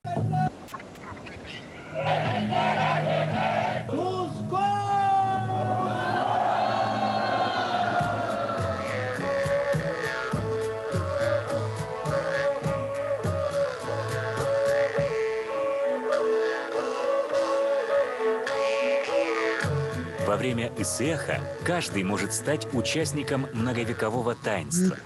Во время исеха каждый может стать участником многовекового таинства.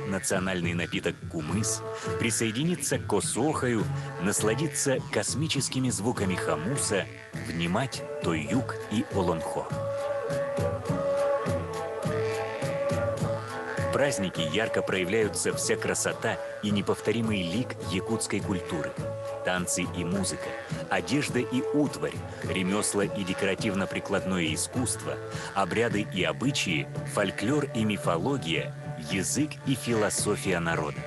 Национальный напиток кумыс, присоединиться к косохаю, насладиться космическими звуками хамуса, внимать тойюк и олонхо. В празднике ярко проявляются вся красота и неповторимый лик якутской культуры. Танцы и музыка, одежда и утварь, ремесла и декоративно-прикладное искусство, обряды и обычаи, фольклор и мифология, язык и философия народа.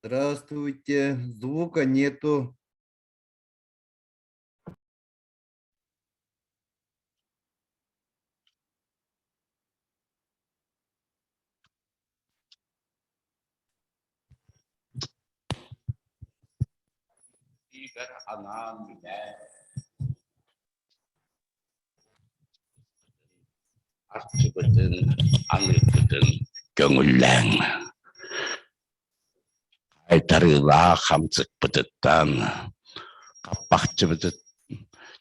Здравствуйте, звука нету. 아치거든 안했거든 경울랭 알타르라 함석버릇단 갑박지버릇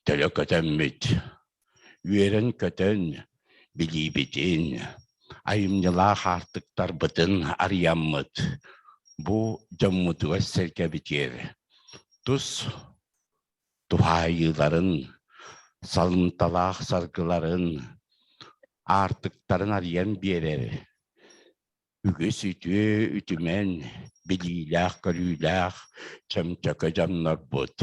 데려거든 및 위에는 거든 미리비진 айымнылах артыктар бытын арыяммыт. Бу жаммутуга серкебитер. Тус тухайыларын, салымталах саргыларын, артыктарын арыян берер. Үгіс үтүе үтүмен билилях көрүлях чамчака жамнар бут.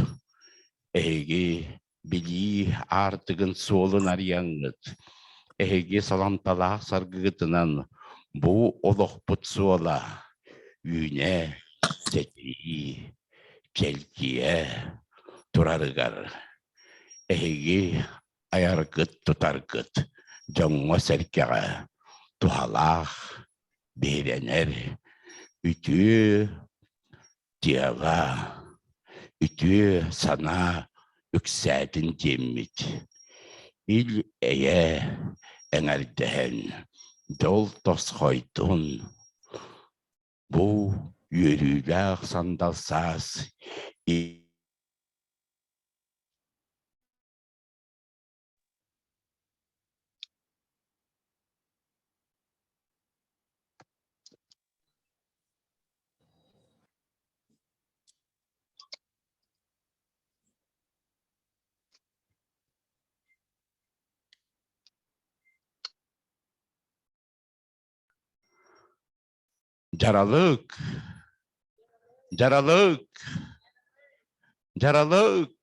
Эги били артыгын солын арыяңыт. Эги саламталах саргытынан бу олох бут сола. Үйне сетии келкие турарыгар. Эги аяргыт тутаргыт жаңма серкеге тухалах беренер, үтү тияга, үтү сана үксәтін жеммит. Ил әйе әңәрдән, дол тосқойдун. Бу үйрүләк сандалсас, Jaralık, jaralık, jaralık.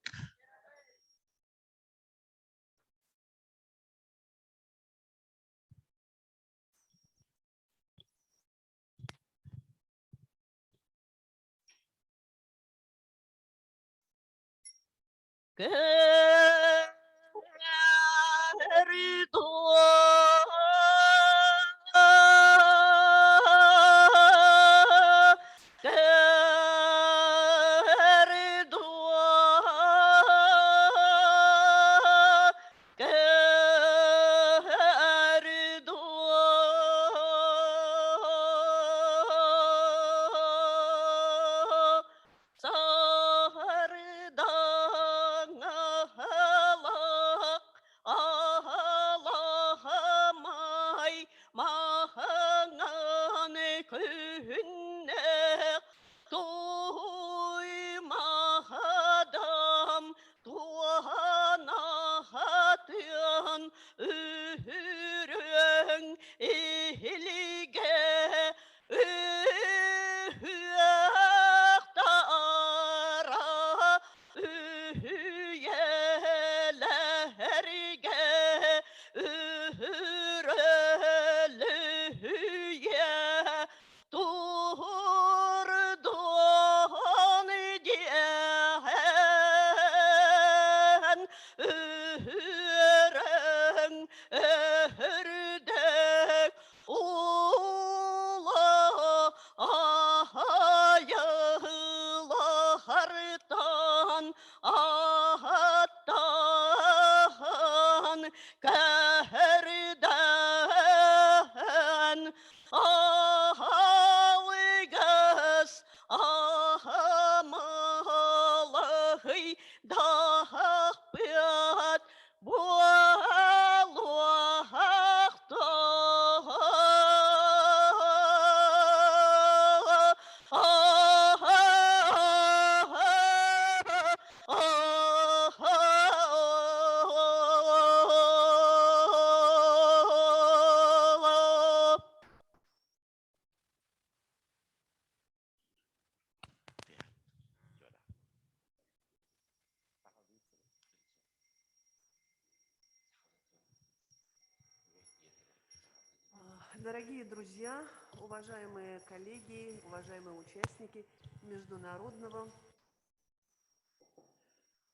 Дорогие друзья, уважаемые коллеги, уважаемые участники международного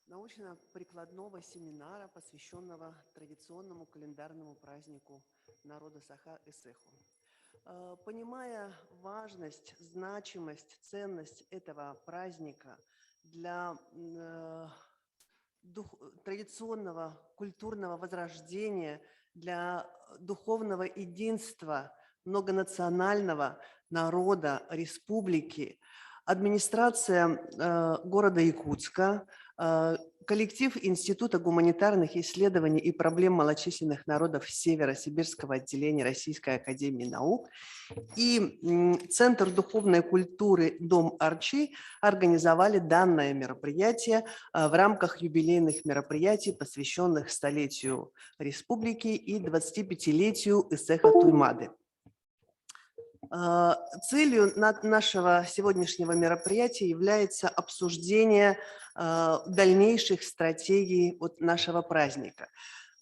научно-прикладного семинара, посвященного традиционному календарному празднику народа Саха-Эсэху. Понимая важность, значимость, ценность этого праздника для традиционного культурного возрождения, для духовного единства многонационального народа, республики, администрация города Якутска Коллектив Института гуманитарных исследований и проблем малочисленных народов Северо-Сибирского отделения Российской академии наук и Центр духовной культуры «Дом Арчи» организовали данное мероприятие в рамках юбилейных мероприятий, посвященных столетию республики и 25-летию Эсеха Туймады. Целью нашего сегодняшнего мероприятия является обсуждение дальнейших стратегий нашего праздника.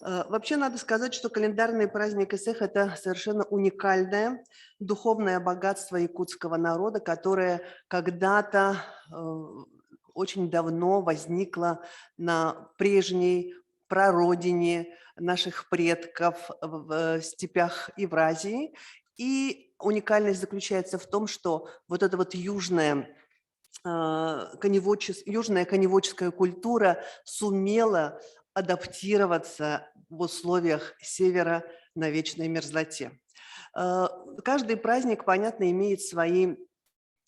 Вообще надо сказать, что календарный праздник Эсех – это совершенно уникальное духовное богатство якутского народа, которое когда-то очень давно возникло на прежней прародине наших предков в степях Евразии. И уникальность заключается в том, что вот эта вот южная коневодческая культура сумела адаптироваться в условиях севера на вечной мерзлоте. Каждый праздник, понятно, имеет свои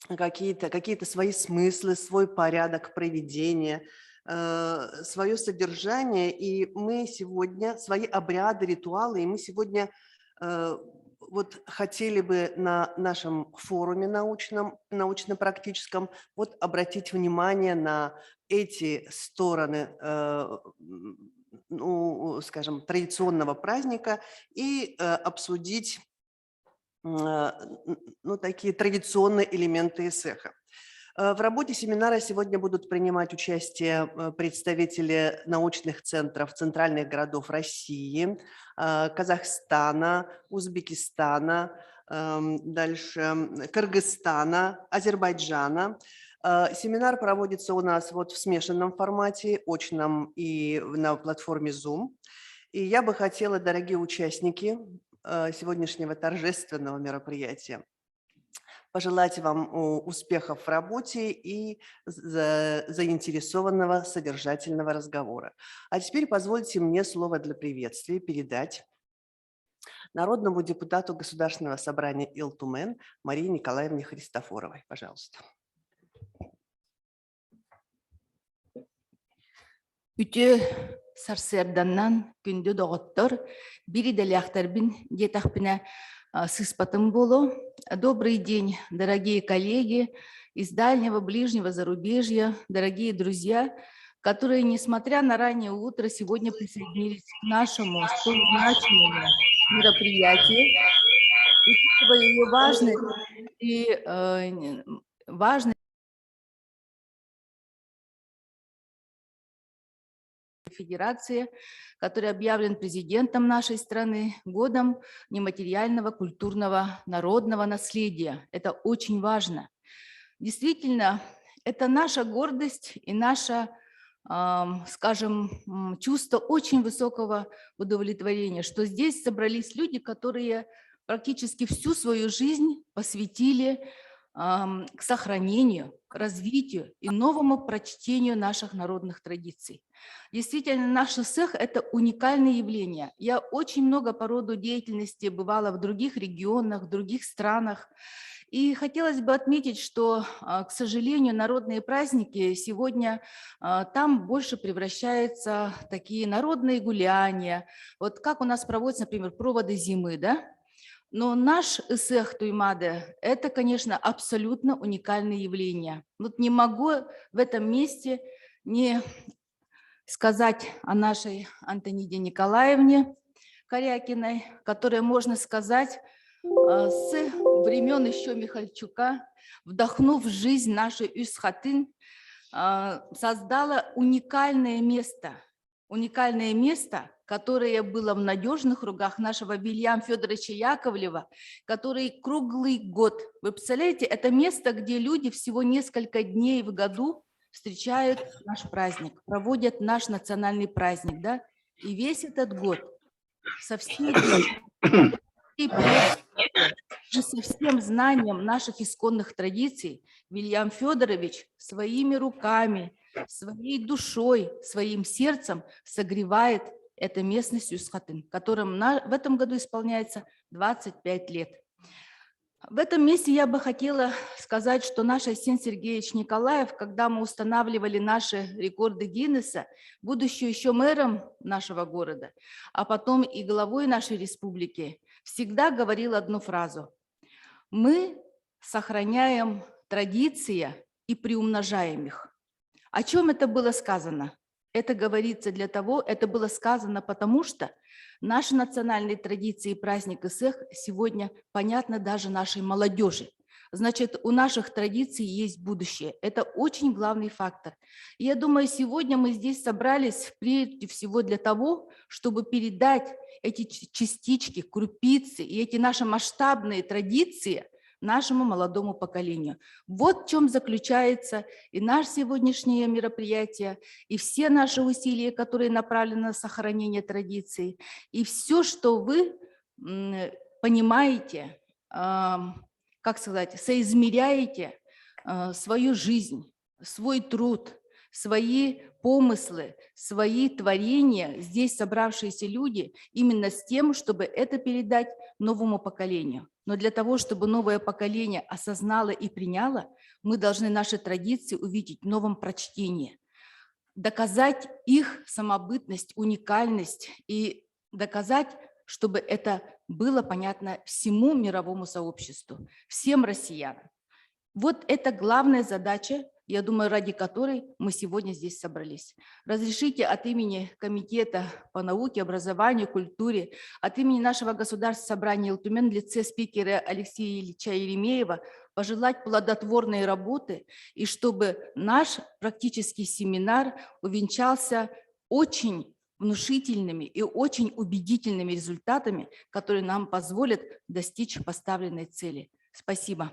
какие-то свои смыслы, свой порядок проведения, свое содержание, и мы сегодня, свои обряды, ритуалы, и мы сегодня вот хотели бы на нашем форуме научно-практическом вот обратить внимание на эти стороны, ну, скажем, традиционного праздника и обсудить ну, такие традиционные элементы Эсеха. В работе семинара сегодня будут принимать участие представители научных центров центральных городов России, Казахстана, Узбекистана, дальше Кыргызстана, Азербайджана. Семинар проводится у нас вот в смешанном формате, очном и на платформе Zoom. И я бы хотела, дорогие участники сегодняшнего торжественного мероприятия, пожелать вам успехов в работе и заинтересованного содержательного разговора. А теперь позвольте мне слово для приветствия передать народному депутату Государственного собрания Ил-Тумен Марии Николаевне Христофоровой. Пожалуйста. Үтө сарсерданнан күндү доғыттыр, бири деляхтарбин детахпина сыспатым болу. Добрый день, дорогие коллеги из дальнего, ближнего зарубежья, дорогие друзья, которые, несмотря на раннее утро, сегодня присоединились к нашему столь значимому мероприятию. Учитывая ее важность Федерации, который объявлен президентом нашей страны годом нематериального культурного народного наследия. Это очень важно. Действительно, это наша гордость и наше, скажем, чувство очень высокого удовлетворения, что здесь собрались люди, которые практически всю свою жизнь посвятили к сохранению, к развитию и новому прочтению наших народных традиций. Действительно, наш Эсех – это уникальное явление. Я очень много по роду деятельности бывала в других регионах, в других странах. И хотелось бы отметить, что, к сожалению, народные праздники сегодня там больше превращаются в такие народные гуляния. Вот как у нас проводятся, например, проводы зимы, да? Но наш Эсех Туймады – это, конечно, абсолютно уникальное явление. Вот не могу в этом месте не сказать о нашей Антониде Николаевне Корякиной, которая, можно сказать, с времен еще Михальчука, вдохнув в жизнь нашу Үс-Хатын, создала уникальное место, которое было в надежных руках нашего Вильяма Федоровича Яковлева, который круглый год, вы представляете, это место, где люди всего несколько дней в году встречают наш праздник, проводят наш национальный праздник, да, и весь этот год со всем знанием наших исконных традиций Вильям Федорович своими руками, своей душой, своим сердцем согревает эту местность Үс-Хатын, которым в этом году исполняется 25 лет. В этом месте я бы хотела сказать, что наш Арсений Сергеевич Николаев, когда мы устанавливали наши рекорды Гиннесса, будучи еще мэром нашего города, а потом и главой нашей республики, всегда говорил одну фразу: мы сохраняем традиции и приумножаем их. О чем это было сказано? Это говорится для того, это было сказано потому, что наши национальные традиции и праздник ИСЭХ сегодня понятны даже нашей молодежи. Значит, у наших традиций есть будущее. Это очень главный фактор. И я думаю, сегодня мы здесь собрались прежде всего для того, чтобы передать эти частички, крупицы и эти наши масштабные традиции нашему молодому поколению. Вот в чем заключается и наше сегодняшнее мероприятие, и все наши усилия, которые направлены на сохранение традиций, и все, что вы понимаете, как сказать, соизмеряете свою жизнь, свой труд, свои помыслы, свои творения, здесь собравшиеся люди, именно с тем, чтобы это передать новому поколению. Но для того, чтобы новое поколение осознало и приняло, мы должны наши традиции увидеть в новом прочтении, доказать их самобытность, уникальность и доказать, чтобы это было понятно всему мировому сообществу, всем россиянам. Вот это главная задача, я думаю, ради которой мы сегодня здесь собрались. Разрешите от имени Комитета по науке, образованию, культуре, от имени нашего Государственного собрания Элтумен в лице спикера Алексея Ильича Еремеева пожелать плодотворной работы и чтобы наш практический семинар увенчался очень внушительными и очень убедительными результатами, которые нам позволят достичь поставленной цели. Спасибо.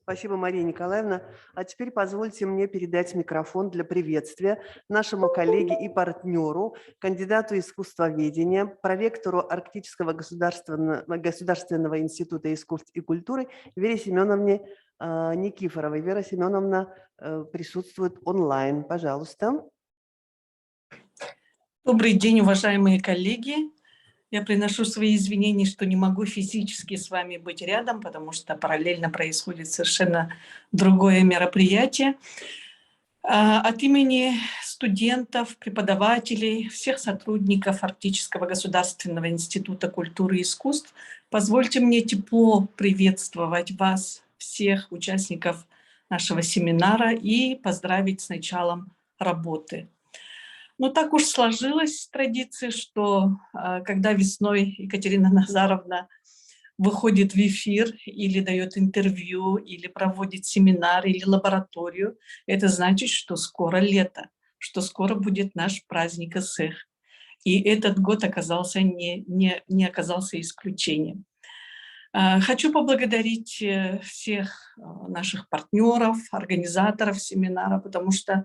Спасибо, Мария Николаевна. А теперь позвольте мне передать микрофон для приветствия нашему коллеге и партнеру, кандидату искусствоведения, проректору Арктического государственного института искусств и культуры Вере Семеновне Никифоровой. Вера Семеновна присутствует онлайн. Пожалуйста. Добрый день, уважаемые коллеги. Я приношу свои извинения, что не могу физически с вами быть рядом, потому что параллельно происходит совершенно другое мероприятие. От имени студентов, преподавателей, всех сотрудников Арктического государственного института культуры и искусств позвольте мне тепло приветствовать вас, всех участников нашего семинара, и поздравить с началом работы. Но так уж сложилась традиция, что когда весной Екатерина Назаровна выходит в эфир или дает интервью, или проводит семинар, или лабораторию, это значит, что скоро лето, что скоро будет наш праздник ИСЭХ. И этот год оказался не оказался исключением. Хочу поблагодарить всех наших партнеров, организаторов семинара, потому что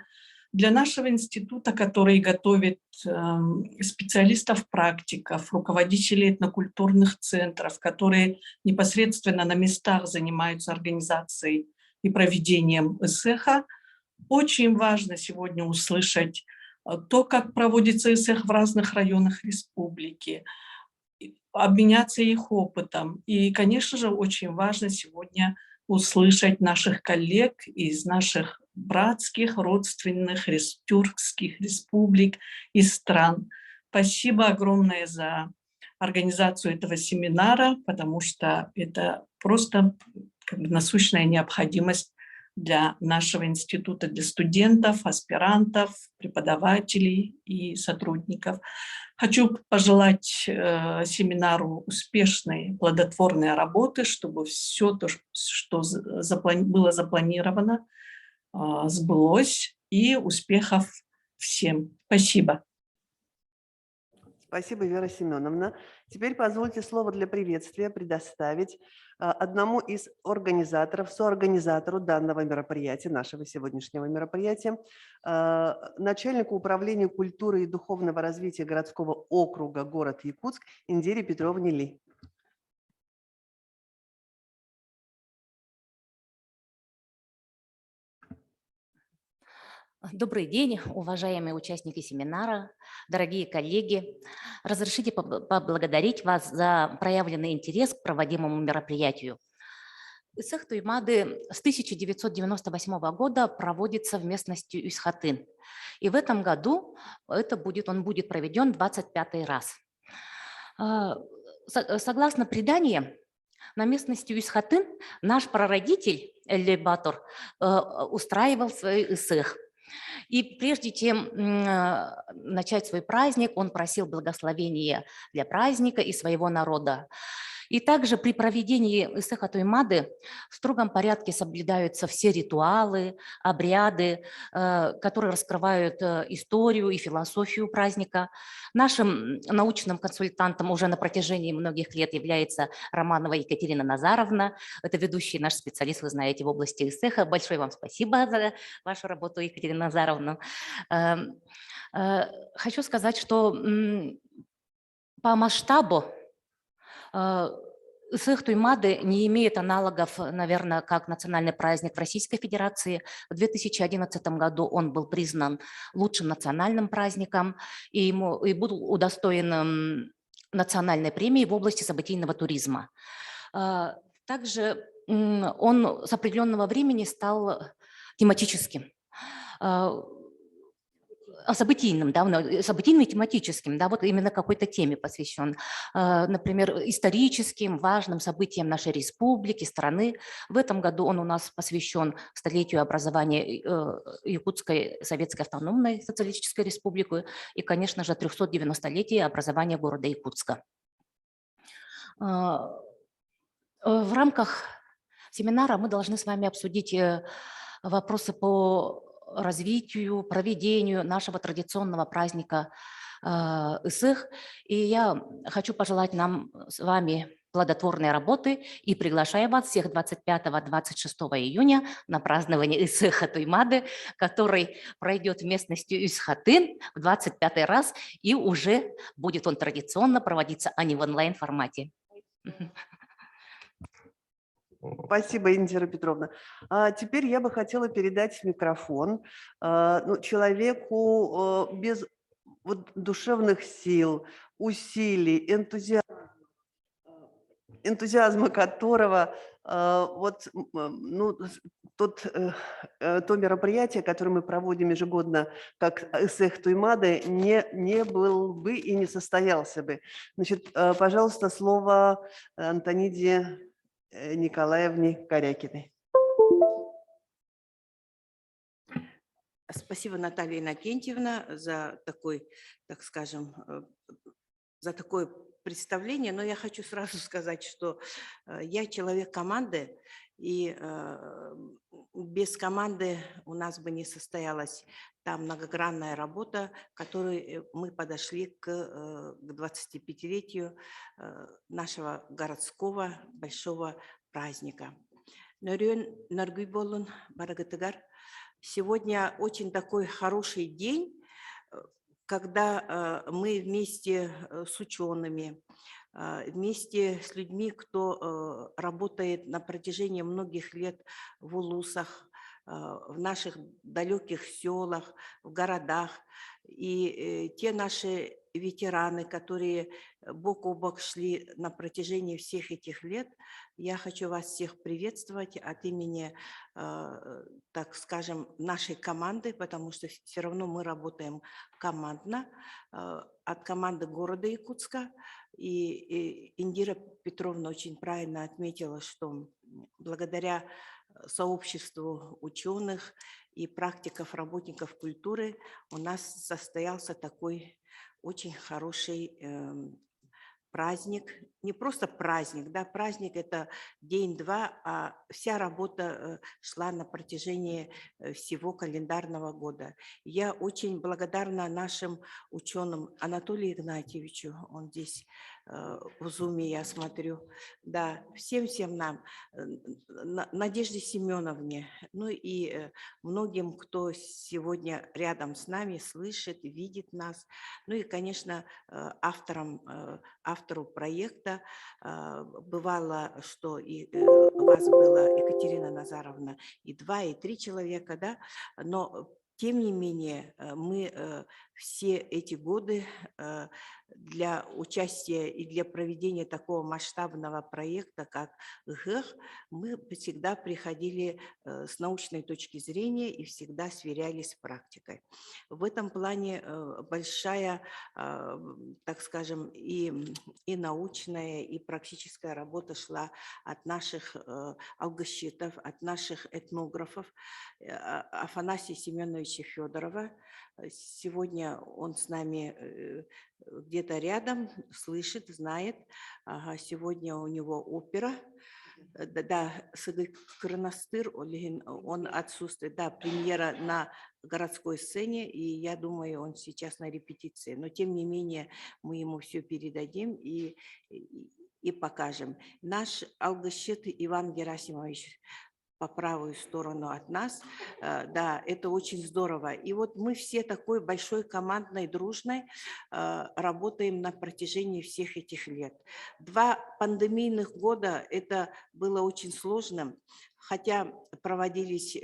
для нашего института, который готовит специалистов-практиков, руководителей этнокультурных центров, которые непосредственно на местах занимаются организацией и проведением ИСЭХа, очень важно сегодня услышать то, как проводится ИСЭХ в разных районах республики, обменяться их опытом. И, конечно же, очень важно сегодня услышать наших коллег из наших братских, родственных, тюркских республик и стран. Спасибо огромное за организацию этого семинара, потому что это просто насущная необходимость для нашего института, для студентов, аспирантов, преподавателей и сотрудников. Хочу пожелать семинару успешной, плодотворной работы, чтобы все то, что было запланировано, сбылось, и успехов всем. Спасибо. Спасибо, Вера Семеновна. Теперь позвольте слово для приветствия предоставить одному из организаторов, соорганизатору данного мероприятия, нашего сегодняшнего мероприятия, начальнику управления культуры и духовного развития городского округа город Якутск Индире Петровне Ли. Добрый день, уважаемые участники семинара, дорогие коллеги. Разрешите поблагодарить вас за проявленный интерес к проводимому мероприятию. Исых Туймады с 1998 года проводится в местности Юсхатын. И в этом году он будет проведен 25-й раз. Согласно преданиям, на местности Юсхатын наш прародитель Элли Батор устраивал свой исых. И прежде чем начать свой праздник, он просил благословения для праздника и своего народа. И также при проведении Исыха Туймады в строгом порядке соблюдаются все ритуалы, обряды, которые раскрывают историю и философию праздника. Нашим научным консультантом уже на протяжении многих лет является Романова Екатерина Назаровна. Это ведущий наш специалист, вы знаете, в области Исыха. Большое вам спасибо за вашу работу, Екатерина Назаровна. Хочу сказать, что по масштабу Исых Туймады не имеет аналогов, наверное, как национальный праздник в Российской Федерации. В 2011 году он был признан лучшим национальным праздником и был удостоен национальной премии в области событийного туризма. Также он с определенного времени стал тематическим. Событийным, да, событийным и тематическим, да, вот именно какой-то теме посвящен. Например, историческим, важным событиям нашей республики, страны. В этом году он у нас посвящен столетию образования Якутской Советской Автономной Социалистической Республики и, конечно же, 390-летия образования города Якутска. В рамках семинара мы должны с вами обсудить вопросы по развитию, проведению нашего традиционного праздника Исых. И я хочу пожелать нам с вами плодотворной работы и приглашаю вас всех 25-26 июня на празднование Исыха Туймады, который пройдет в местности Юсхатын в 25-й раз, и уже будет он традиционно проводиться, а не в онлайн-формате. Спасибо, Индира Петровна. Теперь я бы хотела передать микрофон человеку без душевных сил, усилий, энтузиазма которого то мероприятие, которое мы проводим ежегодно, как Исых Туймады, не был бы и не состоялся бы. Значит, пожалуйста, слово Антониде Николаевне Корякиной. Спасибо, Наталья Иннокентьевна, за такой, так скажем, за такое представление. Но я хочу сразу сказать, что я человек команды, и без команды у нас бы не состоялась та многогранная работа, которой мы подошли к 25-летию нашего городского большого праздника. Сегодня очень такой хороший день, когда мы вместе с учеными, вместе с людьми, кто работает на протяжении многих лет в улусах, в наших далеких селах, в городах, и те наши ветераны, которые бок о бок шли на протяжении всех этих лет, я хочу вас всех приветствовать от имени, так скажем, нашей команды, потому что все равно мы работаем командно, от команды города Якутска. И Индира Петровна очень правильно отметила, что благодаря сообществу ученых и практиков, работников культуры у нас состоялся такой очень хороший праздник. Не просто праздник, да, праздник – это день-два, а вся работа шла на протяжении всего календарного года. Я очень благодарна нашим ученым Анатолию Игнатьевичу, он здесь в зуме, я смотрю, да, всем нам, Надежде Семеновне, ну и многим, кто сегодня рядом с нами, слышит, видит нас, ну и, конечно, автору проекта. Бывало, что у вас была Екатерина Назаровна и 2, и 3 человека, да, но Тем не менее, мы все эти годы для участия и для проведения такого масштабного проекта, как ГЭХ, мы всегда приходили с научной точки зрения и всегда сверялись с практикой. В этом плане большая, так скажем, и научная, и практическая работа шла от наших алгощитов, от наших этнографов. Афанасия Семеновича Федорова. Сегодня он с нами где-то рядом, слышит, знает. Ага, сегодня у него опера. Да, Сыгы Кырнастыр, он отсутствует. Да, премьера на городской сцене, и я думаю, он сейчас на репетиции. Но тем не менее мы ему все передадим и покажем. Наш алгощит Иван Герасимович по правую сторону от нас. Да, это очень здорово. И вот мы все такой большой командной, дружной работаем на протяжении всех этих лет. 2 пандемийных года это было очень сложным, хотя проводились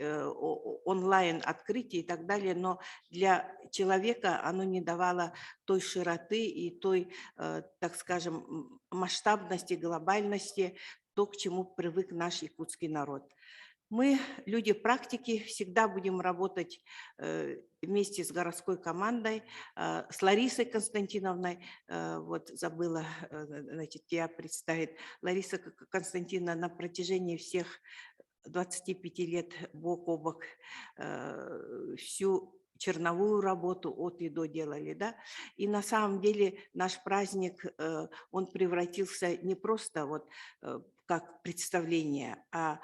онлайн открытия и так далее, но для человека оно не давало той широты и той, так скажем, масштабности, глобальности, то, к чему привык наш якутский народ. Мы, люди практики, всегда будем работать вместе с городской командой, с Ларисой Константиновной. Вот забыла, значит, тебя представить. Лариса Константиновна на протяжении всех 25 лет бок о бок всю черновую работу от и до делали, да, и на самом деле наш праздник, он превратился не просто вот как представление, а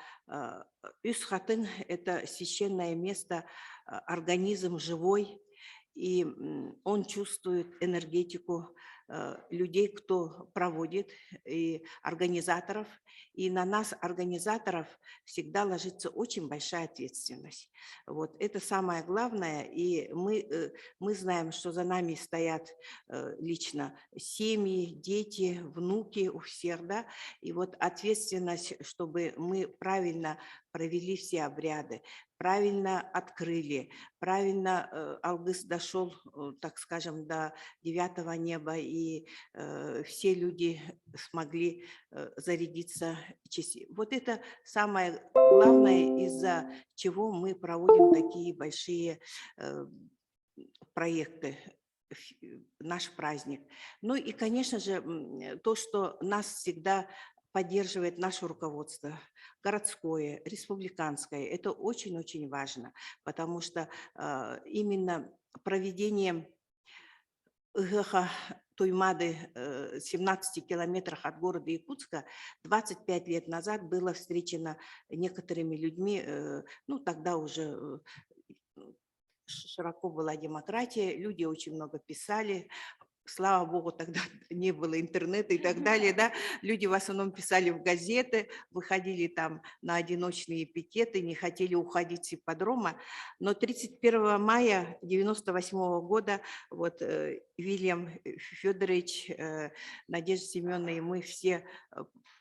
Үс-Хатын – это священное место, организм живой, и он чувствует энергетику людей, кто проводит, и организаторов. И на нас, организаторов, всегда ложится очень большая ответственность. Вот это самое главное. И мы знаем, что за нами стоят лично семьи, дети, внуки у всех, да. И вот ответственность, чтобы мы правильно провели все обряды, правильно открыли, правильно Алгыс дошел, так скажем, до 9-го неба, и все люди смогли зарядиться. Вот это самое главное, из-за чего мы проводим такие большие проекты, наш праздник. Ну и, конечно же, то, что нас всегда поддерживает наше руководство, городское, республиканское. Это очень-очень важно, потому что именно проведение ГЭХа Туймады, 17 километрах от города Якутска, 25 лет назад было встречено некоторыми людьми, ну тогда уже широко была демократия, люди очень много писали. Слава богу, тогда не было интернета и так далее, да, люди в основном писали в газеты, выходили там на одиночные пикеты, не хотели уходить с ипподрома, но 31 мая 98 года вот Вильям Федорович, Надежда Семеновна и мы все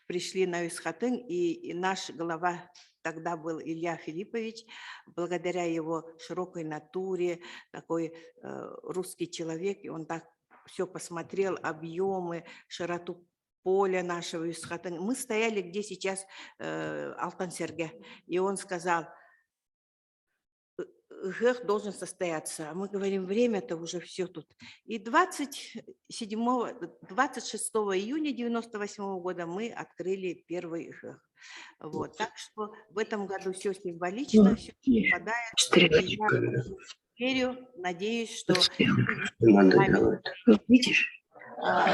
пришли на Үс-Хатын, и наш глава тогда был Илья Филиппович, благодаря его широкой натуре, такой русский человек, и он так все посмотрел, объемы, широту поля нашего Үс-Хатын. Мы стояли, где сейчас Алтансерге, и он сказал, ГЭХ должен состояться. А мы говорим, время-то уже все тут. И 26 июня 98 года мы открыли первый ГЭХ. Вот. Так что в этом году все символично, все совпадает. Я верю, надеюсь, что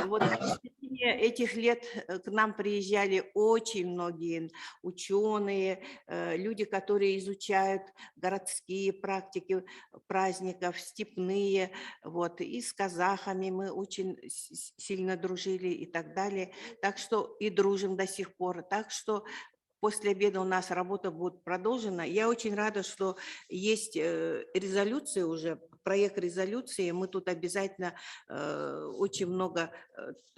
вот в течение этих лет к нам приезжали очень многие ученые, люди, которые изучают городские практики праздников, степные, вот, и с казахами мы очень сильно дружили и так далее, так что и дружим до сих пор, так что после обеда у нас работа будет продолжена. Я очень рада, что есть резолюция уже проект резолюции, мы тут обязательно очень много,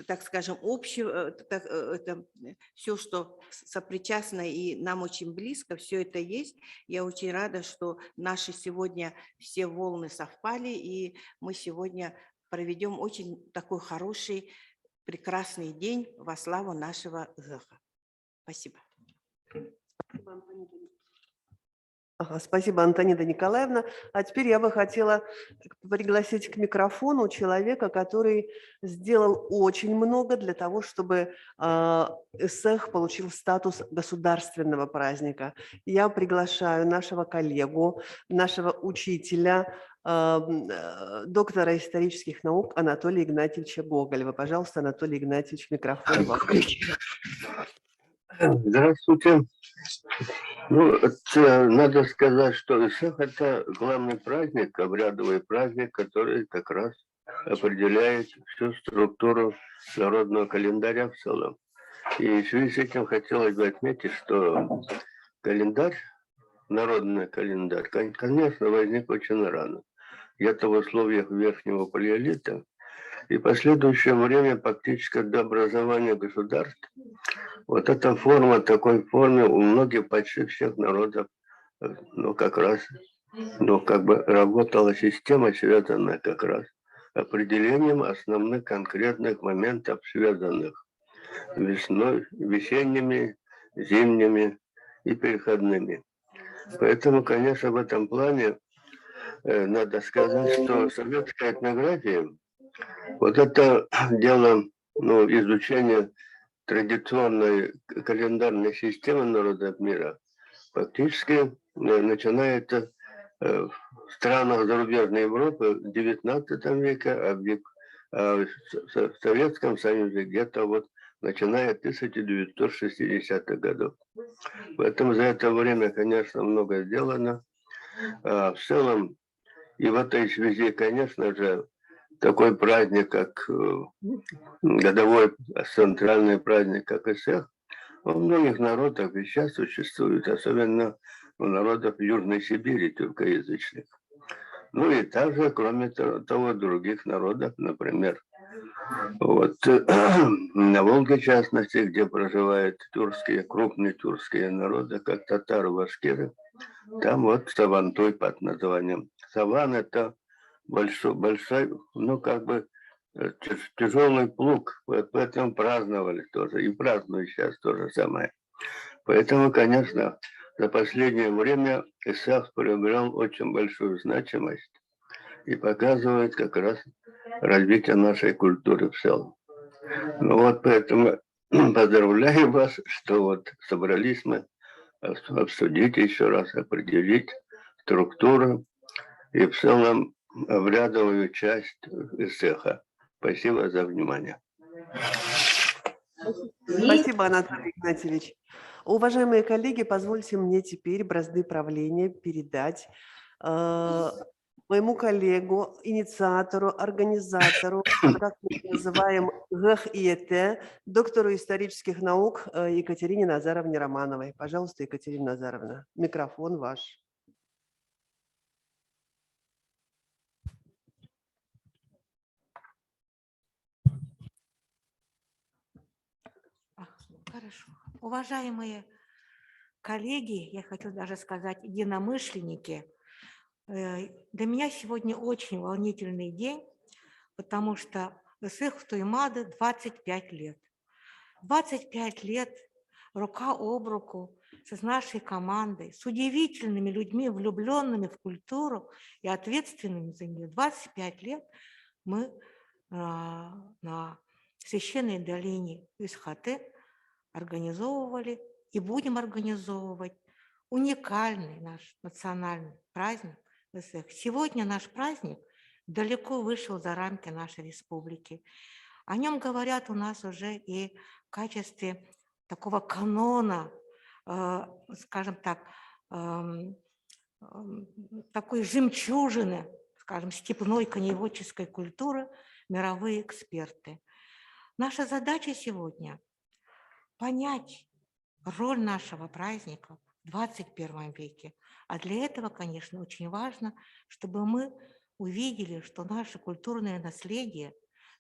так скажем, общего, это все, что сопричастно и нам очень близко, все это есть. Я очень рада, что наши сегодня все волны совпали, и мы сегодня проведем очень такой хороший, прекрасный день во славу нашего ГЭХа. Спасибо. Ага, спасибо, Антонида Николаевна. А теперь я бы хотела пригласить к микрофону человека, который сделал очень много для того, чтобы ЭСЭХ получил статус государственного праздника. Я приглашаю нашего коллегу, нашего учителя, доктора исторических наук Анатолия Игнатьевича Гоголева. Пожалуйста, Анатолий Игнатьевич, микрофон вам. Здравствуйте. Ну, надо сказать, что ИСЭХ – это главный праздник, обрядовый праздник, который как раз определяет всю структуру народного календаря в целом. И в связи с этим хотелось бы отметить, что календарь, народный календарь, конечно, возник очень рано. Где-то в условиях верхнего палеолита. И в последующее время, практически до образования государств, вот эта форма, такой форме у многих, почти всех народов, ну, как раз, ну, как бы работала система, связанная как раз определением основных конкретных моментов, связанных весной, весенними, зимними и переходными. Поэтому, конечно, в этом плане надо сказать, что советская этнография, вот это дело, ну, изучения традиционной календарной системы народов мира фактически начинается в странах зарубежной Европы в XIX веке, а в Советском Союзе где-то вот начиная от 1960-х годов. Поэтому за это время, конечно, много сделано. В целом, и в этой связи, конечно же, такой праздник, как годовой центральный праздник, как ИСЭХ, во многих народах и сейчас существует, особенно у народов Южной Сибири, тюркоязычных. Ну и также, кроме того, других народов, например, вот на Волге, в частности, где проживают тюркские, крупные тюркские народы, как татары, башкиры, там вот Савантуй под названием. Саван – это большой, ну как бы тяжелый плуг, поэтому праздновали тоже, и празднуют сейчас то же самое. Поэтому, конечно, за последнее время ИСЭХ приобрел очень большую значимость и показывает как раз развитие нашей культуры в целом. Ну вот поэтому поздравляю вас, что вот собрались мы обсудить еще раз, определить структуру и в целом обрядовую часть ИСЭХа. Спасибо за внимание. Спасибо, Анатолий Игнатьевич. Уважаемые коллеги, позвольте мне теперь бразды правления передать моему коллегу, инициатору, организатору, как мы называем, ГЭХ-ИЭТ, доктору исторических наук Екатерине Назаровне Романовой. Пожалуйста, Екатерина Назаровна, микрофон ваш. Хорошо. Уважаемые коллеги, я хочу даже сказать единомышленники, для меня сегодня очень волнительный день, потому что ИСЭХ Туймады 25 лет. 25 лет рука об руку с нашей командой, с удивительными людьми, влюбленными в культуру и ответственными за нее. 25 лет мы на священной долине Исхаты организовывали и будем организовывать уникальный наш национальный праздник ИСЭХ. Сегодня наш праздник далеко вышел за рамки нашей республики. О нем говорят у нас уже и в качестве такого канона, скажем так, такой жемчужины, скажем, степной коневодческой культуры мировые эксперты. Наша задача сегодня – понять роль нашего праздника в 21 веке. А для этого, конечно, очень важно, чтобы мы увидели, что наше культурное наследие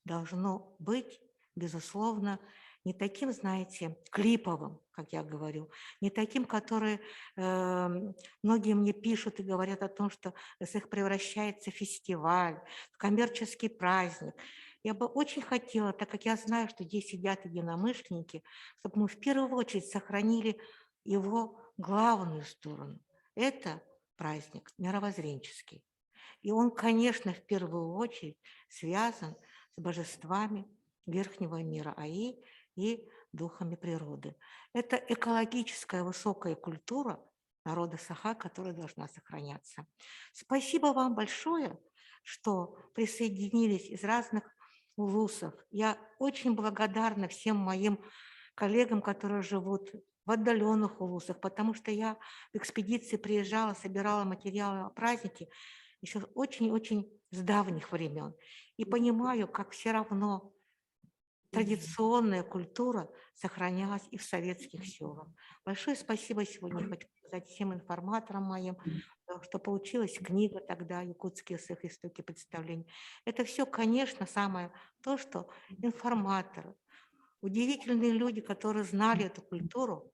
должно быть, безусловно, не таким, знаете, клиповым, как я говорю, не таким, который многие мне пишут и говорят о том, что СЭХ превращается в фестиваль, в коммерческий праздник. Я бы очень хотела, так как я знаю, что здесь сидят единомышленники, чтобы мы в первую очередь сохранили его главную сторону. Это праздник мировоззренческий. И он, конечно, в первую очередь связан с божествами верхнего мира Аи и духами природы. Это экологическая высокая культура народа Саха, которая должна сохраняться. Спасибо вам большое, что присоединились из разных улусов. Я очень благодарна всем моим коллегам, которые живут в отдаленных улусах, потому что я в экспедиции приезжала, собирала материалы о празднике еще очень-очень с давних времен. И понимаю, как все равно традиционная культура сохранялась и в советских селах. Большое спасибо сегодня хочу сказать всем информаторам моим, что получилась книга тогда «Якутские СЭХ. Истоки представлений». Это все, конечно, самое то, что информаторы, удивительные люди, которые знали эту культуру,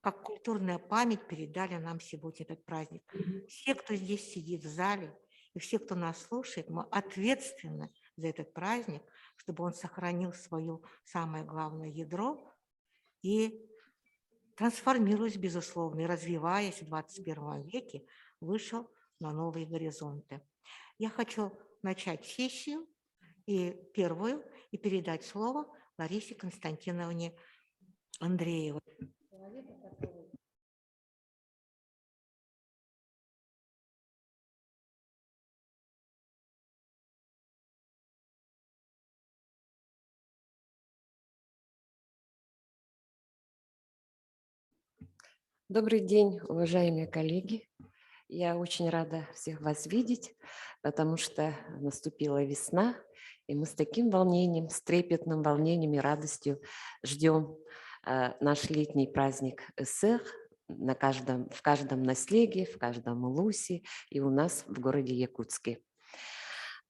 как культурная память, передали нам сегодня этот праздник. Все, кто здесь сидит в зале, и все, кто нас слушает, мы ответственны за этот праздник, чтобы он сохранил свое самое главное ядро и, трансформируясь, безусловно, и развиваясь в 21 веке, вышел на новые горизонты. Я хочу начать сессию и первую и передать слово Ларисе Константиновне Андреевой. Добрый день, уважаемые коллеги. Я очень рада всех вас видеть, потому что наступила весна, и мы с таким волнением, с трепетным волнением и радостью ждем наш летний праздник СЭХ в каждом наследии, в каждом улусе и у нас в городе Якутске.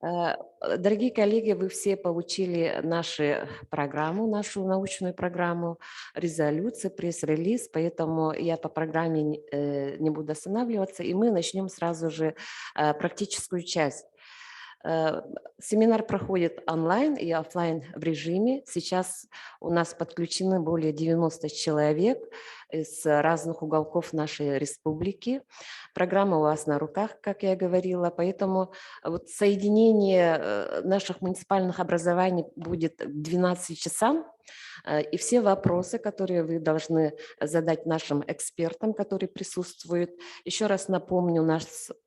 Дорогие коллеги, вы все получили нашу научную программу, резолюцию, пресс-релиз, поэтому я по программе не буду останавливаться, и мы начнем сразу же практическую часть. Семинар проходит онлайн и офлайн в режиме. Сейчас у нас подключены более 90 человек из разных уголков нашей республики. Программа у вас на руках, как я говорила, поэтому вот соединение наших муниципальных образований будет к 12 часам. И все вопросы, которые вы должны задать нашим экспертам, которые присутствуют. Еще раз напомню,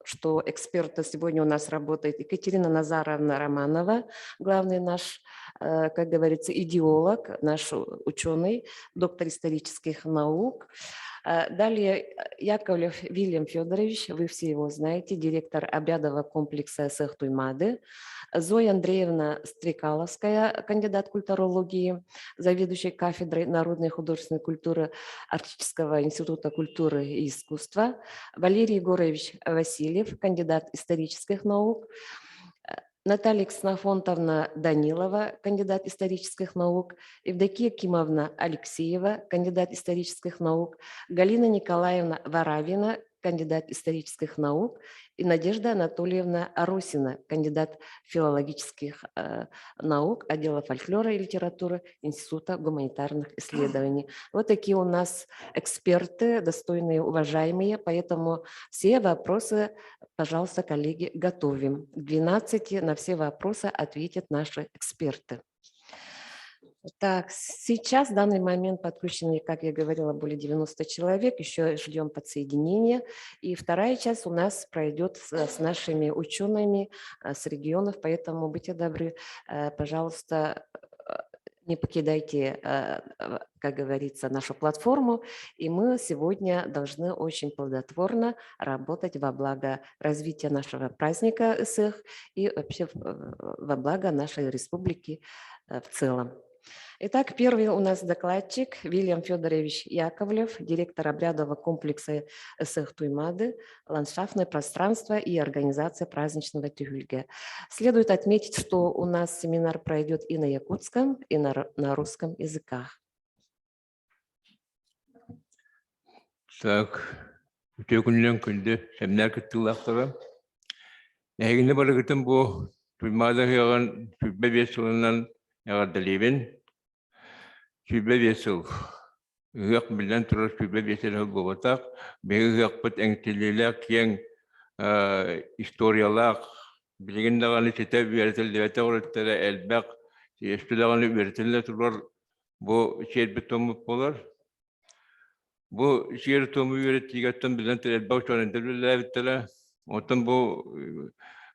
что эксперты сегодня у нас работает Екатерина Назаровна Романова, главный наш, как говорится, идеолог, наш ученый, доктор исторических наук. Далее Яковлев Вильям Федорович, вы все его знаете, директор обрядового комплекса СЭХ Туймады. Зоя Андреевна Стрекаловская, кандидат культурологии, заведующая кафедрой народной и художественной культуры Арктического института культуры и искусства. Валерий Егорович Васильев, кандидат исторических наук. Наталья Ксенофонтовна Данилова, кандидат исторических наук, Евдокия Кимовна Алексеева, кандидат исторических наук, Галина Николаевна Варавина, кандидат исторических наук, и Надежда Анатольевна Арусина, кандидат филологических наук, отдела фольклора и литературы Института гуманитарных исследований. Вот такие у нас эксперты, достойные, уважаемые, поэтому все вопросы, пожалуйста, коллеги, готовим. К 12 на все вопросы ответят наши эксперты. Так, сейчас в данный момент подключены, как я говорила, более 90 человек, еще ждем подсоединения. И вторая часть у нас пройдет с нашими учеными с регионов, поэтому будьте добры, пожалуйста, не покидайте, как говорится, нашу платформу, и мы сегодня должны очень плодотворно работать во благо развития нашего праздника СЭХ и вообще во благо нашей республики в целом. Итак, первый у нас докладчик Вильям Федорович Яковлев, директор обрядового комплекса СЭХ Туймады, ландшафтное пространство и организация праздничного тюльге. Следует отметить, что у нас семинар пройдет и на якутском, и на русском языках. Так, үтөкүннен күндө семинар кыттылактара. Нәгенде барыгытын бу Туймада хыяган Түббе бесылынан ягардалебен. Түббе бесыл. Ыгак билен турар Түббе бесыл болотак. Беги ыгакпыт эңтилелер кең историялар билгендаганы тете беретил дебете орыттары элбак эстудаганы беретилер турар бу шербет томуп болар. Bu şiir tomu ürettiğinden bizden elbette öğrendiler. Ondan bu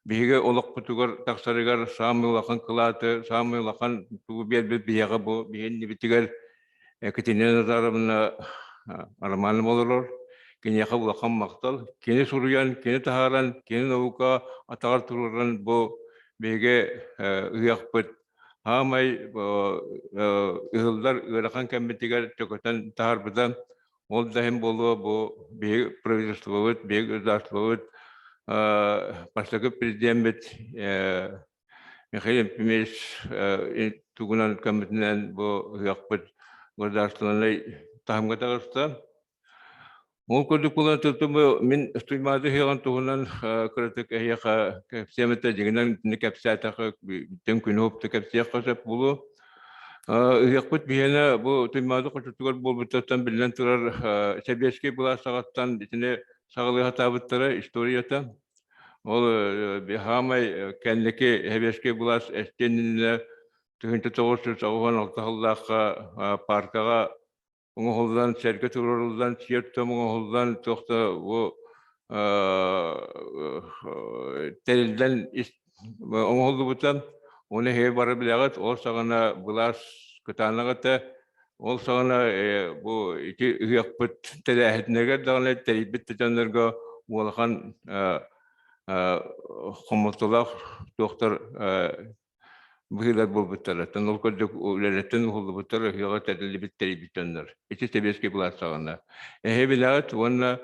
bihe olak putugar taksarıgar sami olakan kılatı, sami olakan bu bir bihe bu bihe bitigar ketine nazarımla aramanım olurlar. Kini yakı olakan maktal, kini soruyan, kini taharan, kini navuka atar tururan bu bihe ıyakpıt. Hamay yıllar ırakan kembetigar çokutan tahar bıdan. Ол да hem болуы бұл бейг правительствовыд, бейг государствовыд, baştaki президент Михаил Пимеш тугунан комитетинен бұл яқпыт государственный тахымға тағырстан. Ол көрдік болан тұтымы мен студмады хеған туғынан күрітік әйеқа кәпсеметі дегенен кәпсетақы тем күні опты кәпсеқ қасап болу. Яқпыт бейені бұл тұймады қошыттығыр бұл бұттастан білінен тұрар сәбеске бұла сағаттан ішіне сағылыға табыттары историята. Ол хамай кәнлеке сәбеске бұлас әстеніне 1996 паркаға оңғылдан сәргі тұрырылдан сертті оңғылдан тоқты тәрілден оңғылды бұттан оны хей бары білеғат, ол сағына бұлас күтанығыты, ол сағына бұл екі үйекпіт тәрәхетінеге дағылай тәрейбітті жанларға олған қомылтылақ доқтор бұғылар бұл бұттары. Ол көрдік өлереттен ұғылды бұттары үйеға тәрілі біт тәрейбіт жанлар. Эти себеске бұлас сағына. Хей білеғат, оны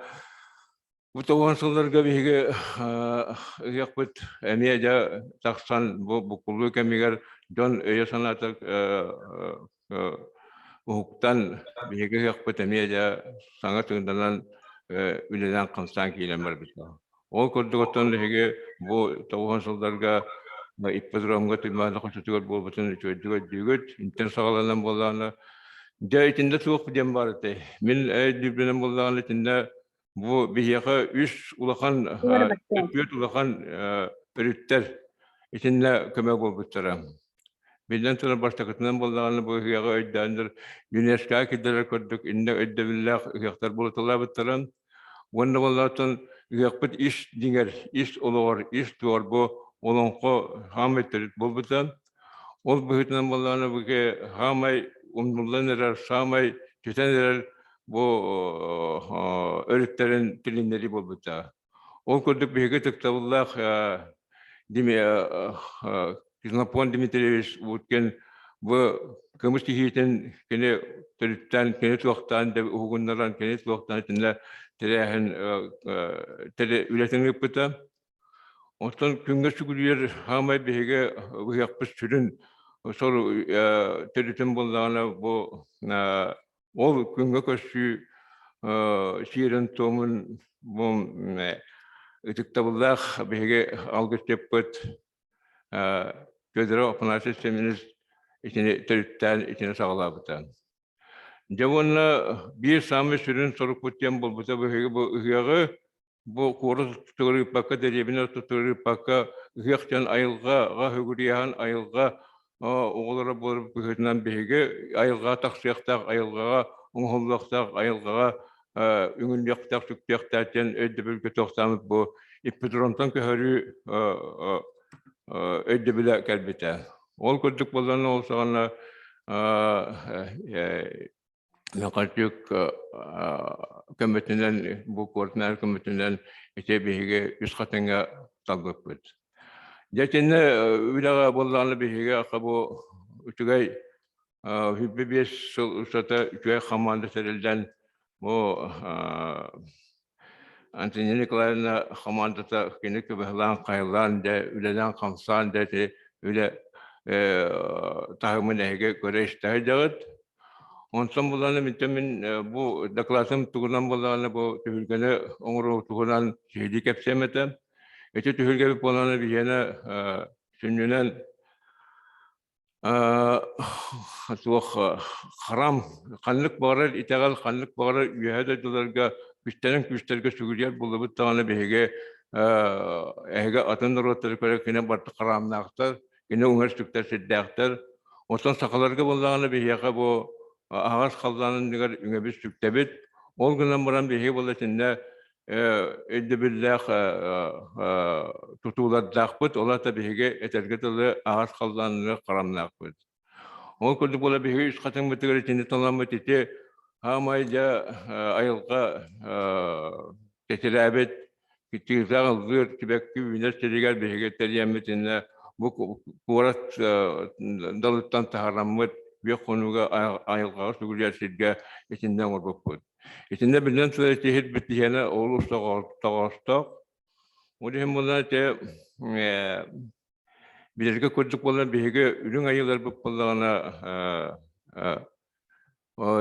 bu tavansızlarga bihe yakpıt emiyece taksan bu kullu kemiger John öye sanatı hukuktan bihe yakpıt emiyece sanat ündanan üleden kansan kiyle marbita. O kurduktan bihe bu tavansızlarga ipazramga tüymanı koşutuyor bu bütün çocuk inten sağlanan bolanı. Ja içinde soğuk bir dem vardı. Min dibinen bolanı içinde bu biheğe üç ulakan, üç ulakan örütler içinde kömek olmuşlar. Bizden sonra baştakından bulduğunu bu biheğe öddendir. UNESCO'ya giderek gördük. İnne öddebillah biheğler bulutular bittiren. Onda bulduğun biheğpit iş dinger, iş olur, iş doğru bu olunku hamettir bulbutan. Ol biheğinden bulduğunu bu biheğe hamay umdullanırlar, samay tütenirler. Bu öğretlerin dilinleri bulbutta. O gördük bir tıktavullah Kıznapon Dimitrievich Vutken bu kımız kihiten kene törütten kene tuğaktan da uğunlaran kene tuğaktan içinde terehin üretimlik butta. Ondan küngü şükürler hamay bihege bu yapmış sürün soru törütün bulduğuna bu ol küngü köşü şiirin tomun bu tıktavullah bihege algıç yapıt gözleri opana sisteminiz içine törütten içine sağlayıptan. Javonla bir sami sürün soruk butyan bulbuta bihege bu hıyağı bu koruz tutuğu pakka derebine tutuğu pakka hıyakcan ayılga hügüriyahan ayılga oğulları bulup bihetinden bihege ayılga taksiyaktak ayılga oğullaktak ayılga üngünlüktak süktiyaktakken ödde bölge toxtamıp bu ipidrontan köhörü ödde bile kelbete. Ol kördük bolanı olsağına Nakaltük kömetinden bu koordinal kömetinden ete bihege üst katına talgıp bud. Geçenle ülaga bolanı bihege akabu ütügay Hübbe bir sota köy komanda serilden bu Antonina Nikolaevna komandata kenek behlan kayılan da üleden kamsan da öyle tahmin ege göre istahidağıt. Ondan bulanı mitemin bu deklarasyon tuğunan bulanı bu tühülgene onuru tuğunan şehidi kepsemete. Eti tühülge bulanı bir yine sünnünen Tuh haram kanlık bağırır, itegal kanlık bağırır, yühede dolarga güçlerge sügülyer bulu bu tane behege atın rotları köre kine bartı karamnaqtar, kine üniversiteler siddaqtar. Ondan sakalarga bulağını behege bu ağaç kaldanın diğer üngebe süktebit. Ol günden buran behege bulasında edde billah tutular daqbıt, ola da behege eterge tılı ağaç kaldanını karamnaqbıt. O kötü bola bir hiç katın bitir içinde tanımı titi hamayca ayılga tetirabet kitirzağı zır tibek gibi üniversiteler bir heketler yemetinde bu kuvarat dalıttan taharammet bir konuga ayılga sürüyer silge içinden orbuk. İçinde bilen süre tehit bittiğine olursa tağasta. O da hem bunlar te Bilirge kötülük bolan bihege ürün ayılar bu kulağına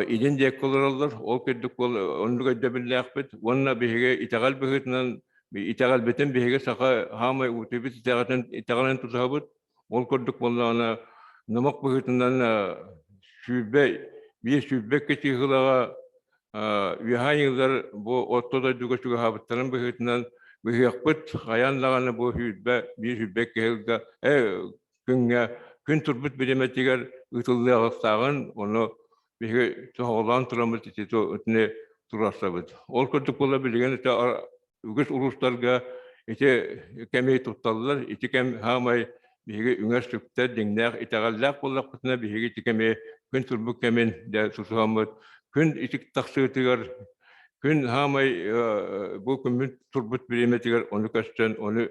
idin dekkolar alır. O kötülük bol onluğa edebilirlik. Onunla bihege itegal bihetinden itegal beten bihege saka hamay utibit itagalan tutahabıt. O kötülük bolana namak bihetinden şübbe keçiğilağa vihayılar bu ortada dugaşuga habıtların bihetinden bir yakıt hayanlarına bu bir hübbe geldi. Gün turbut bilemetiger ıtıllığa sağın onu bir çoğalan turamız içi ne turasabıd. Ol kötük olabilgen ite ügüs uluslarga ite kemi tutallar ite kem hamay bir üniversitede dinler itegallar kulakına bir ite kemi gün turbut kemin de tutamız. Gün ite taksitiger Gün hamay bu kümün turbut birimetiger onu kaçtan onu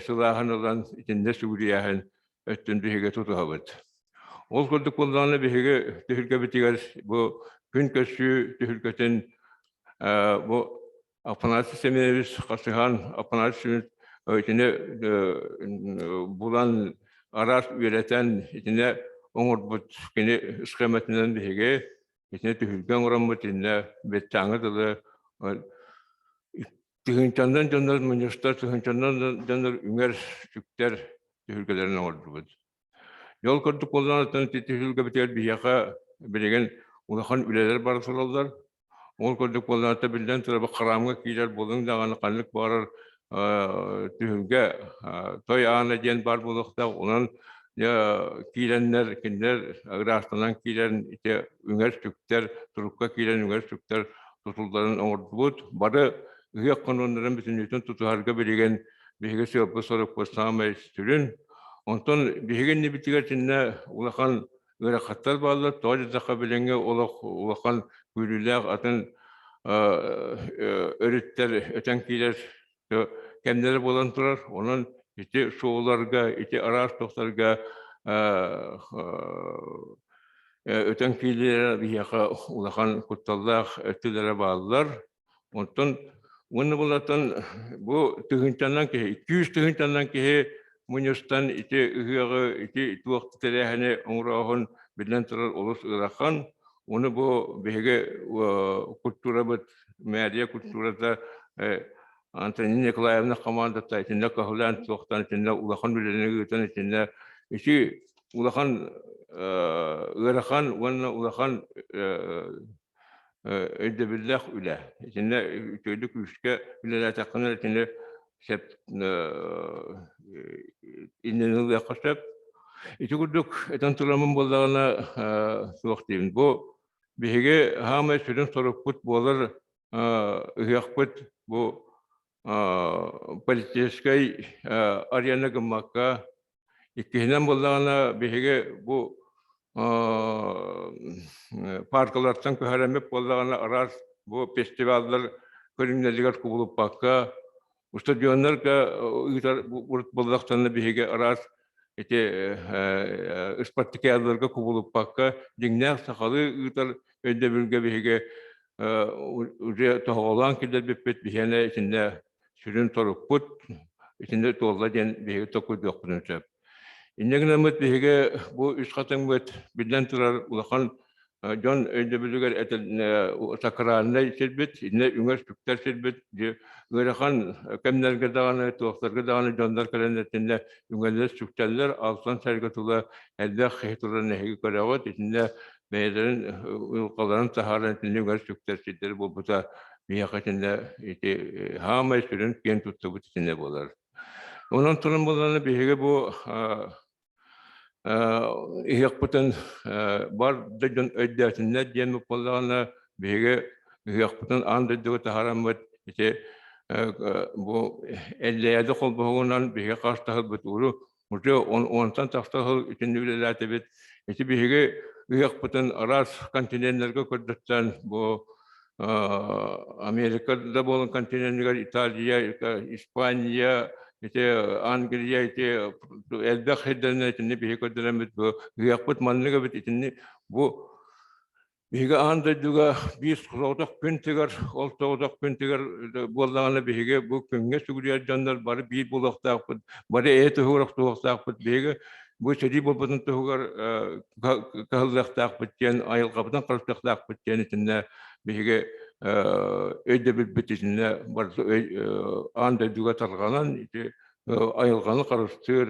silahın olan içinde Suriye'nin öttün bihege tutuhabıt. Ol kulduk kullanı bihege tühülge bitiger bu gün köşü tühülgetin bu apanası semineriz kasıhan apanası içine bulan araç üreten içine onurbut kini skemetinden bihege İçine tühülgen oranmıtında bettağı da tühüncandan canlar münüstler tühüncandan canlar ünger çükler tühülgelerin oldu. Yol kurduk kullanılan tühülge biter bir yaka bilegen ulağan üleler barışırlar. Yol kurduk kullanılan bilden tarafı karamga kiler bulun dağını kanlık bağırır tühülge toy ağına diyen bar bulukta onun ya kilenler kinler agrasından kilen ite üniversiteler turukka kilen üniversiteler tutulların ordubut barı hıyak kanunların bütün yönetim tutuharga bilgen bihgesi yapı sorup basama istürün ondan bihgen ne bitigerçinne ulağan ırakatlar bağlı toğacı zaka bilenge ulağan gülüler atın öğretler öten kiler kendileri bulan turar onun İti şoğlarga, iti araç dostlarga öten kililere bir yaka ulağan kuttallar, ötülere bağlılar. Ondan bunu bulatan bu tühüncandan ki 200 tühüncandan ki Munyostan iti hıyağı, iti tuğaktı terehane onurağın bilen turar olus ırakan. Onu bu bihege kultura bit, medya kulturada Antonina Nikolaevna komandata içinde kahulan tuğaktan içinde ulağan bilene güten içinde işi ulağan ırakan, onu ulağan edebillah üle. İçinde köydük üçke üleler takınır içinde sep inenil yakasep. İçi kurduk eten turamın bolağına tuğaktayım. Bu bihege hamay sürün sorup kut boğalar ıhyak bu полицейский арена гамака иккенен боллагана беге бу паркалардан көһәремеп боллагана арас бу фестивалдар көрүнөлөр кубулуп бакка стадиондар урут боллактан беге арас эти спартакиадаларга кубулуп пакка дигнер сахалы ытар өйдө билге биге уже тоголан килер беппет бихене içinde sürün torukput içinde tolla den биге токуй докпунчап. Иннегнемет биге бу үч катын бет билен турар улахан John öyle bilgiler takrarında şerbet, ne üniversiteler şerbet, öğretmen kemlerge dağını, tuhaflarge dağını Johnlar kalenderinde üniversiteler altın sergitula elde heyetlerin nehi karavat içinde beylerin ülkelerin taharentinde üniversiteler şerbet bu da bir yakasında işte hamay sürün kent tuttu bu içinde bolar. Onun turun bolanı bir bu Iyakpıtın var da dön ödeyatında diyemi polağına bir iyakpıtın andırdığı taharamut işte bu 57 kol boğunan bir karşı tahıl bütürü burada ondan tahtahıl içinde ülelerde bit işte bir iyakpıtın aras kontinentlerge kurduktan bu Amerika'da bulunan kontinentler İtalya, İspanya işte Anglia işte elde hedderine içinde bir kadar bu yakıt manlığı bit içinde bu bir anda juga biz kurodak püntegar oltodak püntegar bolağına bir bu künge sugriya canlar bari bir bulakta bari et hurak tuğakta bir bu sedi bolbatın tuğar kahılakta biten ayıl kapıdan kalakta biten içinde bir öyle bir bitişinde var anda juga targanan işte ayılganı karıştır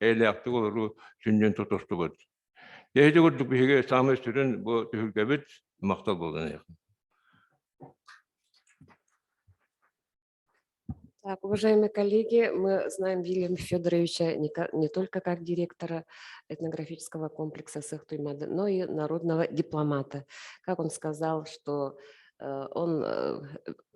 eylekti olur sünden tutuştu bu. Değerli gördük bir sami sürün bu tühülgebet maktal olduğunu yakın. Так, уважаемые коллеги, мы знаем Вильяма Федоровича не только как директора этнографического комплекса Сых-Туймады, но и народного дипломата. Как он сказал, что он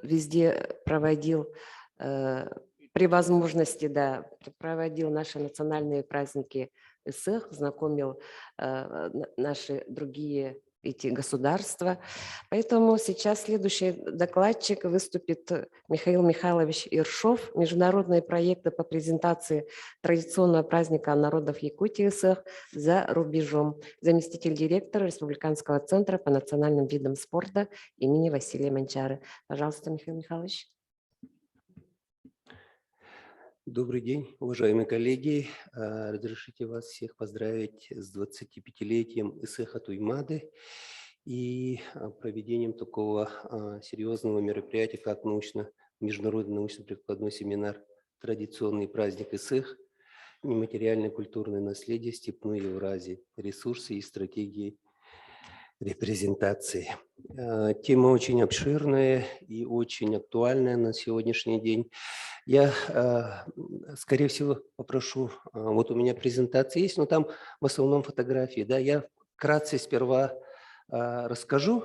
везде проводил, при возможности, да, проводил наши национальные праздники СЭХ, знакомил наши другие эти государства. Поэтому сейчас следующий докладчик выступит Михаил Михайлович Иршов. Международные проекты по презентации традиционного праздника народов Якутии СЭХ за рубежом. Заместитель директора Республиканского центра по национальным видам спорта имени Василия Манчары. Пожалуйста, Михаил Михайлович. Добрый день, уважаемые коллеги. Разрешите вас всех поздравить с 25-летием СЭХа Туймады и проведением такого серьезного мероприятия, как международный научно-прикладной семинар «Традиционный праздник СЭХ. Нематериальное культурное наследие Степной Евразии. Ресурсы и стратегии репрезентации». Тема очень обширная и очень актуальная на сегодняшний день. Я, скорее всего, попрошу, вот у меня презентация есть, но там в основном фотографии. Да? Я вкратце сперва расскажу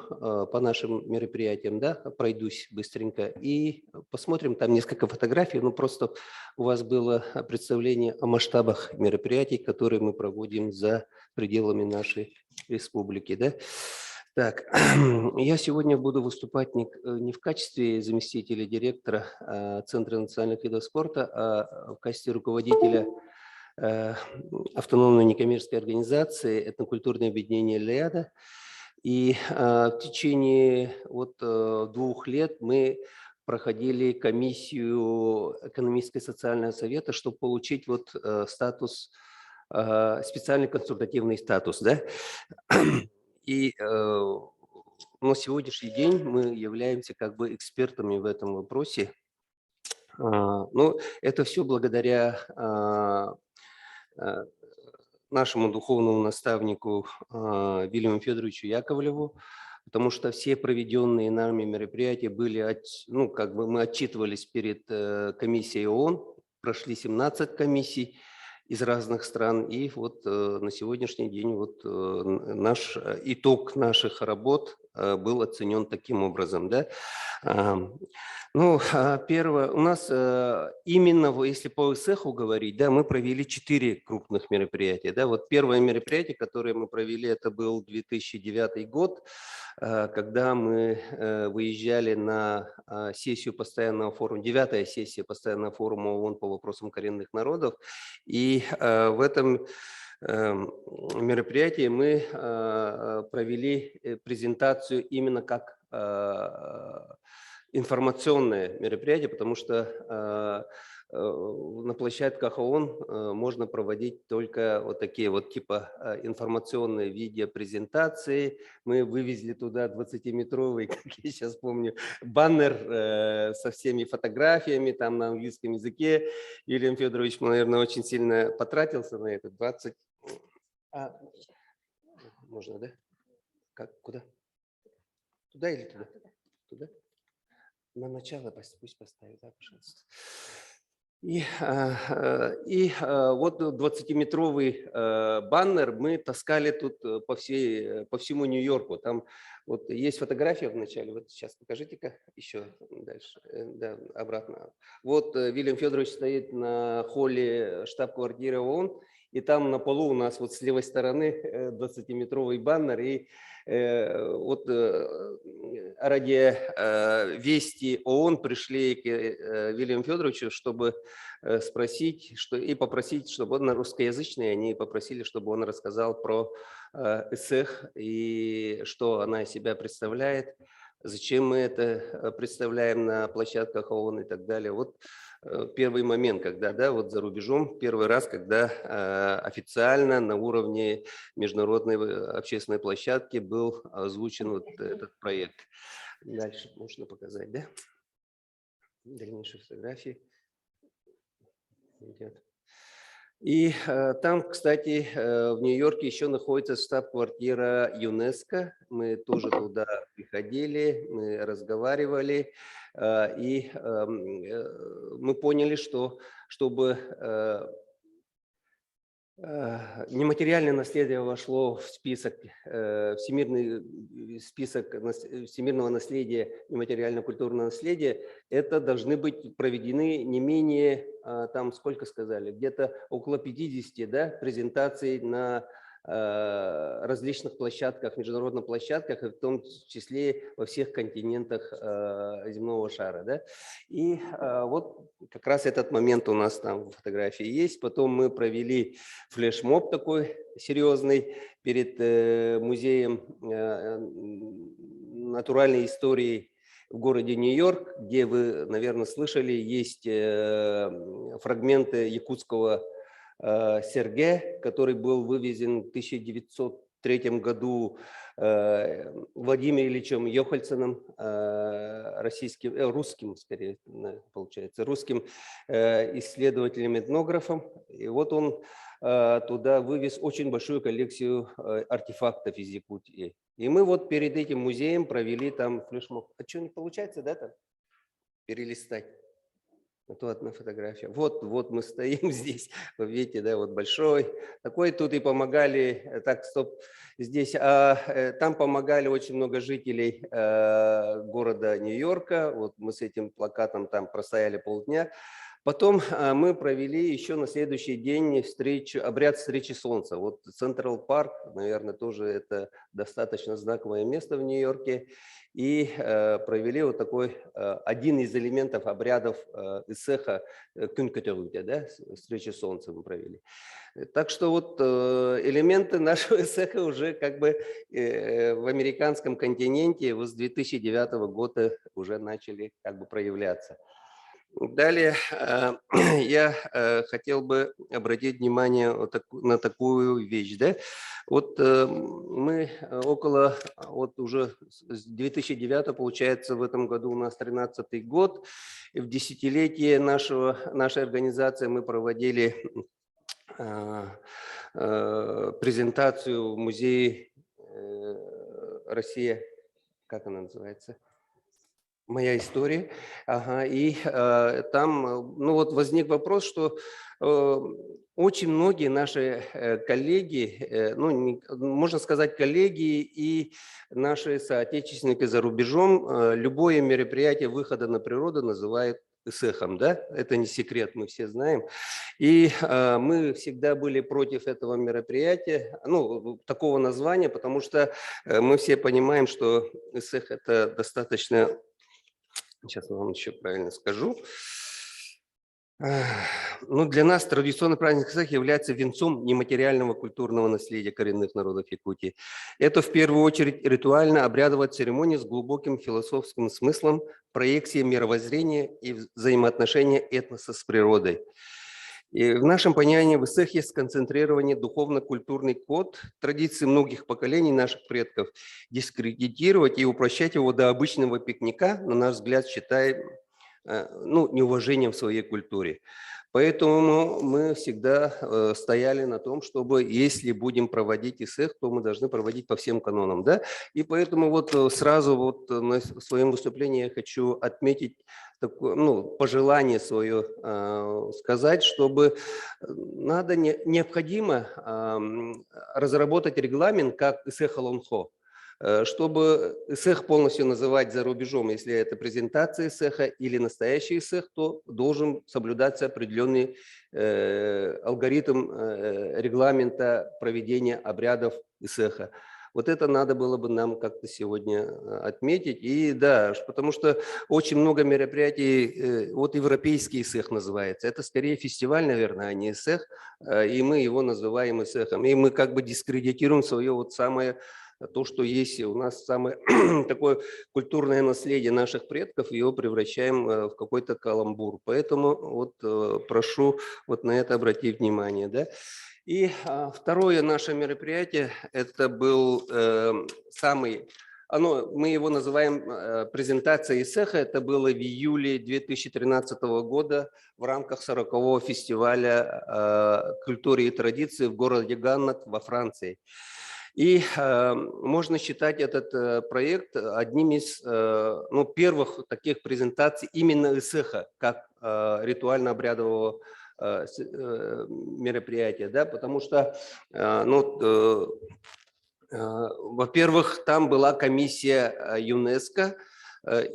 по нашим мероприятиям, да, пройдусь быстренько и посмотрим, там несколько фотографий, ну просто у вас было представление о масштабах мероприятий, которые мы проводим за пределами нашей республики. Да? Так, я сегодня буду выступать не в качестве заместителя директора Центра национальных видов спорта, а в качестве руководителя автономной некоммерческой организации «Этнокультурное объединение «Леяда». И в течение 2 лет мы проходили комиссию экономического и социального совета, чтобы получить статус, специальный консультативный статус. Да? И на сегодняшний день мы являемся как бы экспертами в этом вопросе. Ну, это все благодаря нашему духовному наставнику Вильяму Федоровичу Яковлеву, потому что все проведенные нами мероприятия были, ну, как бы мы отчитывались перед комиссией ООН, прошли 17 комиссий из разных стран, и вот на сегодняшний день наш итог наших работ был оценен таким образом. Да? Первое, у нас именно, если по ИСЭХу говорить, да, мы провели 4 крупных мероприятия. Да? Вот первое мероприятие, которое мы провели, это был 2009 год, когда мы выезжали на сессию постоянного форума, 9-я сессия постоянного форума ООН по вопросам коренных народов. И в этом мероприятии мы провели презентацию именно как информационное мероприятие, потому что на площадках ООН можно проводить только вот такие вот типа информационные видеопрезентации. Мы вывезли туда 20-метровый, как я сейчас помню, баннер со всеми фотографиями там на английском языке. Вильям Федорович, наверное, очень сильно потратился на это. 20. Можно, да? Как? Куда? Туда или туда? Туда? На начало пусть поставит, да, пожалуйста. И вот 20-метровый баннер мы таскали тут по всему Нью-Йорку. Там вот есть фотография в начале. Вот сейчас покажите-ка еще дальше, да, обратно. Вот Вильям Федорович стоит на холле штаб-квартиры ООН, и там на полу у нас вот с левой стороны 20-метровый баннер. И вот ради вести ООН пришли к Вильяму Федоровичу, чтобы спросить и попросить, чтобы он на русскоязычный, они попросили, чтобы он рассказал про ИСЭХ и что она из себя представляет, зачем мы это представляем на площадках ООН и так далее. Вот первый момент, когда, да, вот за рубежом, первый раз, когда официально на уровне международной общественной площадки был озвучен вот этот проект. Дальше можно показать, да? Дальнейшие фотографии. Идет. И там, кстати, в Нью-Йорке еще находится штаб-квартира ЮНЕСКО. Мы тоже туда приходили, мы разговаривали. И мы поняли, что чтобы нематериальное наследие вошло в список, всемирный список всемирного наследия, нематериально-культурного наследия, это должны быть проведены не менее, там сколько сказали, где-то около 50, да, презентаций на различных площадках, международных площадках, и в том числе во всех континентах земного шара. Да? И вот как раз этот момент у нас там в фотографии есть. Потом мы провели флешмоб такой серьезный перед музеем натуральной истории в городе Нью-Йорк, где вы, наверное, слышали, есть фрагменты якутского серге, который был вывезен в 1903 году Владимиром Ильичем Йохальценом, русским, скорее, получается, русским исследователем-этнографом. И вот он туда вывез очень большую коллекцию артефактов из Якутии. И мы вот перед этим музеем провели там флешмоб. А что, не получается, да, там перелистать? Вот одна фотография. Вот мы стоим здесь, вы видите, да, вот большой. Такой тут и помогали, так, стоп, здесь. Там помогали очень много жителей города Нью-Йорка. Вот мы с этим плакатом там простояли полдня. Потом мы провели еще на следующий день обряд встречи солнца. Вот Централ Парк, наверное, тоже это достаточно знаковое место в Нью-Йорке. И провели вот такой один из элементов обрядов ИСЭХа, Күн-көтеруде, да, встречи солнца мы провели. Так что вот элементы нашего ИСЭХа уже как бы в американском континенте вот с 2009 года уже начали как бы проявляться. Далее я хотел бы обратить внимание на такую вещь. Да? Вот мы вот уже с 2009, получается, в этом году у нас 13-й год. И в десятилетие нашей организации мы проводили презентацию в музее «Россия», как она называется? моя история. Ага, и там, ну вот возник вопрос, что очень многие наши коллеги, можно сказать коллеги и наши соотечественники за рубежом, любое мероприятие выхода на природу называют ИСЭХом, да? Это не секрет, мы все знаем. И мы всегда были против этого мероприятия, ну, такого названия, потому что мы все понимаем, что ИСЭХ – это достаточно, сейчас я вам еще правильно скажу, ну, для нас традиционный праздник ИСЭХ является венцом нематериального культурного наследия коренных народов Якутии. Это в первую очередь ритуально-обрядовая церемония с глубоким философским смыслом, проекцией мировоззрения и взаимоотношения этноса с природой. И в нашем понимании в ИСЭХ есть сконцентрирование духовно-культурный код традиций многих поколений наших предков. Дискредитировать и упрощать его до обычного пикника, на наш взгляд, считаем неуважением в своей культуре. Поэтому мы всегда стояли на том, чтобы, если будем проводить ИСЭХ, то мы должны проводить по всем канонам. Да? И поэтому вот сразу вот в своем выступлении я хочу отметить такое, пожелание свое сказать, чтобы необходимо разработать регламент, как ИСЭХ Алонхо, чтобы ИСЭХ полностью называть за рубежом, если это презентация ИСЭХа или настоящий ИСЭХ, то должен соблюдаться определенный алгоритм регламента проведения обрядов ИСЭХа. Вот это надо было бы нам как-то сегодня отметить. И да, потому что очень много мероприятий, вот европейский ИСЭХ называется. Это скорее фестиваль, наверное, а не ИСЭХ, и мы его называем ИСЭХом. И мы как бы дискредитируем свое вот самое, то, что есть у нас самое такое культурное наследие наших предков, его превращаем в какой-то каламбур. Поэтому вот прошу вот на это обратить внимание. Да? И второе наше мероприятие, это был мы его называем презентация ИСЭХа, это было в июле 2013 года в рамках 40-го фестиваля культуры и традиции в городе Ганнат во Франции. И можно считать этот проект одним из первых таких презентаций именно ИСЭХа, как ритуально-обрядового мероприятия, да, потому что, во-первых, там была комиссия ЮНЕСКО,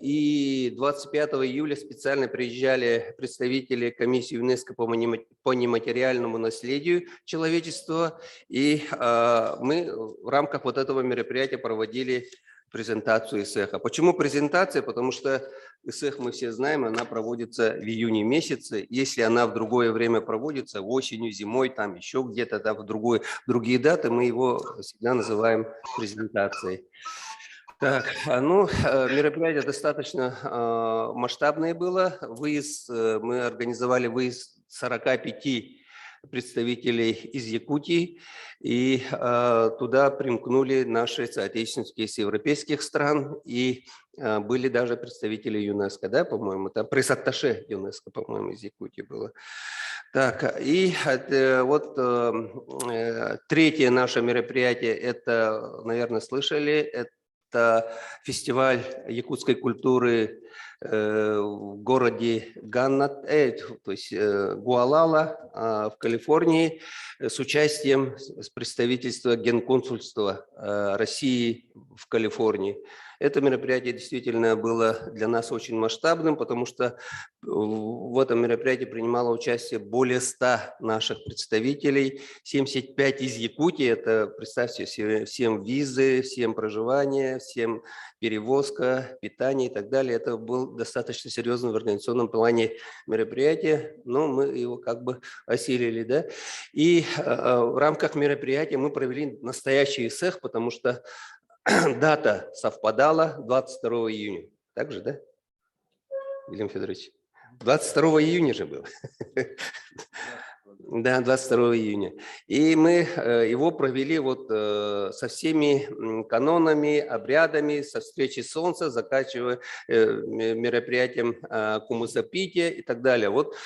и 25 июля специально приезжали представители комиссии ЮНЕСКО по нематериальному наследию человечества, и мы в рамках вот этого мероприятия проводили презентацию ИСЭХа. Почему презентация? Потому что ИСЭХ, мы все знаем, она проводится в июне месяце. Если она в другое время проводится, осенью, зимой, там еще где-то, да, в другие даты, мы его всегда называем презентацией. Так, мероприятие достаточно масштабное было. Мы организовали выезд 45 представителей из Якутии, и туда примкнули наши соотечественники из европейских стран, и были даже представители ЮНЕСКО, да, по-моему, там пресс-атташе ЮНЕСКО, по-моему, из Якутии было. Так, и вот третье наше мероприятие, это, наверное, слышали, это фестиваль якутской культуры в городе Ганнат, то есть Гуалала в Калифорнии, с участием представительства Генконсульства России в Калифорнии. Это мероприятие действительно было для нас очень масштабным, потому что в этом мероприятии принимало участие более 100 наших представителей, 75 из Якутии, это, представьте, всем визы, всем проживание, всем перевозка, питание и так далее. Это был достаточно серьезный в организационном плане мероприятие, но мы его как бы осилили, да. И в рамках мероприятия мы провели настоящий ИСЭХ, потому что дата совпадала 22 июня. Так же, да, Вильям Федорович? 22 июня же был. Да, 22 июня. И мы его провели вот со всеми канонами, обрядами, со встречи солнца, заканчивая мероприятием Кумусапития и так далее. Вот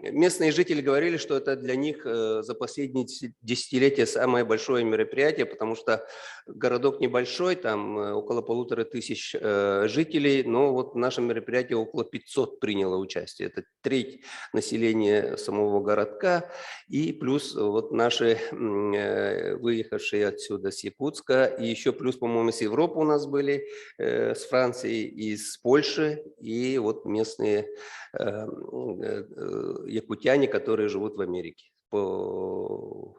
местные жители говорили, что это для них за последние десятилетия самое большое мероприятие, потому что городок небольшой, там около 1500 жителей, но вот в нашем мероприятии около 500 приняло участие. Это треть населения самого городка, и плюс вот наши выехавшие отсюда с Якутска, и еще плюс, по-моему, с Европы у нас были, с Франции, из Польши, и вот местные якутяне, которые живут в Америке по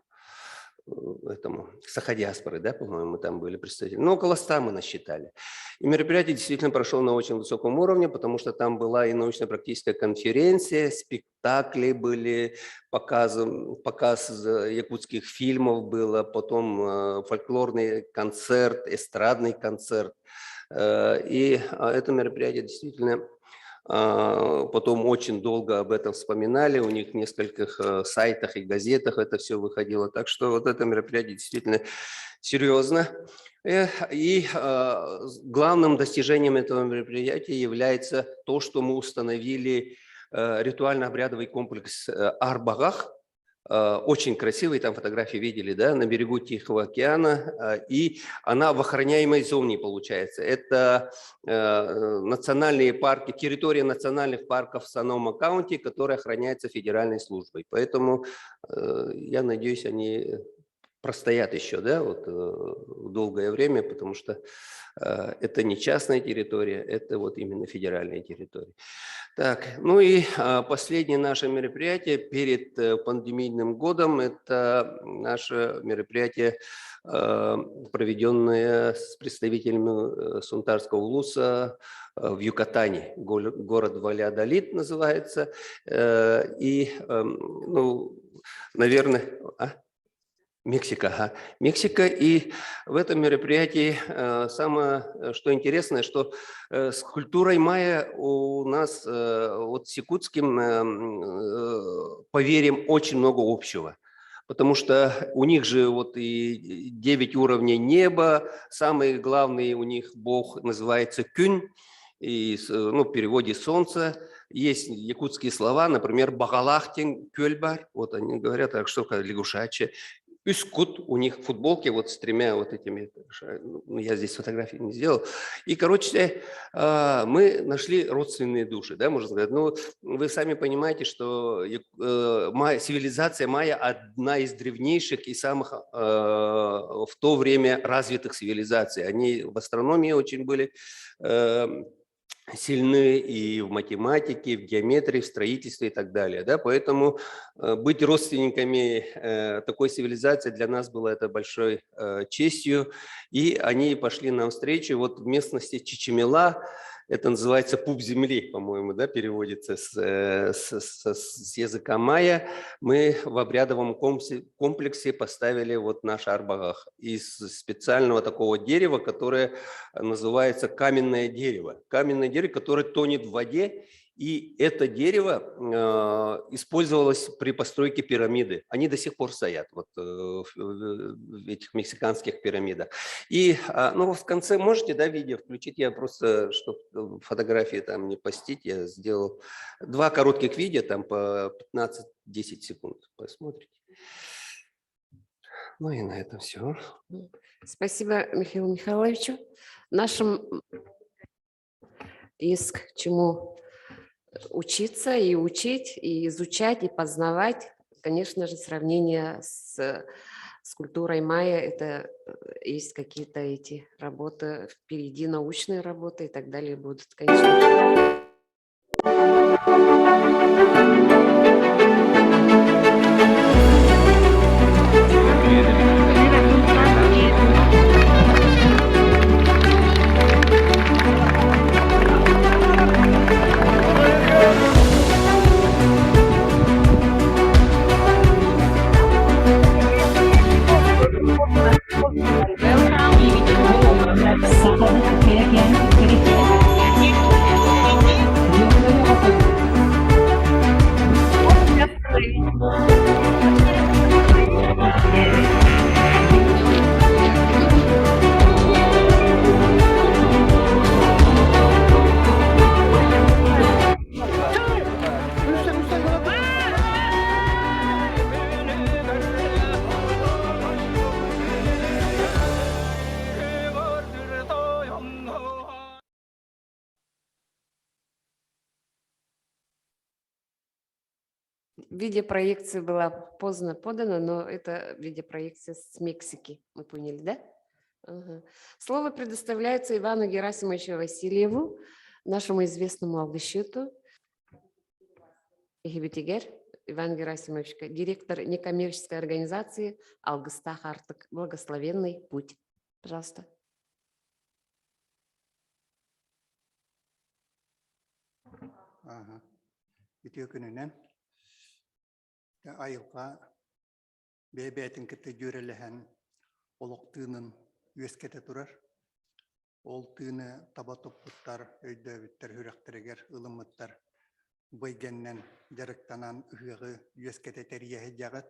этому саходиаспоры, да, по-моему, там были представители. Ну, около 100 мы насчитали. И мероприятие действительно прошло на очень высоком уровне, потому что там была и научно-практическая конференция, спектакли были, показ якутских фильмов было, потом фольклорный концерт, эстрадный концерт. И это мероприятие действительно... Потом очень долго об этом вспоминали, у них в нескольких сайтах и газетах это все выходило. Так что вот это мероприятие действительно серьезно. И главным достижением этого мероприятия является то, что мы установили ритуально-обрядовый комплекс Арбагах. Очень красивый, там фотографии видели, да, на берегу Тихого океана, и она в охраняемой зоне получается. Это национальные парки, территория национальных парков в Санома-Каунти, которая охраняется федеральной службой. Поэтому я надеюсь, они простоят еще, да, вот долгое время, потому что это не частная территория, это вот именно федеральная территория. Так, ну и последнее наше мероприятие перед пандемийным годом, это наше мероприятие, проведенное с представителями Сунтарского улуса в Юкатане, город Валядолид называется, и, ну, наверное... Мексика, ага. Мексика, и в этом мероприятии самое, что интересное, что с культурой майя у нас вот с якутским поверьем очень много общего. Потому что у них же вот и 9 уровней неба, самый главный у них бог называется Кюнь, и, ну, в переводе солнце. Есть якутские слова, например, Багалахтин, Кёльбар, вот они говорят, так что лягушачье. Искут, у них футболки вот с 3 вот этими, ну, я здесь фотографии не сделал. И, короче, мы нашли родственные души, да, можно сказать. Ну, вы сами понимаете, что цивилизация майя одна из древнейших и самых в то время развитых цивилизаций. Они в астрономии очень были сильны и в математике, в геометрии, в строительстве и так далее. Да? Поэтому быть родственниками такой цивилизации для нас было это большой честью. И они пошли навстречу. Вот в местности Чичимела, это называется пуп земли, по-моему, да, переводится с языка майя. Мы в обрядовом комплексе поставили вот наш Арбагах из специального такого дерева, которое называется каменное дерево. Каменное дерево, которое тонет в воде. И это дерево использовалось при постройке пирамиды. Они до сих пор стоят вот, в этих мексиканских пирамидах. И ну, в конце можете, да, видео включить? Я просто, чтобы фотографии там не постить, я сделал 2 коротких видео, там по 15-10 секунд. Посмотрите. Ну и на этом все. Спасибо Михаилу Михайловичу. Нашим есть к чему учиться и учить, и изучать, и познавать. Конечно же, сравнение с культурой майя, это есть какие-то эти работы, впереди научные работы и так далее будут, конечно. Видеопроекция была поздно подана, но это видеопроекция с Мексики. Мы поняли, да? Ага. Слово предоставляется Ивану Герасимовичу Васильеву, нашему известному алгышету. Игибетигер Иван Герасимович, директор некоммерческой организации «Алгыстах Артык». Благословенный путь. Пожалуйста. Ütüyükününen ayılqa bebeytin kıtı görelehen oluqtığının üyeskete durar. Ol tığını taba topputtar, öydövüttер, hürektereger, ılımıttar. Böygenden jarıktanan ıhığı üyeskete teriyehe jağıt.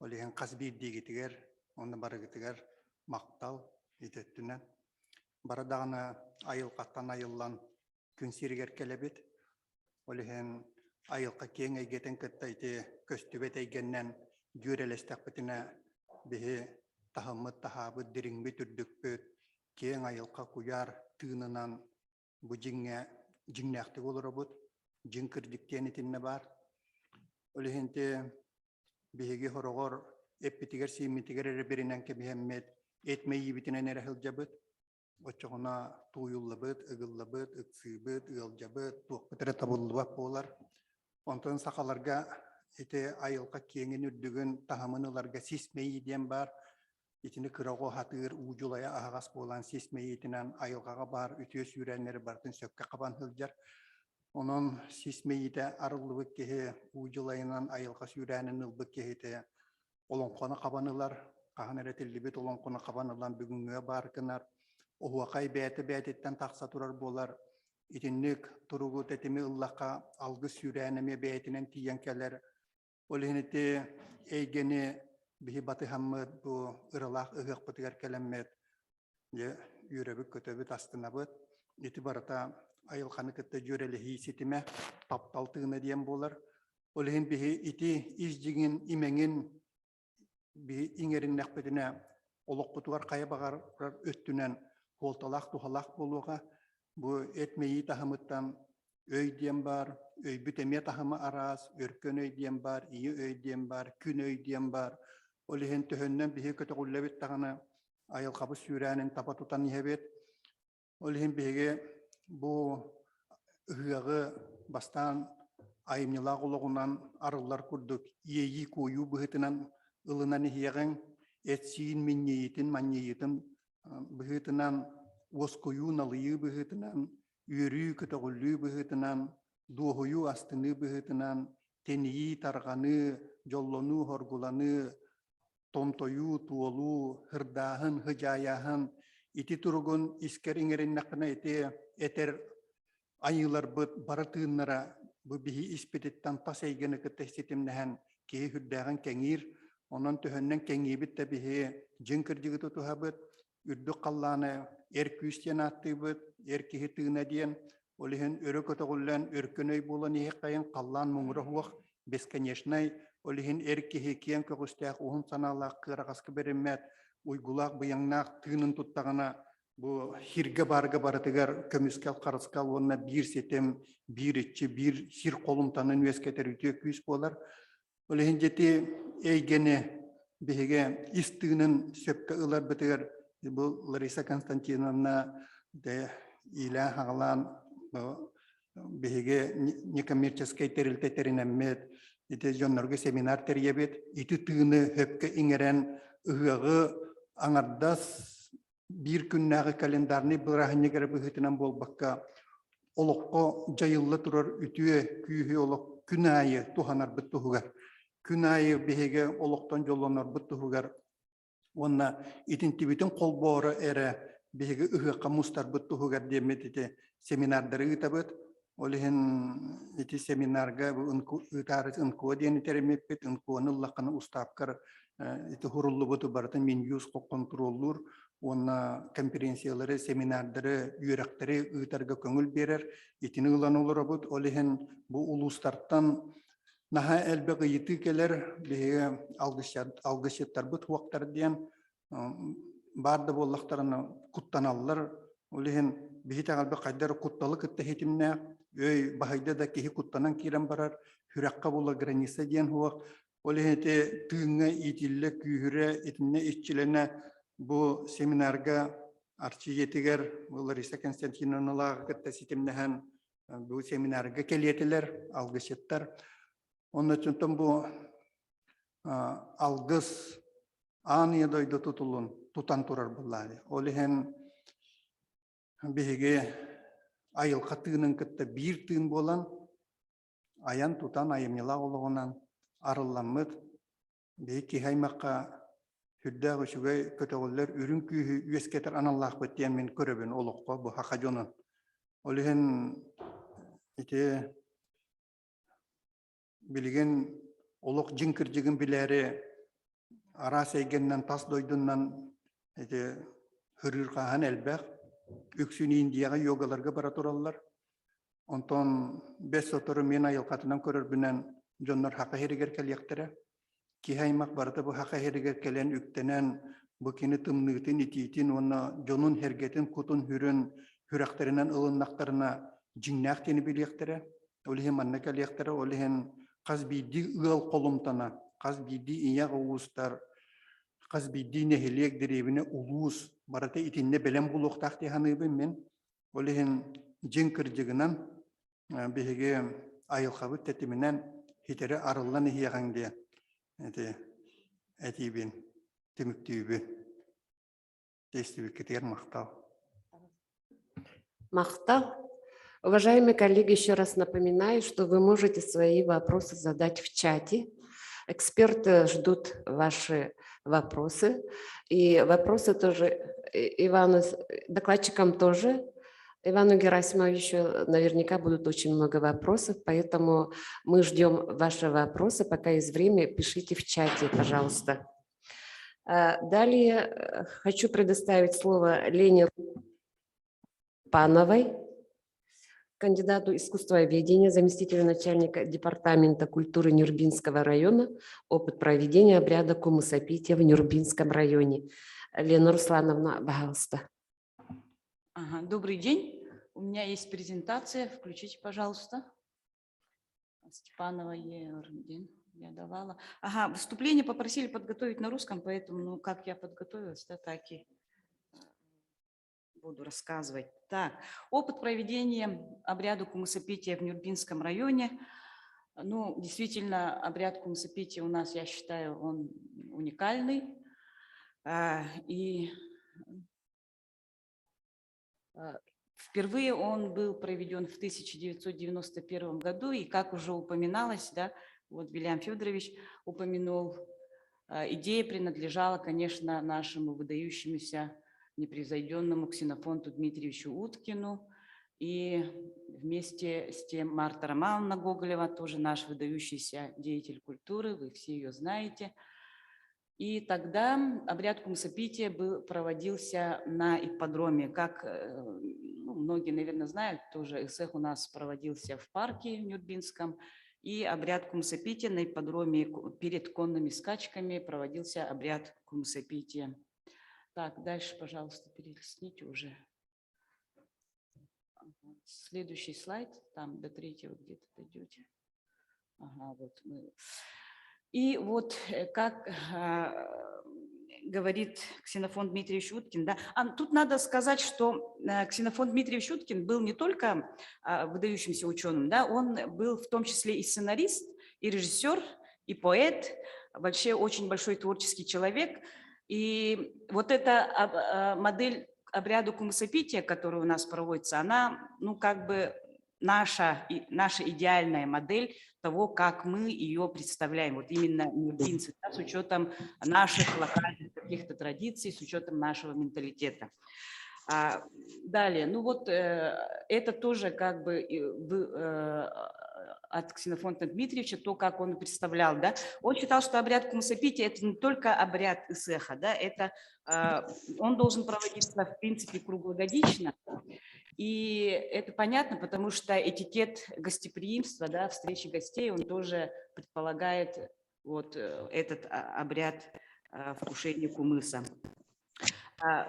Olihen qasbir digitiger, onu barıgıtıger maqtal itettünen. Baradağına ayılqattan ayıllan gün sirger kelebet. Olihen ayılqa keң eygeten kıttaydı köstübet eygenden jürelestekbetine bihi tahamıt tahabıt diringbi türdükbüt keң ayılqa kuyar tığınınan bu jinnäkti olurabut jin kirdikten itinne bar. Olihen te bihigi horogor epitiger simitiger erebirinen ke bihemmet etmeyi bitinen erehilcabıt. Oçoğuna tuyullabıt, ıgıllabıt, ıksıbıt, ığılcabıt, tuğbıtırı tabullubat boğular. Ondan sakalarga ete ayılqa keңin ürdügün tahamыныlarga sismeyi diyen bar. İçini kırağı hatır, uculaya ağas boğulan sismeyi itinen ayılqağa bar, ütüye sürenleri bartın sökke qaban hılcar. Onun sismeyi de arıllıbık kehe, uculayınan ayılqa sürenin ılbık kehe de olonqona qabanılar. Qağın eretillibet olonqona qabanılan bugüngüye barkınar. Ohuaqay bäti-bätitten taqsa turar bolar. İtinlik turugu tetimi ıllaqa algı süreneme bätinen tiyen keler. Olihiniti eygeni bihi batı hammıd bu ırılaq ıgıq bıtıgar kelemmet. Yürebik kötöbüt astınabıt. İti barata ayılqanı kıtta jürelihi sitime taptaltığına diyen bolar. Olihin bihi iti izcigin imengin bihi ingerin näkbetine oluq butugar qaya bağar öttünen Holtalaq tuhalaq boluğa bu etmeyi tahamıttan öy diyen bar, öy büteme tahamı aras, örkön öy diyen bar, iyi öy diyen bar, kün öy diyen bar. Olihen töhönnen bihi kötü gullabit tağına ayılqabı sürenin tapa tutan nihebet. Olihen bihi bu ıhığı bastan ayımnilaq oluğundan arılar kurduk. Yeyi koyu bıhıtınan ılına nihiyeğin etsiyin minniyitin, manniyitin bıhıtınan oskoyu nalıyı bıhıtınan yürü kütüğüllü bıhıtınan doğuyu astını bıhıtınan teniyi tarğanı, jollonu horgulanı, tontoyu, tuolu, hırdahın, hıcayahın iti turgun iskerin erinnakına eter ayılar baratığınlara bu bihi ispedettan tas eygeni kıtehsitimnehen kehi hüddağın kengir onun töhönnen kengibit de bihi jinkirjigi tutuhabıt ürdük qallana erküsten attыбыт, erkihi tığına diyen, olihin örök ötügüllen örkönöy bolan ihqayın qallan muğra huaq, beskenyeşnay, olihin erkihi kiyen kögüstəq uhun sanalaq qıraqaskı berimmet, uygulaq bıyanaq tığının tuttağına bu hirge barga baratıgar kömüskal qarıskal onunla bir setem, bir içi, bir sir kolumtanın üesketer ütüye küs bolar. Olihin jeti eygeni bihige istığının söpke ılar bıtıgar bu Larisa Konstantinovna de ilah hağlan bihige nekommerческой terilteterinemmet ite jonnorga seminar teriyebet iti tığını höpke ingeren ıhığı anardas bir günnağı kalendarni bırahınegere bıhıtınan bolbakka oloqqa jayıllı turar ütüye küyühü oloq günayı tuhanar bıttuhugar günayı bihige oloqtan jollonar bıttuhugar Onna itintibitin kolboru ere bihigi ıhıqa mustar bıttuhugar demedite seminarları ıtabıt. Olihin iti seminarga bu ıtarız ınkuwa diyeni terimepet ınkuwanı laqını ustapkar iti hurullu butu baratan min yüz kontrollur. Onna konferensiyaları, seminarları, yürekleri ıtarga köngül berer. İtini ılan olur abut. Olihin bu ulustartan naha elbe gıyıtı keler bihe algışetler bu tuaktar diyen barda bollaktarına kuttanallar. Olihin bihe teğalbe kaydar kuttalık ıtta hetimne öy bahayda da kehi kuttanan kiren barar Hürakka bulla granisa diyen huak. Ole hete tığına itille kühüre etine işçilerine bu seminarga arçı yetiger Larisa Konstantinovnalar gıtta sitemnehen bu seminarga keliyetiler, algısıtlar. Onun için bu algыс anıya doydu tutan turar bulladi. Ole hen bihige ayıl katığının kıtta bir tığın bolan ayan tutan ayımyla oluğunan arılanmıd. Bihiki haymakka hüddağı şugay kötüğüller ürün kühü üyesketer anallah bitiyen min köröbün oluqqa bu hakajonun. Olihen ite bilgen oluq jinkirjigin bileri ara seygenden tas doydundan ite hırır qahan elbaq üksün indiyaga yogalarga baraturallar. Onton 5 sotoru men ayıl katınan körörbünen jonlar haqa heriger kelyaktere. Ki haymak barada bu haqa heriger kelen üktenen bu kini tımnıgıtın ititin ona jonun hergetin kutun hürün hürakterinden ılınaklarına jinnak teni bilyaktere. Olihin manna kelyaktere, olihin qaz bidi ığal kolumtana, qaz bidi iyak uğustar, qaz bidi neheliyek derevine ulus barada itinne belen buluqtaq dehanıbın men. Olihin jinkirjiginen bihige ayıl qabı tetiminden hitere arıllan ihiyagan diye. Этибин, тимиктүүбү. Тестиби кетер мактау. Махтал. Уважаемые коллеги, еще раз напоминаю, что вы можете свои вопросы задать в чате. Эксперты ждут ваши вопросы. И вопросы тоже Ивану, докладчикам тоже. Ивану Герасимовичу наверняка будут очень много вопросов, поэтому мы ждем ваши вопросы. Пока есть время, пишите в чате, пожалуйста. Далее хочу предоставить слово Лене Пановой, кандидату искусствоведения, заместителю начальника департамента культуры Нюрбинского района, опыт проведения обряда кумысопития в Нюрбинском районе. Лена Руслановна, пожалуйста. Ага, добрый день. У меня есть презентация. Включите, пожалуйста. Степанова Ердин. Я давала. Ага, выступление попросили подготовить на русском, поэтому, ну, как я подготовилась, да, так и буду рассказывать. Так, опыт проведения обряда кумысопития в Нюрбинском районе. Ну, действительно, обряд кумысопития у нас, я считаю, он уникальный. И впервые он был проведен в 1991 году, и, как уже упоминалось, да, вот Вильям Федорович упомянул, идея принадлежала, конечно, нашему выдающемуся непревзойденному Ксенофонту Дмитриевичу Уткину, и вместе с тем Марта Романовна Гоголева, тоже наш выдающийся деятель культуры, вы все ее знаете. И тогда обряд кумысопития проводился на ипподроме. Как ну, многие, наверное, знают, тоже ЭСЭХ у нас проводился в парке в Нюрбинском. И обряд кумысопития на ипподроме перед конными скачками проводился обряд кумысопития. Так, дальше, пожалуйста, перелистните уже. Следующий слайд, там до 3-го где-то дойдете. Ага, вот мы... И вот как говорит Ксенофонт Дмитриевич Уткин, да, тут надо сказать, что Ксенофонт Дмитриевич Уткин был не только выдающимся ученым, да, он был в том числе и сценарист, и режиссер, и поэт, вообще очень большой творческий человек. И вот эта модель обряда кумысопития, которая у нас проводится, она, ну, как бы наша идеальная модель того, как мы ее представляем, вот именно нюрбинцы, да, с учетом наших локальных каких-то традиций, с учетом нашего менталитета. Далее, ну вот это тоже как бы от Ксенофонта Дмитриевича, то, как он представлял, да. Он считал, что обряд кумысопития – это не только обряд ЭСЭХа, да, это он должен проводиться, в принципе, круглогодично. И это понятно, потому что этикет гостеприимства, да, встречи гостей, он тоже предполагает вот этот обряд вкушения кумыса.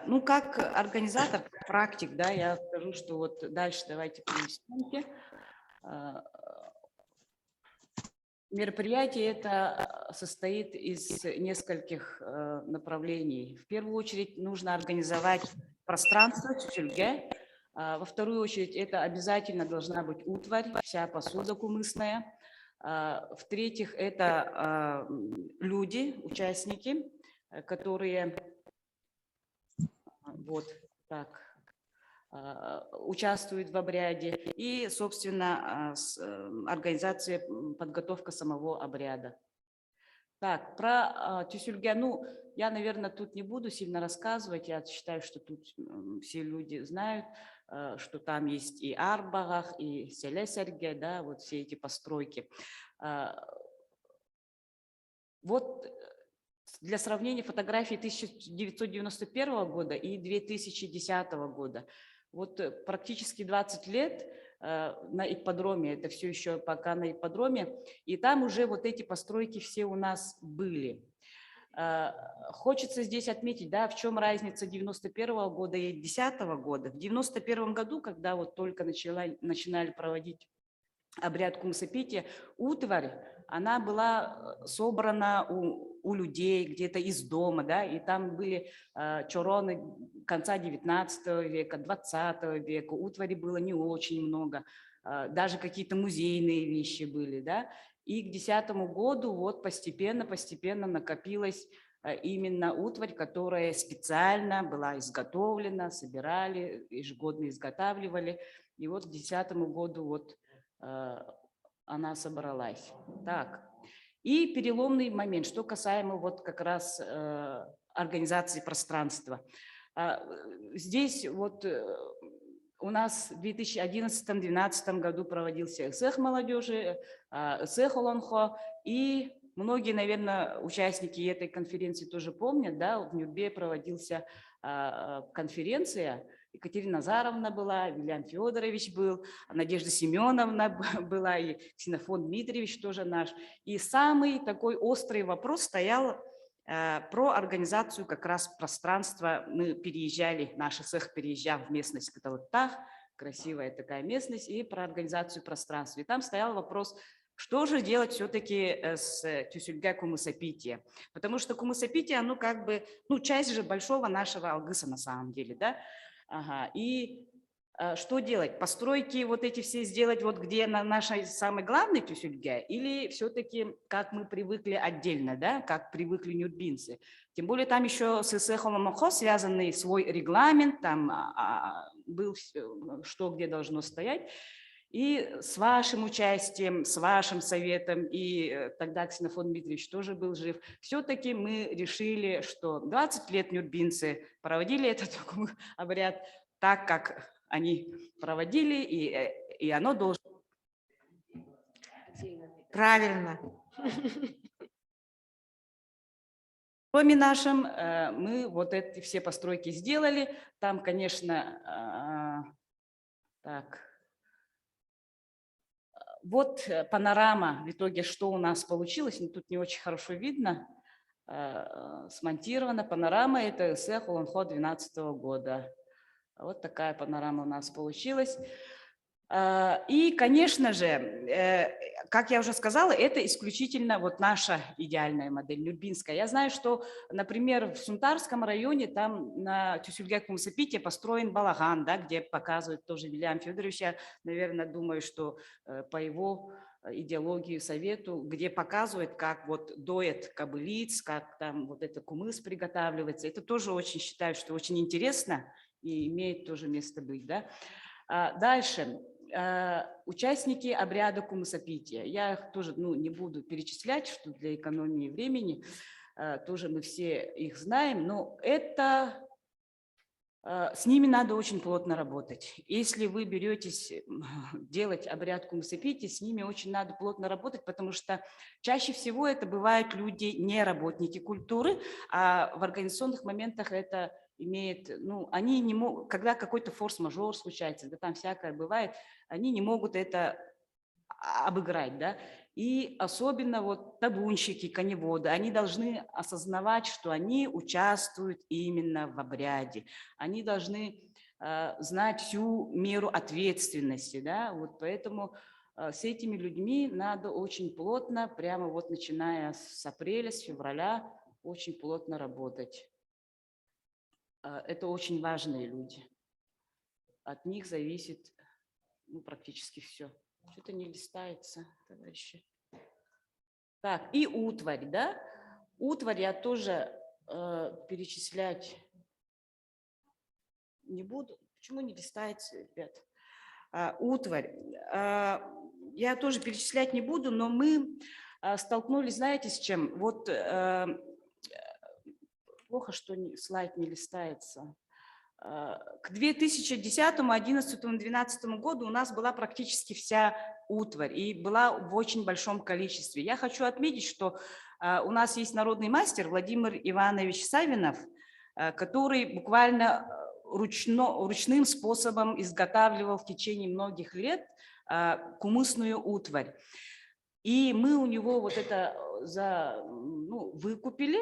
Ну, как организатор, как практик, да, я скажу, что вот дальше давайте перейдем. Мероприятие это состоит из нескольких направлений. В первую очередь нужно организовать пространство тюсюльге. Во вторую очередь это обязательно должна быть утварь, вся посуда кумысная. В-третьих, это люди, участники, которые вот так участвуют в обряде, и, собственно, организация, подготовка самого обряда. Так, про тюсюльге, ну, я, наверное, тут не буду сильно рассказывать, я считаю, что тут все люди знают, что там есть и арбагах, и селесерге, да, вот все эти постройки. Вот для сравнения фотографии 1991 года и 2010 года. Вот практически 20 лет на ипподроме, это все еще пока на ипподроме, и там уже вот эти постройки все у нас были. Хочется здесь отметить, да, в чем разница 91 года и 2010 года. В 91 году, когда вот только начинали проводить обряд кумсапития, утварь, она была собрана у людей где-то из дома, да, и там были чороны конца 19 века, 20 века, утвари было не очень много, даже какие-то музейные вещи были, да, и к 2010 году вот постепенно накопилась именно утварь, которая специально была изготовлена, собирали, ежегодно изготавливали, и вот к 2010 году вот она собралась. Так, и переломный момент, что касаемо вот как раз организации пространства. Здесь вот у нас в 2011-2012 году проводился СЭХ молодежи, СЭХ Олонхо, и многие, наверное, участники этой конференции тоже помнят, да, в Нюрбе проводился конференция, Екатерина Назаровна была, Вильям Федорович был, Надежда Семеновна была, и Ксенофон Дмитриевич тоже наш. И самый такой острый вопрос стоял про организацию как раз пространства. Мы переезжали, наш СЭХ переезжал в местность Каталыктах, красивая такая местность, и про организацию пространства. И там стоял вопрос, что же делать все-таки с тюсюльге кумысапития? Потому что кумысапитие, оно как бы, ну, часть же большого нашего алгыса на самом деле, да? Ага. И что делать? Постройки вот эти все сделать вот где на нашей самой главной тюсюльге, или все-таки как мы привыкли отдельно, да, как привыкли нюрбинцы? Тем более там еще с СЭХом Амахо связанный свой регламент, там был что где должно стоять. И с вашим участием, с вашим советом, и тогда Ксенофон Дмитриевич тоже был жив, все-таки мы решили, что 20 лет нюрбинцы проводили этот обряд так, как они проводили, и оно должно... Правильно. Кроме нашим, мы вот эти все постройки сделали. Там, конечно, так... Вот панорама в итоге, что у нас получилось. Тут не очень хорошо видно. Смонтирована панорама. Это СЭХ Олонхо 2012 года. Вот такая панорама у нас получилась. И, конечно же, как я уже сказала, это исключительно вот наша идеальная модель, нюрбинская. Я знаю, что, например, в Сунтарском районе, там на тюсюльге кумсапития построен балаган, да, где показывают тоже Вильям Федорович. Я, наверное, думаю, что по его идеологии, совету, где показывают, как вот доят кобылиц, как там вот это кумыс приготавливается. Это тоже очень, считаю, что очень интересно и имеет тоже место быть, да. Дальше. Участники обряда кумысапития. Я их тоже не буду перечислять, что для экономии времени, тоже мы все их знаем, но это с ними надо очень плотно работать. Если вы беретесь делать обряд кумысапития, с ними очень надо плотно работать, потому что чаще всего это бывают люди, не работники культуры, а в организационных моментах это имеет, они не могут, когда какой-то форс-мажор случается, да, там всякое бывает, они не могут это обыграть, да, и особенно вот табунщики, коневоды, они должны осознавать, что они участвуют именно в обряде, они должны знать всю меру ответственности, да, вот поэтому с этими людьми надо очень плотно, прямо вот начиная с апреля, с февраля, очень плотно работать. Это очень важные люди. От них зависит практически все. Что-то не листается, товарищи. Так, и утварь, да? Утварь я тоже перечислять не буду. Почему не листается, ребят? Утварь. Я тоже перечислять не буду, но мы столкнулись, знаете, с чем? Вот плохо, что слайд не листается. К 2010, 2011, 2012 году у нас была практически вся утварь и была в очень большом количестве. Я хочу отметить, что у нас есть народный мастер Владимир Иванович Савинов, который буквально ручным способом изготавливал в течение многих лет кумысную утварь. И мы у него вот это выкупили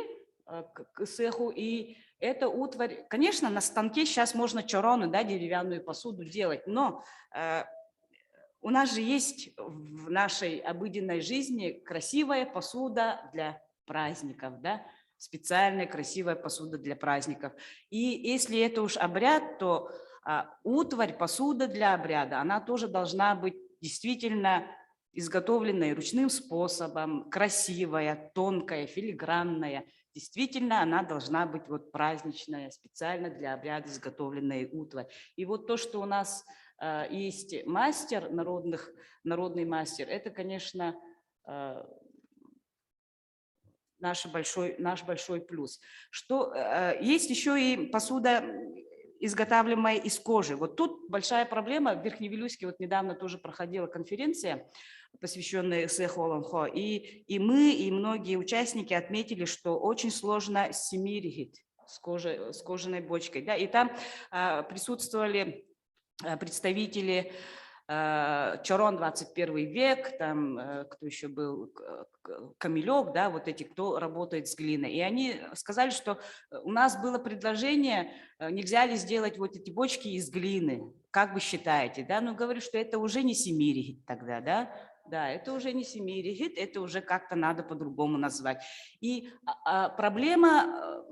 к цеху, и эта утварь, конечно, на станке сейчас можно чорону, да, деревянную посуду делать, но у нас же есть в нашей обыденной жизни красивая посуда для праздников, да, специальная красивая посуда для праздников. И если это уж обряд, то утварь, посуда для обряда, она тоже должна быть действительно изготовленная ручным способом, красивая, тонкая, филигранная. Действительно, она должна быть вот праздничная, специально для обряда изготовленная утварь. И вот то, что у нас есть мастер, народный мастер, это, конечно, наш большой плюс. Есть еще и посуда, изготавливаемая из кожи. Вот тут большая проблема. В Верхневилюйске вот недавно тоже проходила конференция, посвященная цеху Олонхо, и мы, и многие участники отметили, что очень сложно семиригить с кожаной бочкой. Да? И там присутствовали представители Чорон 21 век, там кто еще был, Камилек, да, вот эти, кто работает с глиной. И они сказали, что у нас было предложение, нельзя ли сделать вот эти бочки из глины, как вы считаете, да? Ну, говорю, что это уже не семиригит тогда, да? Да, это уже не семиригит, это уже как-то надо по-другому назвать. И проблема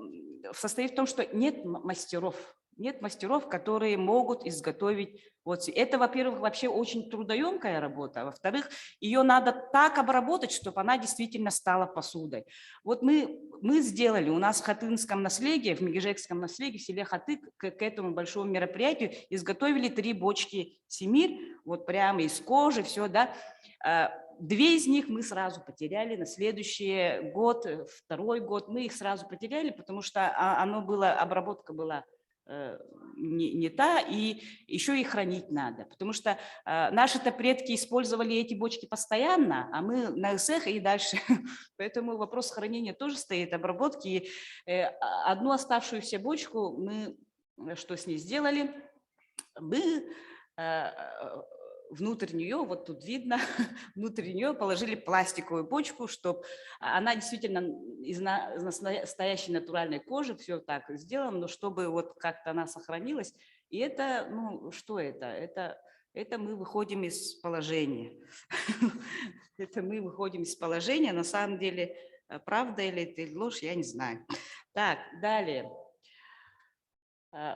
состоит в том, что нет мастеров, которые могут изготовить. Вот это, во-первых, вообще очень трудоемкая работа, а во-вторых, ее надо так обработать, чтобы она действительно стала посудой. Вот мы сделали, у нас в хатынском наследии, в Мегежекском наследии, в селе Хатык, к этому большому мероприятию изготовили 3 бочки семир, вот прямо из кожи, все, да. 2 из них мы сразу потеряли, на следующий год, 2-й год мы их сразу потеряли, потому что обработка была не та, и еще и хранить надо, потому что наши-то предки использовали эти бочки постоянно, а мы на цех и дальше, поэтому вопрос хранения тоже стоит, обработки. И одну оставшуюся бочку мы что с ней сделали? Мы внутрь нее, вот тут видно, внутрь нее положили пластиковую бочку, чтобы она действительно из настоящей натуральной кожи, все так сделано, но чтобы вот как-то она сохранилась. И это, ну, что это? Это мы выходим из положения. Это мы выходим из положения. На самом деле, правда или это ложь, я не знаю. Так, далее.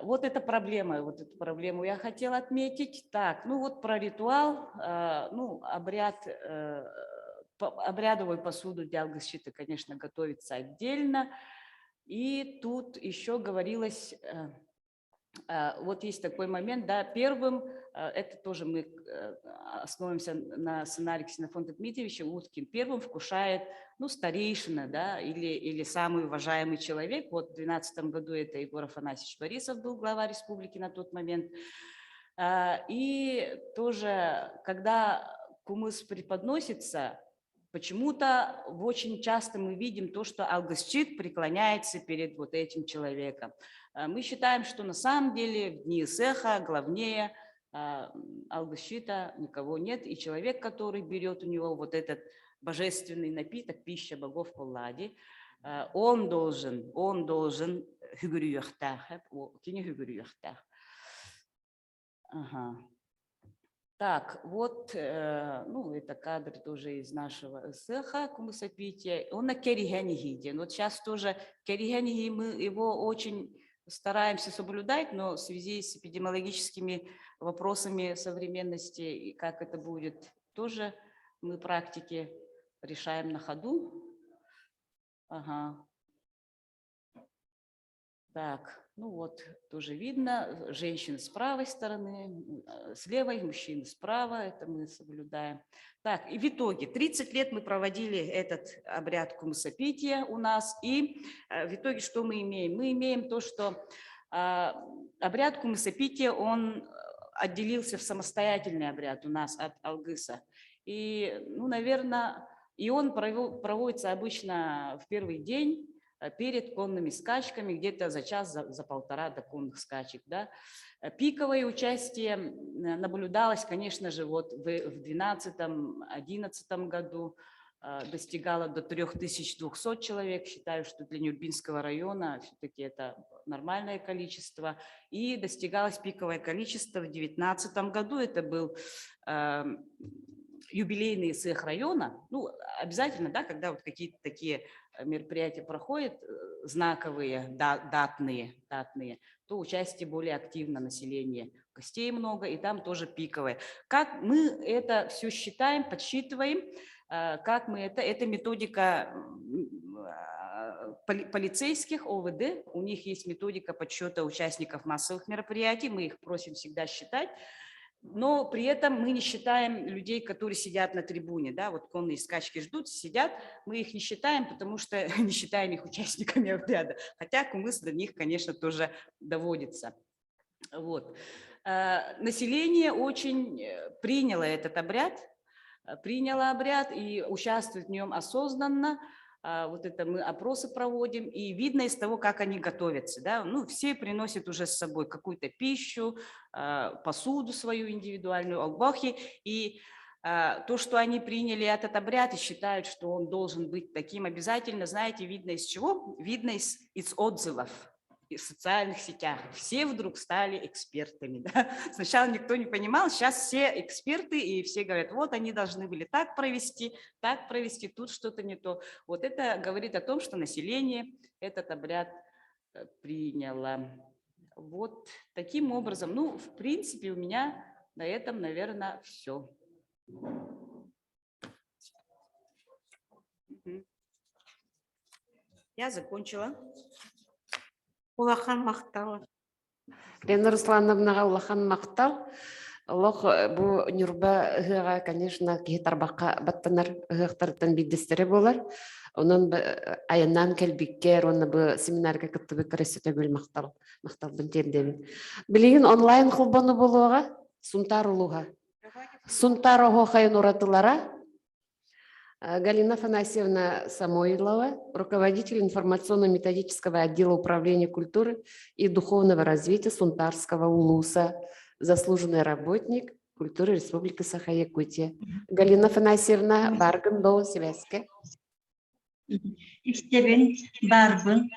Вот эту проблему я хотела отметить. Так, ну вот про ритуал, ну, обрядовую посуду для алгасчита, конечно, готовится отдельно. И тут еще говорилось, вот есть такой момент, да, первым, это тоже мы основываемся на сценарии Ксенофонта Дмитриевича, Уткин, первым вкушает, ну, старейшина, да, или самый уважаемый человек. Вот в 2012 году это Егор Афанасьевич Борисов был глава республики на тот момент. И тоже, когда кумыс преподносится, почему-то очень часто мы видим то, что алгасчит преклоняется перед вот этим человеком. Мы считаем, что на самом деле в дни цеха главнее алгасчита никого нет, и человек, который берет у него вот этот божественный напиток, пища богов Коллади, он должен Так, вот, ну, это кадр тоже из нашего цеха кумысопития. Он на Керихенихиде. Вот сейчас тоже Керихенихи, мы его очень стараемся соблюдать, но в связи с эпидемиологическими вопросами современности, и как это будет, тоже мы практики решаем на ходу. Ага. Так, ну вот, тоже видно, женщины с правой стороны, с левой, мужчины справа, это мы соблюдаем. Так, и в итоге 30 лет мы проводили этот обряд кумысопития у нас, и в итоге что мы имеем? Мы имеем то, что обряд кумысопития, он отделился в самостоятельный обряд у нас от Алгыса. И, ну, наверное, и он проводится обычно в первый день, перед конными скачками, где-то за час, за полтора до конных скачек. Да. Пиковое участие наблюдалось, конечно же, вот в 2012-2011 году, достигало до 3200 человек. Считаю, что для Нюрбинского района все-таки это нормальное количество. И достигалось пиковое количество в 2019 году. Это был юбилейный цех района. Ну, обязательно, да, когда вот какие-то такие мероприятия проходят, знаковые, датные, то участие более активно населения. Гостей много, и там тоже пиковое. Как мы это все считаем, подсчитываем, как мы это методика полицейских, ОВД, у них есть методика подсчета участников массовых мероприятий, мы их просим всегда считать. Но при этом мы не считаем людей, которые сидят на трибуне, да, вот конные скачки ждут, сидят, мы их не считаем, потому что не считаем их участниками обряда, хотя кумыс до них, конечно, тоже доводится. Вот. Население очень приняло этот обряд, и участвует в нем осознанно. Вот это мы опросы проводим, и видно из того, как они готовятся. Да? Ну, все приносят уже с собой какую-то пищу, посуду свою индивидуальную, албахи, и то, что они приняли этот обряд и считают, что он должен быть таким обязательно, знаете, видно из чего? Видно из отзывов в социальных сетях. Все вдруг стали экспертами. Да? Сначала никто не понимал, сейчас все эксперты, и все говорят, вот они должны были так провести, тут что-то не то. Вот это говорит о том, что население этот обряд приняло. Вот таким образом, ну, в принципе, у меня на этом, наверное, все. Я закончила. Улахан мақтал. Лена Руслановнаға улахан мақтал. Лох бу нюрба, конечно, кихитарбаққа баттанар ғықтарыттан биддестері болар. Онан айынан кәлбеккер, оны бұл семинарға күттібі көресеті бөл мақтал бінтелдемін. Білеген онлайн қылбаны болуға, сунтар ұлуға. Сунтар оғы қайын ұратылара. Галина Афанасьевна Самойлова, руководитель информационно-методического отдела управления культуры и духовного развития Сунтарского улуса, заслуженный работник культуры Республики Саха-Якутия. Галина Афанасьевна, баргын бол связке. Истебен барбын.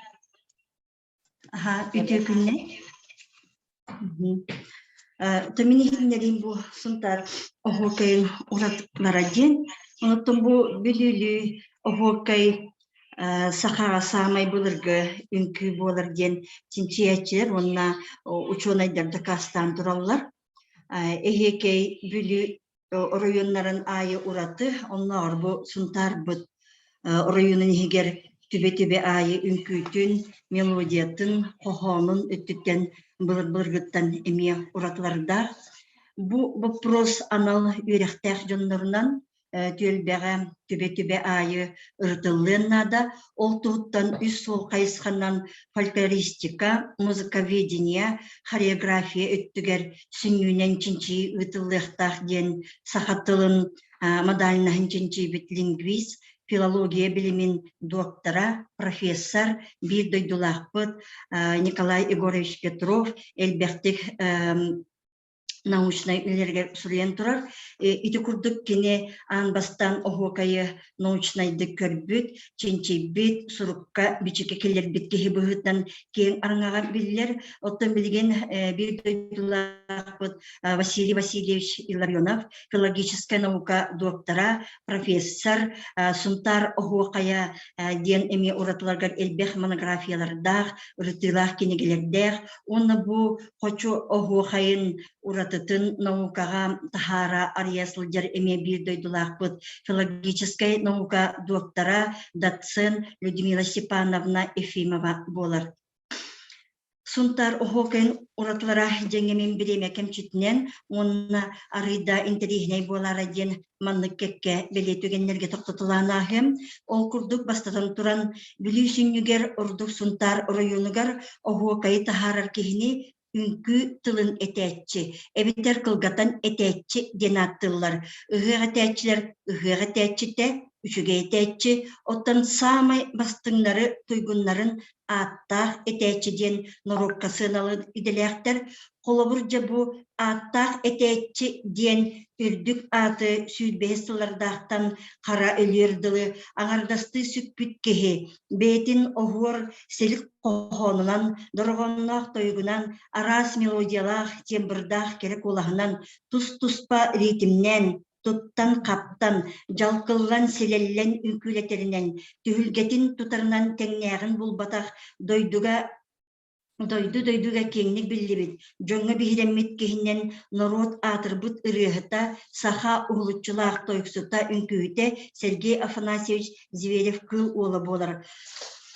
Үтекінне. Томинихиннерин бу Сунтар оғыркайын ұратлараден. Онытын бұл білілі оғыркай сахара самай бұлырғы үнкі болырген тинчиячер, онына ученайдарды кастан тұралар. Эгекей білі районларын айы ұраты, онына орбу Сунтар бұд районын егер түбе-түбе айы үнкүйтін, мелодиятын, қоғанын өттіттен бұлырғыттан эме ұратлардар. Бұл вопрос анал үйректәк жонларынан түйелбәға түбе-түбе айы ұртылыннада, ол тұғыттан үс сол қайысқаннан фольклористика, музыковедения, хореография өттігер сүннюнен чинчи ұтылықтақ ден сақаттылын мадалинахын чинчи бит лингвист, филология билимин доктора, профессор, бир дойдулақпыт Николай Егорович Петров, элбәқтік научный үлерге сүрен турар. Ити курдук кене анбастан охуакайы научнайды көрбүт, ченчейбит, сурукка бичеке келер биткеhi быһыттан кең араңага биллер. Оттон билген бир дойдулакпыт Василий Васильевич Илларионов, филологическая наука доктора, профессор, сунтар охуакая ден эми уратыларгар элбех монографиялардах, урытылах кенегелердех, онна бу хочу охуакайын уратытын наукага тахара ариясылдер эме бир дойдулакпыт филологическая наука доктора, доцент Людмила Степановна Ефимова болар. Сунтар охокен уратлара жеңемен биреме кемчитнен, онна арыйда интерихней болара ден маннык кекке белетөгеннерге токтотулана хем, ол курдук бастатан туран билүүсүннүгер урдук Сунтар районугар охокайы тахарар кихини үнкү тылын этәтчи, эбитер кылгатан этәтчи денаттылар. Ыгыга тәтчилер ыгыга тәтчите, үчүге этәтчи, оттан самай бастыңнары туйгуннарын аттах этәтчиден норокка сыналып иделектер. Колобуржа бу аттах этәтчи ден үрдүк аты сүйбестылардақтан қара өлерділі аңардасты сүкпүт кеhe бетин оғуар селік қоғонынан дұрғоннақ тойгунан арас мелодиялах тембірдақ керек олағынан тұс-тұспа ритмнен туттан қаптан жалқылған селеллен үнкүлетерінен түхілгетін тұтарынан тәңнәғін бұлбатақ Дойду-дойдуга кеңник биллибит, жоңга бихиреммит кихинен народ атырбыт ырыхыта, саха уғлуччулаах тойксута үнкүйте Сергей Афанасьевич Зверев кыл ола болар.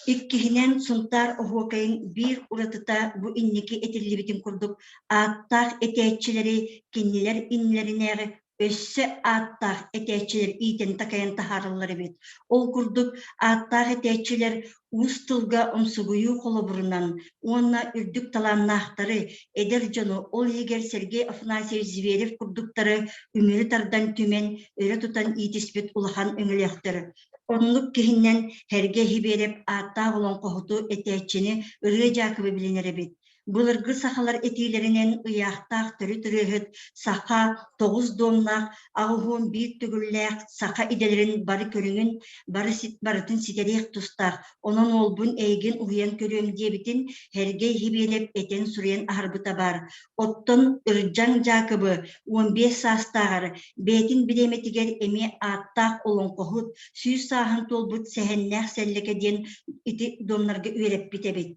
Иккихинен Сунтар охуакайын бир уратыта бу инники этиллибитин курдук, аттах этәтчилери киннилер иннилеринеги өссө аттах этәтчилер итен такайын тахарылары бит. Ол курдук аттах этәтчилер устылга омсугую холобурунан, онна үрдүк таланнахтары, эдер жону ол егер Сергей Афанасьевич Зверев курдуктары үмірі тардан түмен, өрі тутан итиспет улахан өңілектері. Онлук кихиннен herge хибереп аттах олон қоғыту этәтчини үрге жакыбы билинері бит. Бұлырғы сақалар етейлерінен ұяқтақ түрі-түрігіт, сақа 9 домнақ, ағуын бір түгілләқ, сақа иделерін бары көріңін, барытын ситерек тұстақ, онын олбын әйген ұйын көрің дебітін, herge хибелеп етен сүрен арбыта бар. Оттын үрджан жақыбы 15 састағыр, бәтін білеметігер әме аттақ олын қоғыт, сүйіз сағын толбыт сәхеннәқ сәллекеден ити домларға үйреп бітебет.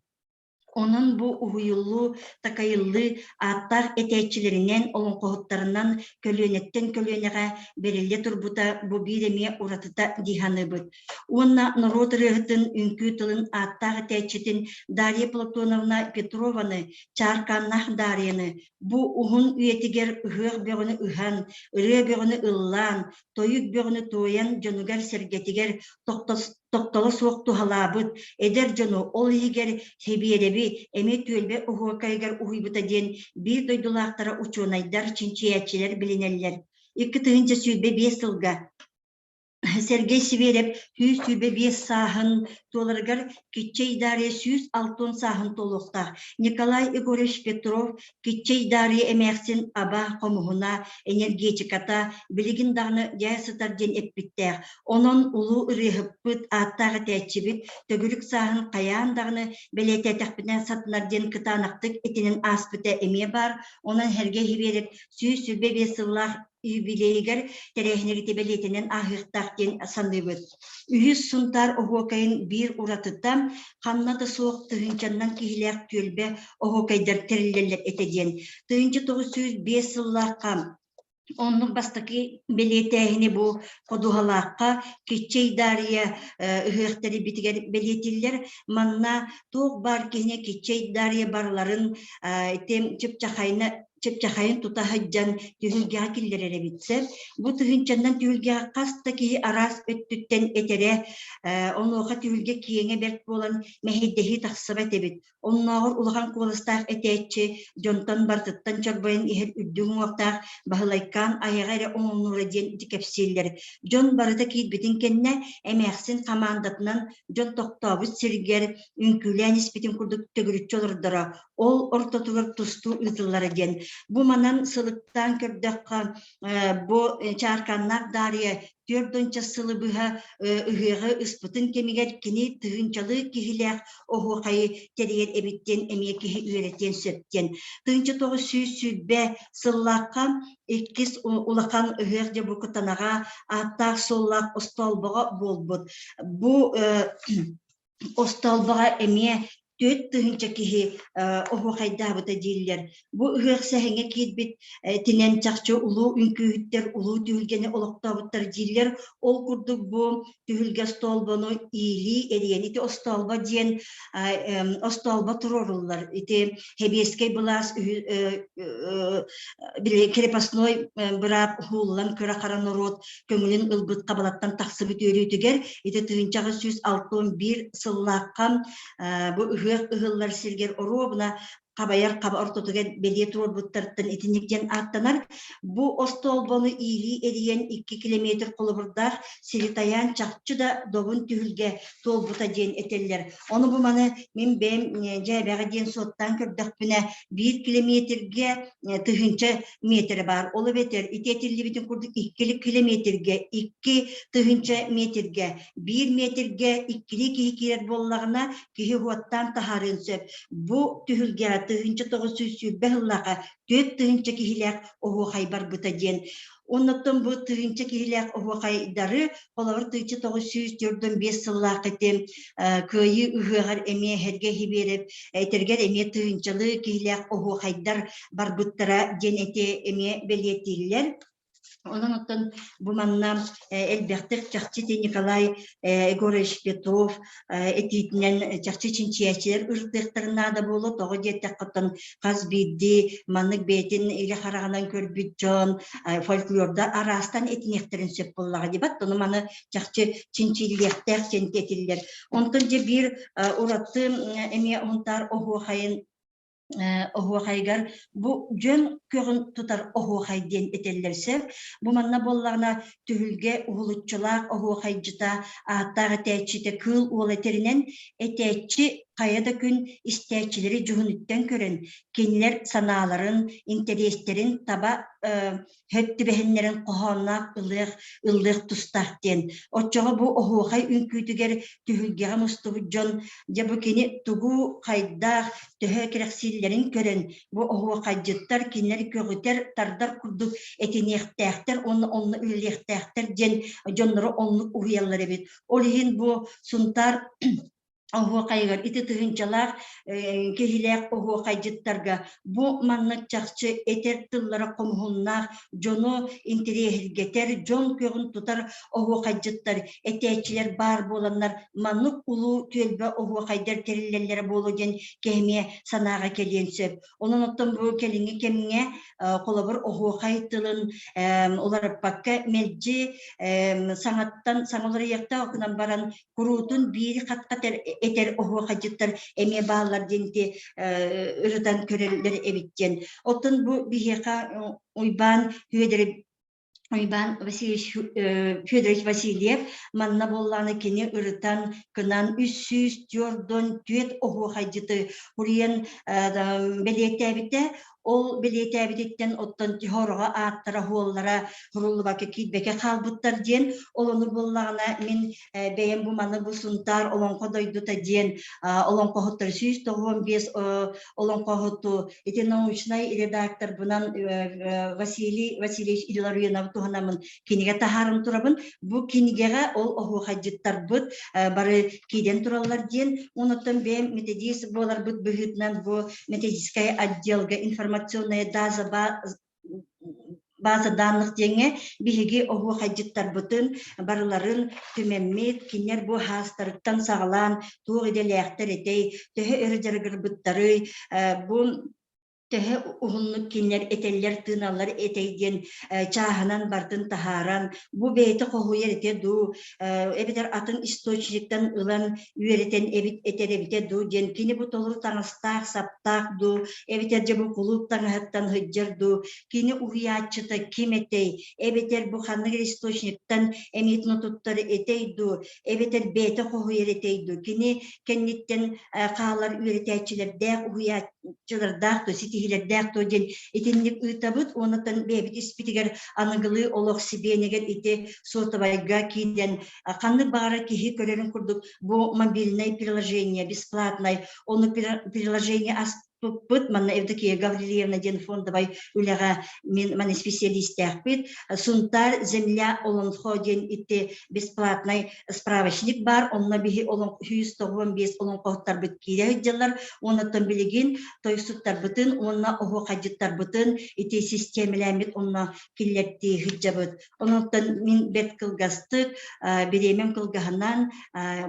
Onun bu uyullu, takayıllı attar etəççilerinden, onun qoğuttlarından kölönetten kölönəğə berilli turbuta bu bireme uratıta dihanıbıd. Onna narod rıhtın ünkü tılın attar etəççitin Darya Platonovna Petrovаны, Çarkannaq Darya'nı, bu uhun üyetiger ıhır böğünü ıhan, ırı böğünü ıllan, toyuk böğünü toyan jonugar sergetiger Тоқталы соқты халабыт, эдер жону ол егер себереби эме түйелбе уғуакайгар уғибыта ден бір дойдулақтара учонайдар чинчиячилер билинеллер. Икки тыгынча сүйбе 5 сылга. Сергей Северев сүйбе 5 сахын толаргар китчей даре 6 сахын толуқта. Николай Егорович Петров китчей даре эмексин аба комугуна энергетиката билигин дағны жайсытар ден эппиттер. Онон улу ырыхыппыт аттағы тәтчибит төгүлүк сахын каян дағны белете тәкпінен сатынар ден кытанақтык етінен аспыта эме бар. Онон herge хиберек сүйбе 5 сыллар юбилейгер терехнеги белетинен ахыктактен сандыбыт. Үйүс Сунтар охуакайын бир уратыттан хамнаты соқ тыгынчаннан кихилек түйелбе охуакайдар терилелер этеден. Тыгынчы 905 сылларқа onun bastaki belirtehini bu koduhalakka kitçey dariye hıhteri bitiger belirtiller manna toğ bar kine kitçey dariye barların tem çıpçakayın tutahaccan tühülgeha killere bitse bu tühünçandan tühülgeha kastaki aras öttütten etere onu oğa tühülge kiyene berk bolan mehiddehi taksıbat ebit. Onun ağır ulağan kolastak eteçi jontan bartıttan çarbayın iher üddüğün vaktaq bahılaykan ayağayra onun radiyen dikepsiller. Jon barıta kiyit bitin kenne emeksin kamandatından jon toktavut sirger ünkülen ispetin kurduk tögürütçü olurdara. Ol ortatılır tustu ıtıllara gen. Bu manan sılıktan kördekka bu çarkannak dariye Tördönçe sılıbıha ıhığı ıspıtın kemiger kini tığınçalı kihiler ohu kayı teriyer ebitten emiye kihi üretien söpten. Tığınçı toğu sübe sıllakka ikkis ulakan ıhırca bu kutanağa attar sollak ostolbağa bolbut. Bu ostolbağa emiye töt tığınça kihi ohu kayda bu tediller. Bu ıhır sehenge kitbit tinen çakçı ulu ünkühütter ulu tühülgeni oluktabıttar diller. Ol kurduk bu tühülge stolbonu iyiliği eriyen. İti ostolba diyen ostolba turorullar. İti hebeske bulas krepasnoy bırap hullan köre karanurot kömülün ılbıt kabalattan taksıbıt örütüger. İti tığınçağı 161 sıllakkan bu ıhıllar silger orobuna kabayar kaba ortotugen belye turor buttarttan itinikten attanar. Bu ostolbonu iyiliği eriyen 2 kilometr koluburdar silitayan çakçı da dobun tühülge tolbuta diyen eteller. Onu bu manı min benim cebege diyen sottan kördakbine 1 kilometrge tıhınca metre var. Olu beter itetilli bitin kurduk 2 kilometrge 2 tıhınca metrge 1 metrge 2'li kihikiler bollağına kihi huattan taharın söp. Bu tühülge tığınca toğu süsü behıllağa töt tığınca kihiler ohu haybar buta diyen. Ondan bu tığınca kihiler ohu haydarı olavır tığınca toğu süs 4-5 sıllaq etem köyü ıhıgar emeye herge hiberip eterger emeye tığıncalı kihiler ohu haydar bar buttara diyen ete emeye belirtiller. Ondan bu manna elbette Çakçı Nikolay Egorovich Petrov etitinden Çakçı Çinçiyaçılar ırtıqtırına da bolu toğu jettakıtın Kazbidi manlık beytin ili harağından körbütcan folklorda arastan etinektirin söp bollağı debat. Onu manı Çakçı Çinçiliyekter sentetiller. Ondan bir uğrattı emeye ontar ohu hayın ohu haygar bu jön körün tutar ohu hayden etellerse bu manna bollağına tühülge uğulutçulak ohu haycıta ahtağı teçite kıl uğul eterinen eteçi kayada gün isteçileri cuhunütten kören kendiler sanaların intereslerin taba höttü behenlerin kohannak ıllık tustahten oçağı bu ohu hay ünkütüger tühülge mustubucan bu keni tugu haydağ töhö kereksillerin kören bu ohu haycıttar kendileri kögüter tardar kurduk etinektähter onu ülektähter den jonları onluk uyallar ebit olihin bu suntar ohu kaygar iti tığıncalar kehiler ohu kaycıttarga bu manlık çakçı eter tıllara komuhunlar jonu interehirgeter jon kögün tutar ohu kaycıttar eteçiler bar bolanlar manlık ulu tölbe ohu kaydar terillellere bolu den kehmiye sanağa kelien söp. Onun ottan bu kelini kemine kolabır ohu kaytılın olar bakka melci sanattan sanaları yakta okunan baran kurutun bir kat eter ohu kaycıttar eme bağlar denti ırıdan köreller evitten. Otun bu biheka uyban hüvederi Uyban Fyodorich Vasilyev manna bollağına keni ırıtan kınan 300 jordon tüet ohu kaycıtı huriyen beliyetebite ol beliyetebitetten ottan tihorga attıra huollara hurullu bakı kidbeke kalbuttar diyen olonu bollağına min beyen bu manna bu suntar olon kodoydu ta diyen olon kohuttar 195 olon kohutu iti naучнай редактор bundan Vasilievich Ilarionov tuhanamın kinige taharım turabın bu kinigege ol ohu hacıttar bud bari kiden turallar diyen onuttan beyen metodist bolar bud bühütnen bu metodiskaya отделга информационная bazı danlık denge bihigi ohu hacıttar butun barıların tümemmet kinler bu hastalıktan sağlan tuğ edelekter etey töhe örücergir butları bu töhe uhunluk kinler eteller tığınallar eteyden çahınan bardın taharan bu beyti kohuyer ete du ebiter atın istoçilikten ılan üyereten ebit eter ebite du den kini bu tolur tanıstak saptak du ebiter bu kuluk tanıhattan hıccar du kini uhiyatçıta kim etey ebiter bu hanlık istoçilikten emit notutları etey du ebiter beyti kohuyer etey du kini kenditten kağlar üyeretçiler dek uhiyat чыгырдах то ситихилердах то ден итинник ытабыт онотан бебит испитигер аныгылы олох сибенегер ите сотовайга киден канны бара кихи көрерин курдук бу мобильное приложение бесплатное оно приложение Пыт манна Евдокия Гаврилевна ден фондовой уляга мен специалистях пит сунтар земля олон ходен ите бесплатный справочник бар онна биги олон 195 олон kohtar бит кире жыллар оннан билигин той суттар бытын онна ого кадиттар бытын ите системалемит онна киллетти хиджабыт оннан мин бет кылгастык беремен кылгаһанан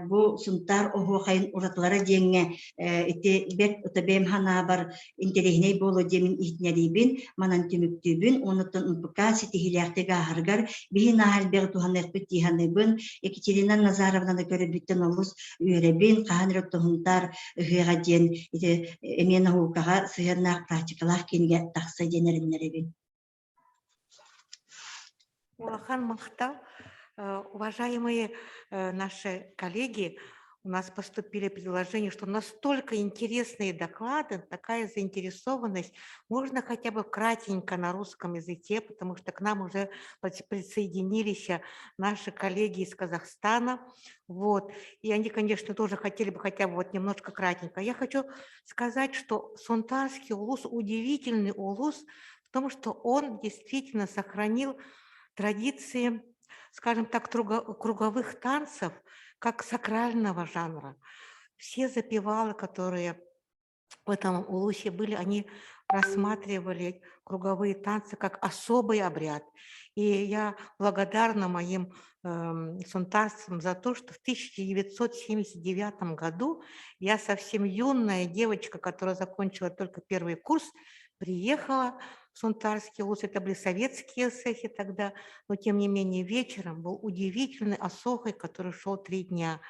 бу сунтар ого кайын уратлары деңе ите бет утабем хана бар интерегней боло демин ихнерибин манан түмүктүбүн онутун МПК ситихиляктыга харгар бихин ахалбег туханек битиханыбын Екатерина Назаровна да көрөбүттен олус үйребин каанрык тухунтар ыгыга ден эмена хукага сыгырнак практикалар кенге такса денериннеребин. Улахан Махта, уважаемые наши коллеги, у нас поступили предложения, что настолько интересные доклады, такая заинтересованность. Можно хотя бы кратенько на русском языке, потому что к нам уже присоединились наши коллеги из Казахстана. Вот. И они, конечно, тоже хотели бы хотя бы вот немножко кратенько. Я хочу сказать, что Сунтарский улус удивительный улус в том, что он действительно сохранил традиции, скажем так, круговых танцев, как сакрального жанра. Все запевалы, которые в этом улусе были, они рассматривали круговые танцы как особый обряд. И я благодарна моим сунтарцам за то, что в 1979 году я совсем юная девочка, которая закончила только первый курс, приехала в Сунтарский улус. Это были советские эсэхи тогда, но тем не менее вечером был удивительный осохой, который шел 3 дня.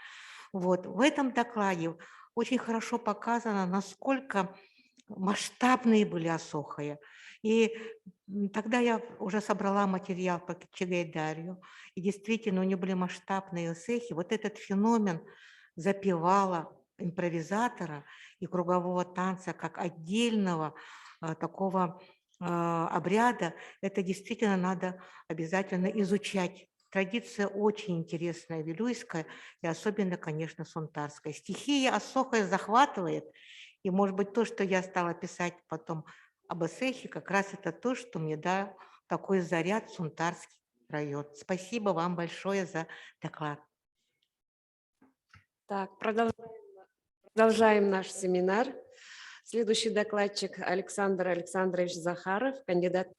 Вот. В этом докладе очень хорошо показано, насколько масштабные были осохи. И тогда я уже собрала материал по Чагайдарью, и действительно у нее были масштабные эсэхи. Вот этот феномен запевала, импровизатора и кругового танца как отдельного такого обряда, это действительно надо обязательно изучать. Традиция очень интересная, вилюйская, и особенно, конечно, сунтарская. Стихия осохая захватывает, и, может быть, то, что я стала писать потом об эсэхе, как раз это то, что мне дал такой заряд Сунтарский район. Спасибо вам большое за доклад. Так, продолжаем наш семинар. Следующий докладчик Александр Александрович Захаров, кандидат,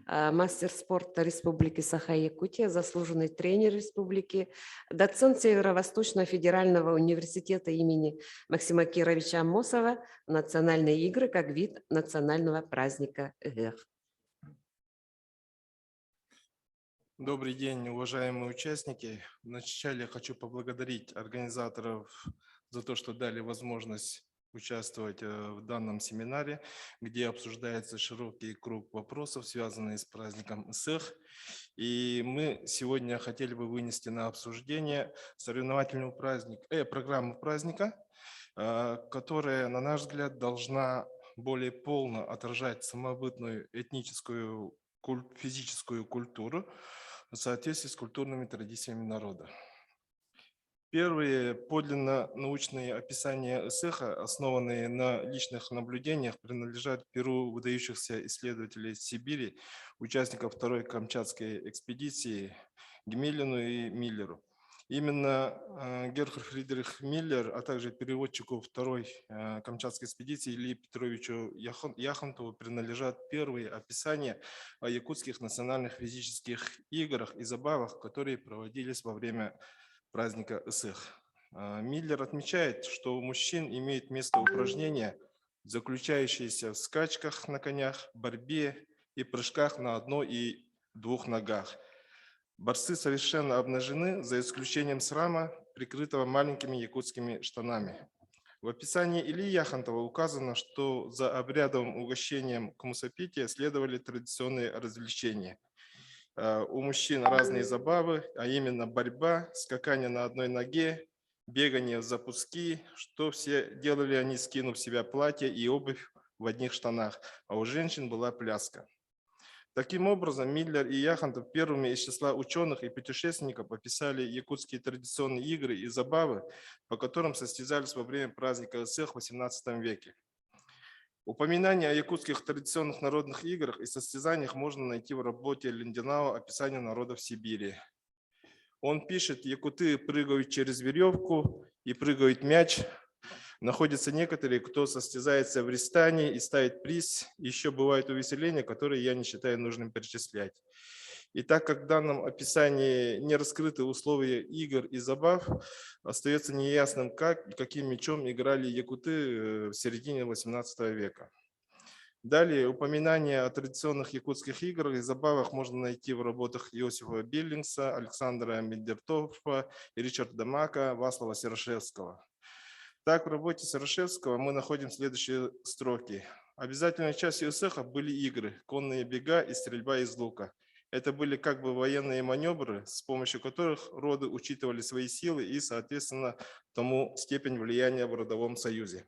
мастер спорта Республики Саха-Якутия, заслуженный тренер республики, доцент Северо-Восточного федерального университета имени Максима Кировича Аммосова, национальные игры как вид национального праздника ЭГЭХ. Добрый день, уважаемые участники. Вначале хочу поблагодарить организаторов за то, что дали возможность участвовать в данном семинаре, где обсуждается широкий круг вопросов, связанных с праздником ЭСЭХ. И мы сегодня хотели бы вынести на обсуждение соревновательную программу праздника, которая, на наш взгляд, должна более полно отражать самобытную этническую, физическую культуру в соответствии с культурными традициями народа. Первые подлинно научные описания ЭСЭХа, основанные на личных наблюдениях, принадлежат перу выдающихся исследователей Сибири, участников второй Камчатской экспедиции Гмелину и Миллеру. Именно Герхард Фридрих Миллер, а также переводчику второй Камчатской экспедиции Илье Петровичу Яхонтову принадлежат первые описания о якутских национальных физических играх и забавах, которые проводились во время праздника ЭСЭХ. Миллер отмечает, что у мужчин имеет место упражнения, заключающиеся в скачках на конях, борьбе и прыжках на 1 и 2 ногах. Борцы совершенно обнажены, за исключением срама, прикрытого маленькими якутскими штанами. В описании Ильи Яхонтова указано, что за обрядовым угощением кумусапития следовали традиционные развлечения. У мужчин разные забавы, а именно борьба, скакание на 1 ноге, бегание в запуски, что все делали они, скинув с себя платье и обувь в одних штанах, а у женщин была пляска. Таким образом, Миллер и Яхонтов первыми из числа ученых и путешественников описали якутские традиционные игры и забавы, по которым состязались во время праздника Исых в XVIII веке. Упоминание о якутских традиционных народных играх и состязаниях можно найти в работе Линденау «Описание народов Сибири». Он пишет: якуты прыгают через веревку и прыгают мяч. Находятся некоторые, кто состязается в ристании и ставит приз. Еще бывают увеселения, которые я не считаю нужным перечислять. И так как в данном описании не раскрыты условия игр и забав, остается неясным, как и каким мячом играли якуты в середине XVIII века. Далее, упоминания о традиционных якутских играх и забавах можно найти в работах Иосифа Биллингса, Александра Мендертофа, Ричарда Мака, Васлава Серошевского. Так, в работе Серошевского мы находим следующие строки. Обязательной частью Исыха были игры, конные бега и стрельба из лука. Это были как бы военные маневры, с помощью которых роды учитывали свои силы и, соответственно, тому степень влияния в родовом союзе.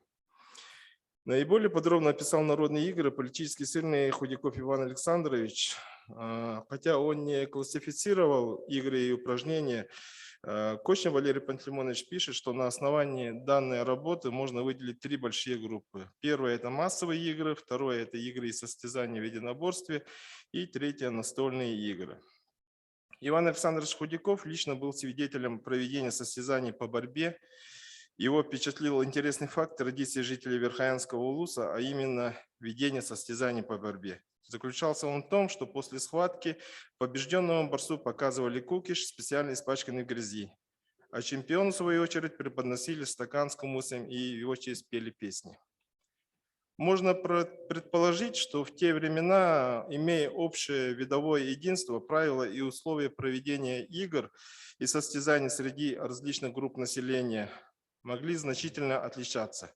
Наиболее подробно описал народные игры политически сильный Худяков Иван Александрович. Хотя он не классифицировал игры и упражнения, Кочнев Валерий Пантелеймонович пишет, что на основании данной работы можно выделить три большие группы. Первое – это массовые игры, второе – это игры и состязания в единоборстве, и третье – настольные игры. Иван Александрович Худяков лично был свидетелем проведения состязаний по борьбе. Его впечатлил интересный факт традиции жителей Верхоянского улуса, а именно ведение состязаний по борьбе. Заключался он в том, что после схватки побежденному борцу показывали кукиш, специально испачканный в грязи, а чемпиону, в свою очередь, преподносили стакан с кумысом и в его честь пели песни. Можно предположить, что в те времена, имея общее видовое единство, правила и условия проведения игр и состязаний среди различных групп населения могли значительно отличаться.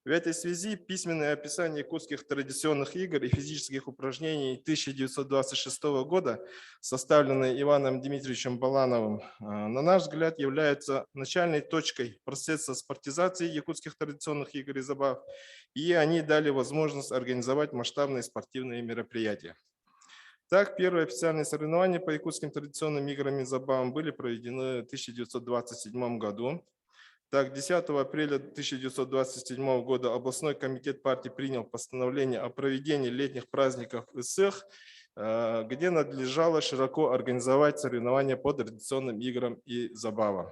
В этой связи письменное описание якутских традиционных игр и физических упражнений 1926 года, составленное Иваном Дмитриевичем Балановым, на наш взгляд, является начальной точкой процесса спортизации якутских традиционных игр и забав, и они дали возможность организовать масштабные спортивные мероприятия. Так, первые официальные соревнования по якутским традиционным играм и забавам были проведены в 1927 году. Так, 10 апреля 1927 года областной комитет партии принял постановление о проведении летних праздников Исых, где надлежало широко организовать соревнования по традиционным играм и забавам.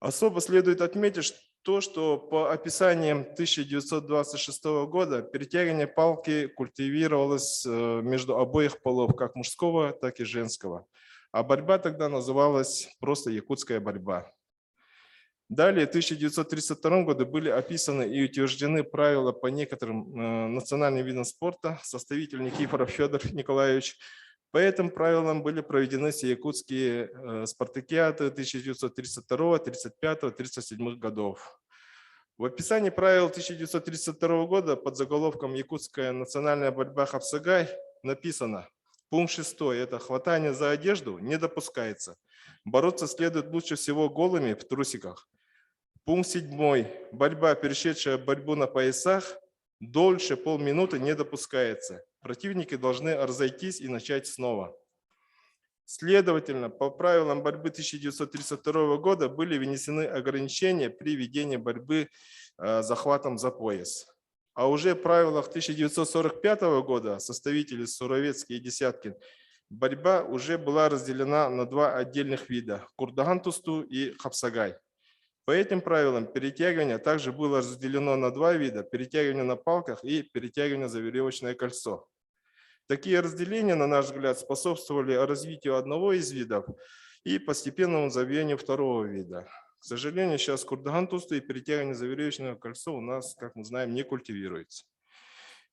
Особо следует отметить то, что по описаниям 1926 года перетягивание палки культивировалось между обоих полов, как мужского, так и женского. А борьба тогда называлась просто якутская борьба. Далее, в 1932 году были описаны и утверждены правила по некоторым национальным видам спорта. Составитель Никифоров Федор Николаевич. По этим правилам были проведены все якутские спартакиады 1932, 35, 37 годов. В описании правил 1932 года под заголовком «Якутская национальная борьба Хапсагай» написано: пункт 6. Это хватание за одежду не допускается. Бороться следует лучше всего голыми в трусиках. Пункт 7. Борьба, перешедшая борьбу на поясах, дольше полминуты не допускается. Противники должны разойтись и начать снова. Следовательно, по правилам борьбы 1932 года были вынесены ограничения при ведении борьбы захватом за пояс. А уже в правилах 1945 года, составители Суровецкий и Десяткин, борьба уже была разделена на два отдельных вида – Курдаган-Тусту и Хапсагай. По этим правилам перетягивание также было разделено на два вида – перетягивание на палках и перетягивание за веревочное кольцо. Такие разделения, на наш взгляд, способствовали развитию одного из видов и постепенному забвению второго вида. К сожалению, сейчас Курдаган-Тусту и перетягивание за веревочное кольцо у нас, как мы знаем, не культивируется.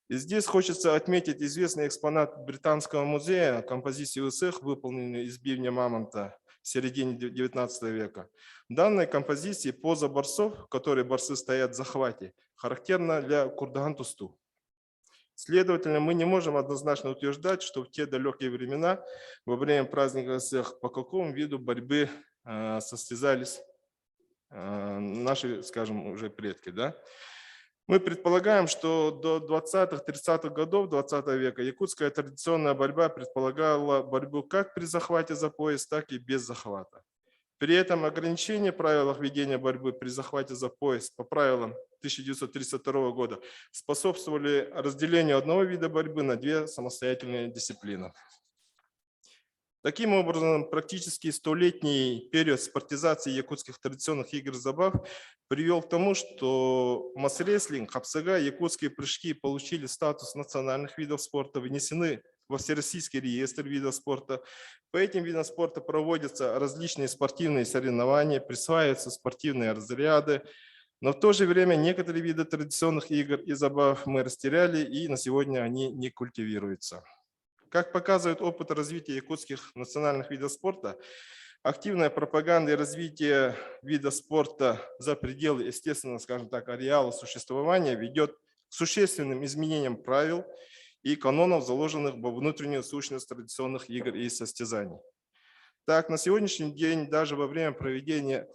И здесь хочется отметить известный экспонат Британского музея, композицию Исых, выполненную из бивня мамонта в середине 19 века. В данной композиции поза борцов, в которой борцы стоят в захвате, характерна для Курдаган-Тусту. Следовательно, мы не можем однозначно утверждать, что в те далекие времена, во время праздника Исых, по какому виду борьбы состязались наши, скажем, уже предки, да. Мы предполагаем, что до 20-30-х годов 20 века якутская традиционная борьба предполагала борьбу как при захвате за пояс, так и без захвата. При этом ограничения в правилах ведения борьбы при захвате за пояс по правилам 1932 года способствовали разделению одного вида борьбы на две самостоятельные дисциплины. Таким образом, практически столетний период спортизации якутских традиционных игр и забав привел к тому, что масс-рестлинг, хапсага, якутские прыжки получили статус национальных видов спорта, внесены во Всероссийский реестр видов спорта. По этим видам спорта проводятся различные спортивные соревнования, присваиваются спортивные разряды, но в то же время некоторые виды традиционных игр и забав мы растеряли, и на сегодня они не культивируются. Как показывает опыт развития якутских национальных видов спорта, активная пропаганда и развитие вида спорта за пределы, естественно, скажем так, ареала существования ведет к существенным изменениям правил и канонов, заложенных во внутреннюю сущность традиционных игр и состязаний. Так, на сегодняшний день, даже во время проведения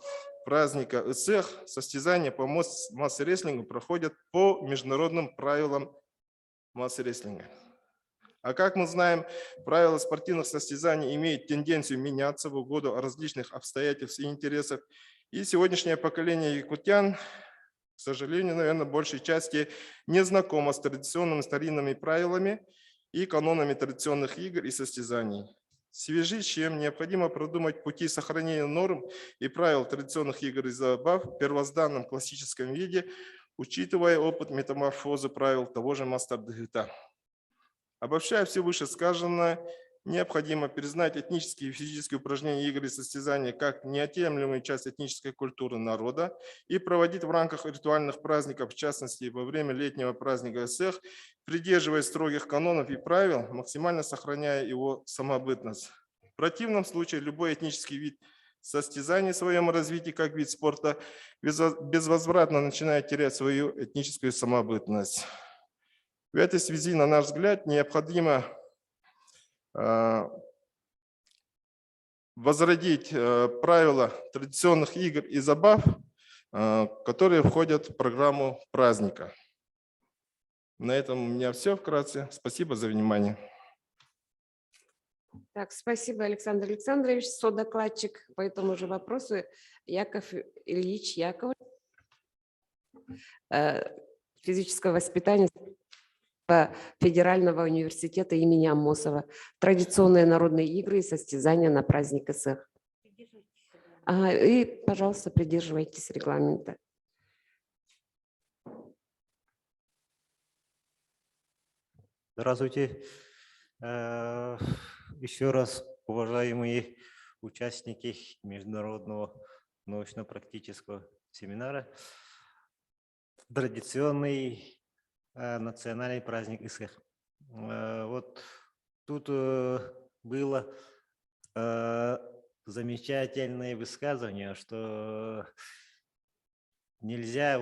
праздника Исэх, состязания по масс-рестлингу проходят по международным правилам масс-рестлинга. А как мы знаем, правила спортивных состязаний имеют тенденцию меняться в угоду различных обстоятельств и интересов. И сегодняшнее поколение якутян, к сожалению, наверное, в большей части не знакомо с традиционными старинными правилами и канонами традиционных игр и состязаний. В связи с чем необходимо продумать пути сохранения норм и правил традиционных игр и забав в первозданном классическом виде, учитывая опыт метаморфозы правил того же мастер-дегита. Обобщая все вышесказанное, необходимо признать этнические и физические упражнения, игры и состязания как неотъемлемую часть этнической культуры народа и проводить в рамках ритуальных праздников, в частности, во время летнего праздника Исэх, придерживаясь строгих канонов и правил, максимально сохраняя его самобытность. В противном случае любой этнический вид состязаний в своем развитии как вид спорта безвозвратно начинает терять свою этническую самобытность. В этой связи, на наш взгляд, необходимо возродить правила традиционных игр и забав, которые входят в программу праздника. На этом у меня все вкратце. Спасибо за внимание. Так, спасибо, Александр Александрович. Содокладчик по этому же вопросу Яков Ильич Яковлев, физическое воспитание Федерального университета имени Аммосова. Традиционные народные игры и состязания на праздник Исэх. И, пожалуйста, придерживайтесь регламента. Здравствуйте. Еще раз, уважаемые участники международного научно-практического семинара. Традиционный национальный праздник Исэх. Вот тут было замечательное высказывание, что нельзя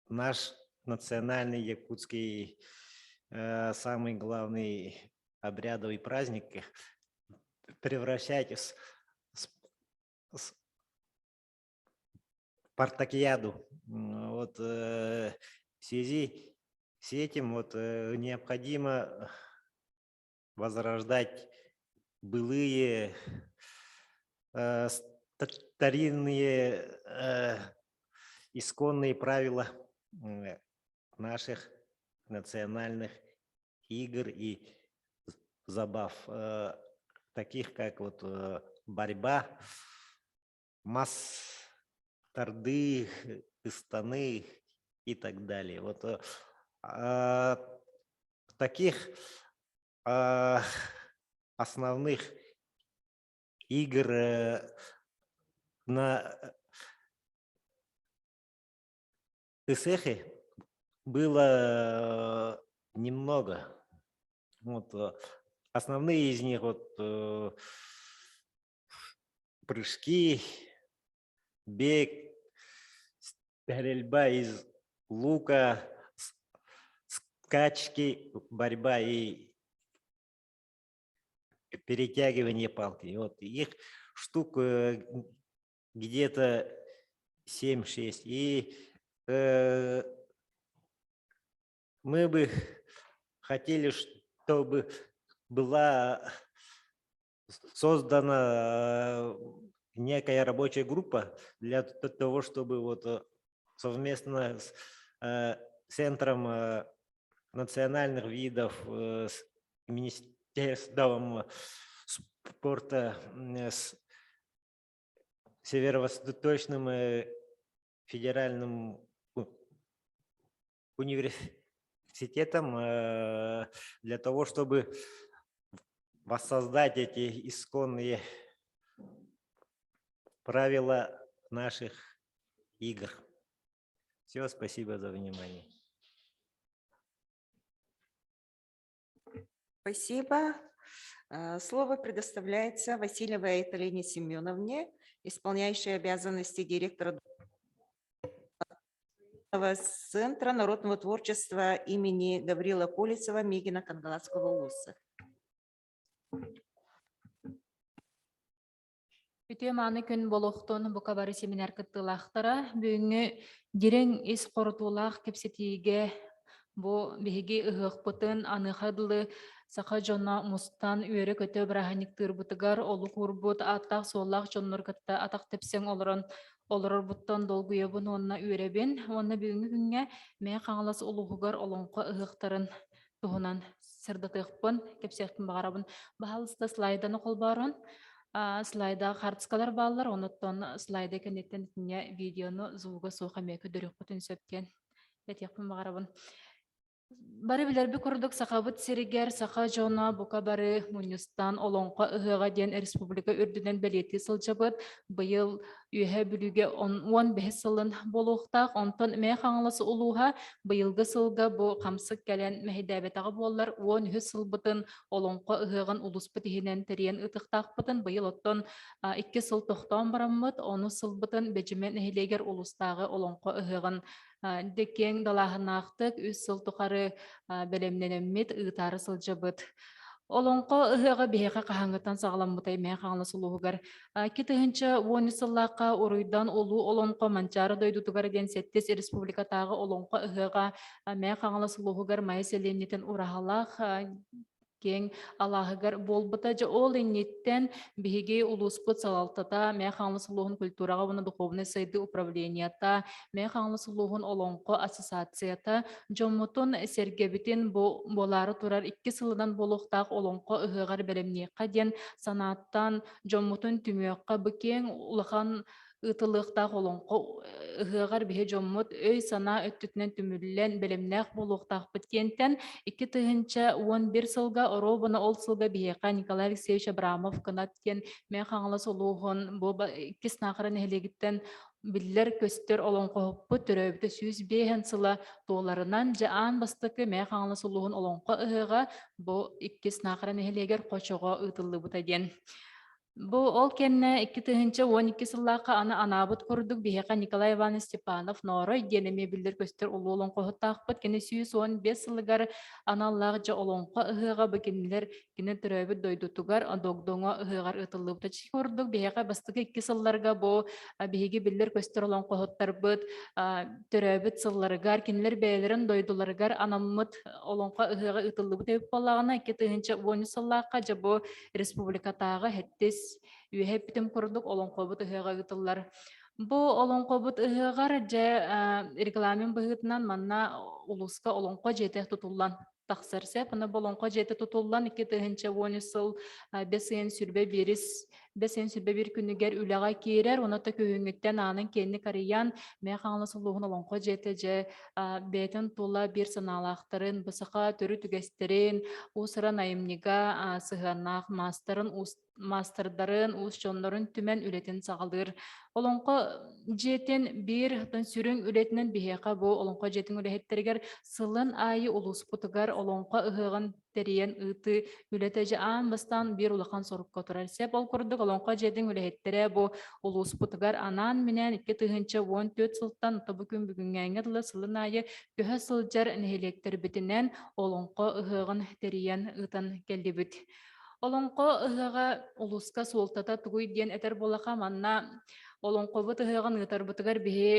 наш национальный якутский самый главный обрядовый праздник превращать в спартакиаду. Вот в связи с этим необходимо возрождать былые старинные исконные правила наших национальных игр и забав, таких как борьба, тарды, пистаны и так далее. Таких основных игр на Исэхе было немного. Основные из них прыжки, бег, стрельба из лука, скачки, борьба и перетягивание палки. Их штук где-то 7-6. И мы бы хотели, чтобы была создана некая рабочая группа для того, чтобы вот совместно с Центром национальных видов, с Министерством спорта, с Северо-Восточным федеральным университетом для того, чтобы воссоздать эти исконные правила наших игр. Все, спасибо за внимание. Спасибо. Слово предоставляется Васильевой Айталине Семеновне, исполняющей обязанности директора Центра народного творчества имени Гаврила Колесова Мегина Кангаладского улуса. Үтеманы күн болохтон букабары семинар кыттылақтара, бүгінгі дирен ис қорытулақ кепсетиге бу биһиги ыһыахпытын аныхадылы саха жонна мустан үөрэ көтө быраханик тырбытыгар олу курбут аттақ соллақ жоннор кытта атақ тепсең олорор буттан долгуябын онна үөребин, онна бүгүнгү күнге мен қаңылас олуғугар олонқо ыһықтарын туһунан сырдытыхпын, кепсехпин бағарабын. Бахалыста слайданы қолбарын, слайда хартскалар баллар, оныттон слайда кенеттен видеону зуга суға мекі дөрек бұтын сөпкен. Бәтеқпін бағарабын. Бары билерби курдук сақабыт сиригер сақа жона бука бары Мунюстан олонқа ыһыға ден республика үрдінен бәлеті сылжабыт быйыл үйе бүліге 15 сылын болуқтақ, онтон мәй қаңыласы ұлуға быйылғы сылға бұ қамсық кәлен мәхидәбетағы болар 10 сылбытын олонқа ыһыған ұлыспыт ихінен тәрен ұтықтақ бұтын быйыл оттон 2 сыл тоқтан барамыд, 10 сылбытын бәжімен әхілегер ұлыстағы олонқа ыһыған декен далахынақтық үс сыл тұқары бәлемненеммет ұйтары сылжабыт. Олонқо ыһыға бейеқа қағаңғытан сағаламбытай мәй қаңылы сұлуғығар. Кетігінші 10 сыллаққа ұруйдан олу олонқо манчары дойдутығар ден сеттес республикатағы олонқо ыһыға мәй қаңылы сұлуғығар майы селенетін ұрағалақ кен алағығар болбыта жа ол енеттен бігеге улуспыт салалтата мәй қаңлы сұлуғын культураға бұны духовный сайды управленията, мәй қаңлы сұлуғын олонқо ассоциацията, жомутын сергебітін болары турар 2 сылыдан болуқтақ олонқо ұғығар бәлемнеққа ден санаттан жомутын түмеққа бүкен ұлыған ытылықтақ олонқо ыһыгар биһи жоммут өй сана өттүтүнен түмүллен белемнэх болуқтақ бүткентен 2011 сылга оробуна ол сылга биһиқа Николай Алексеевич Абрамов кынаткен мен хаңылы солуғын бу кис нақырын эхлегиттен биллер көстөр олонқо төрөбүтө 105 сыла толарынан жаан бастыкы мен хаңылы солуғын олонқо ыһыга бу 2 нақырын эхлегер қочого ытылы бутаден. Бу ол кенне 2012 сыллаққа анабыт көрдік бейеқа Николай Иванович Степанов норой денеме білдір көстер ұлы олонқы ғыттақпыт кені 115 сылығар аналлағы жа олонқы ұғыға бекенілер кені түрөбіт дойдутугар догдоңа ұғығар ұтылыбыта чи көрдік бейеқа бастығы 2 сылларға бу бейеге білдір көстер олонқы ғыттар бұд түрөбіт сылларығар кенілер бәйлерін дойдуларығар анаммыт олонқы ұғыға ұтылыбыта өп болағына 2010 сыллаққа жа бу республикатағы хеттес үйәппітім көрдік олонқобыт ұғыға ұтылар. Бұл олонқобыт ұғығар жа регламент бұғытынан манна ұлысқа олонқо жетек тұтылан тақсырсе, бұны болонқо жетек тұтылан 2010 сыл 5 сүрбе бір күнігер үліға кейрер, оната күйіңіттен анын кенні кариян мен қаңлы сұлуғын олонқо жеті же бәтін тұла бір сыналақтырын, бұсыға түрі түгестерін, ұсыран айымниға сығанақ мастырдарын, ұс жонларын түмен үлетін сағалдыр. Олонқо жетін бір сүрін үлетінен бейеқа бұл олонқо жетін үлеттерігер сылын айы ұлыс бұтығар олонқо ұғығын терен ыты үлеті же аң бастан бір ұлақан сорыққа тұрар. Сеп ол көрдік олонқо жетін үлеттері бұл ұлыс бұтығар анан менен 2014 сылттан ұтабы күн бүгінгенгі сылын айы көхі сылжар нәхелектер бітінен олонқо ұғығын терен ұтан келді бүт. Олонко ыһыга улуска суолтата тугуй диэн этер болака манна олонкобут ыһыган ытарбытыгар биһи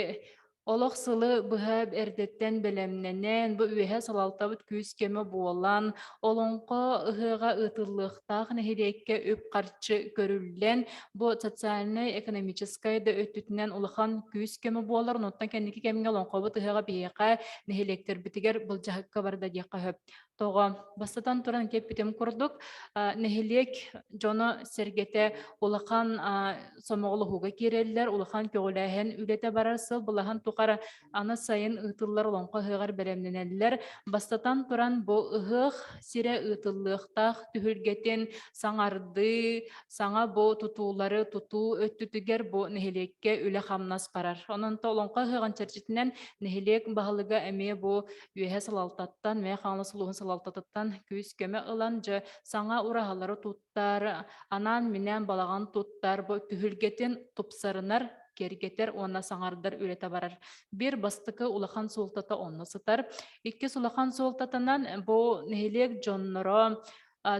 олох сылы быһа эрдеттен белемненен бу үөһэ салалтабыт күүс кеме буолан олонко ыһыга ытыллыахтаах нэһириэкке үп харчы көрүллен бу социальный экономической да өттүтүнен улахан күүс кеме буолар ноттан кенники кемиңе олонкобут ыһыга биһиэка нэһилектербитигер былдьаһыкка барда диэхха хөп тоҕо бастатан туран кеппитим курдук нэһилиек жоно сергете улахан сомоголуһуга киреллер улахан көҕүлээһэн үлете барар сыл булахан тукара аны сайын ытыллар олонко ыһыгар беремненеллер бастатан туран бу ыһык сире ытыллыахтаах түһүлгетин саңарды саңа бу тутуулары тутуу өттүтүгер бу нэһилиекке үле хамнас барар ононто олонко ыһыган чэрчитинен нэһилиек баһылыга эмиэ бу үөһэ салалтаттан мэ хааны сулуһун салалтатыттан күүс көмө ылан же саңа ураһалары туттар анан минен балаган туттар бу түһүлгетин тупсарынар кергетер онна саңардар үлете барар. Бир бастыкы улахан суолтата онна сытар. Икки сулахан суолтатынан бу нэһилиек дьонноро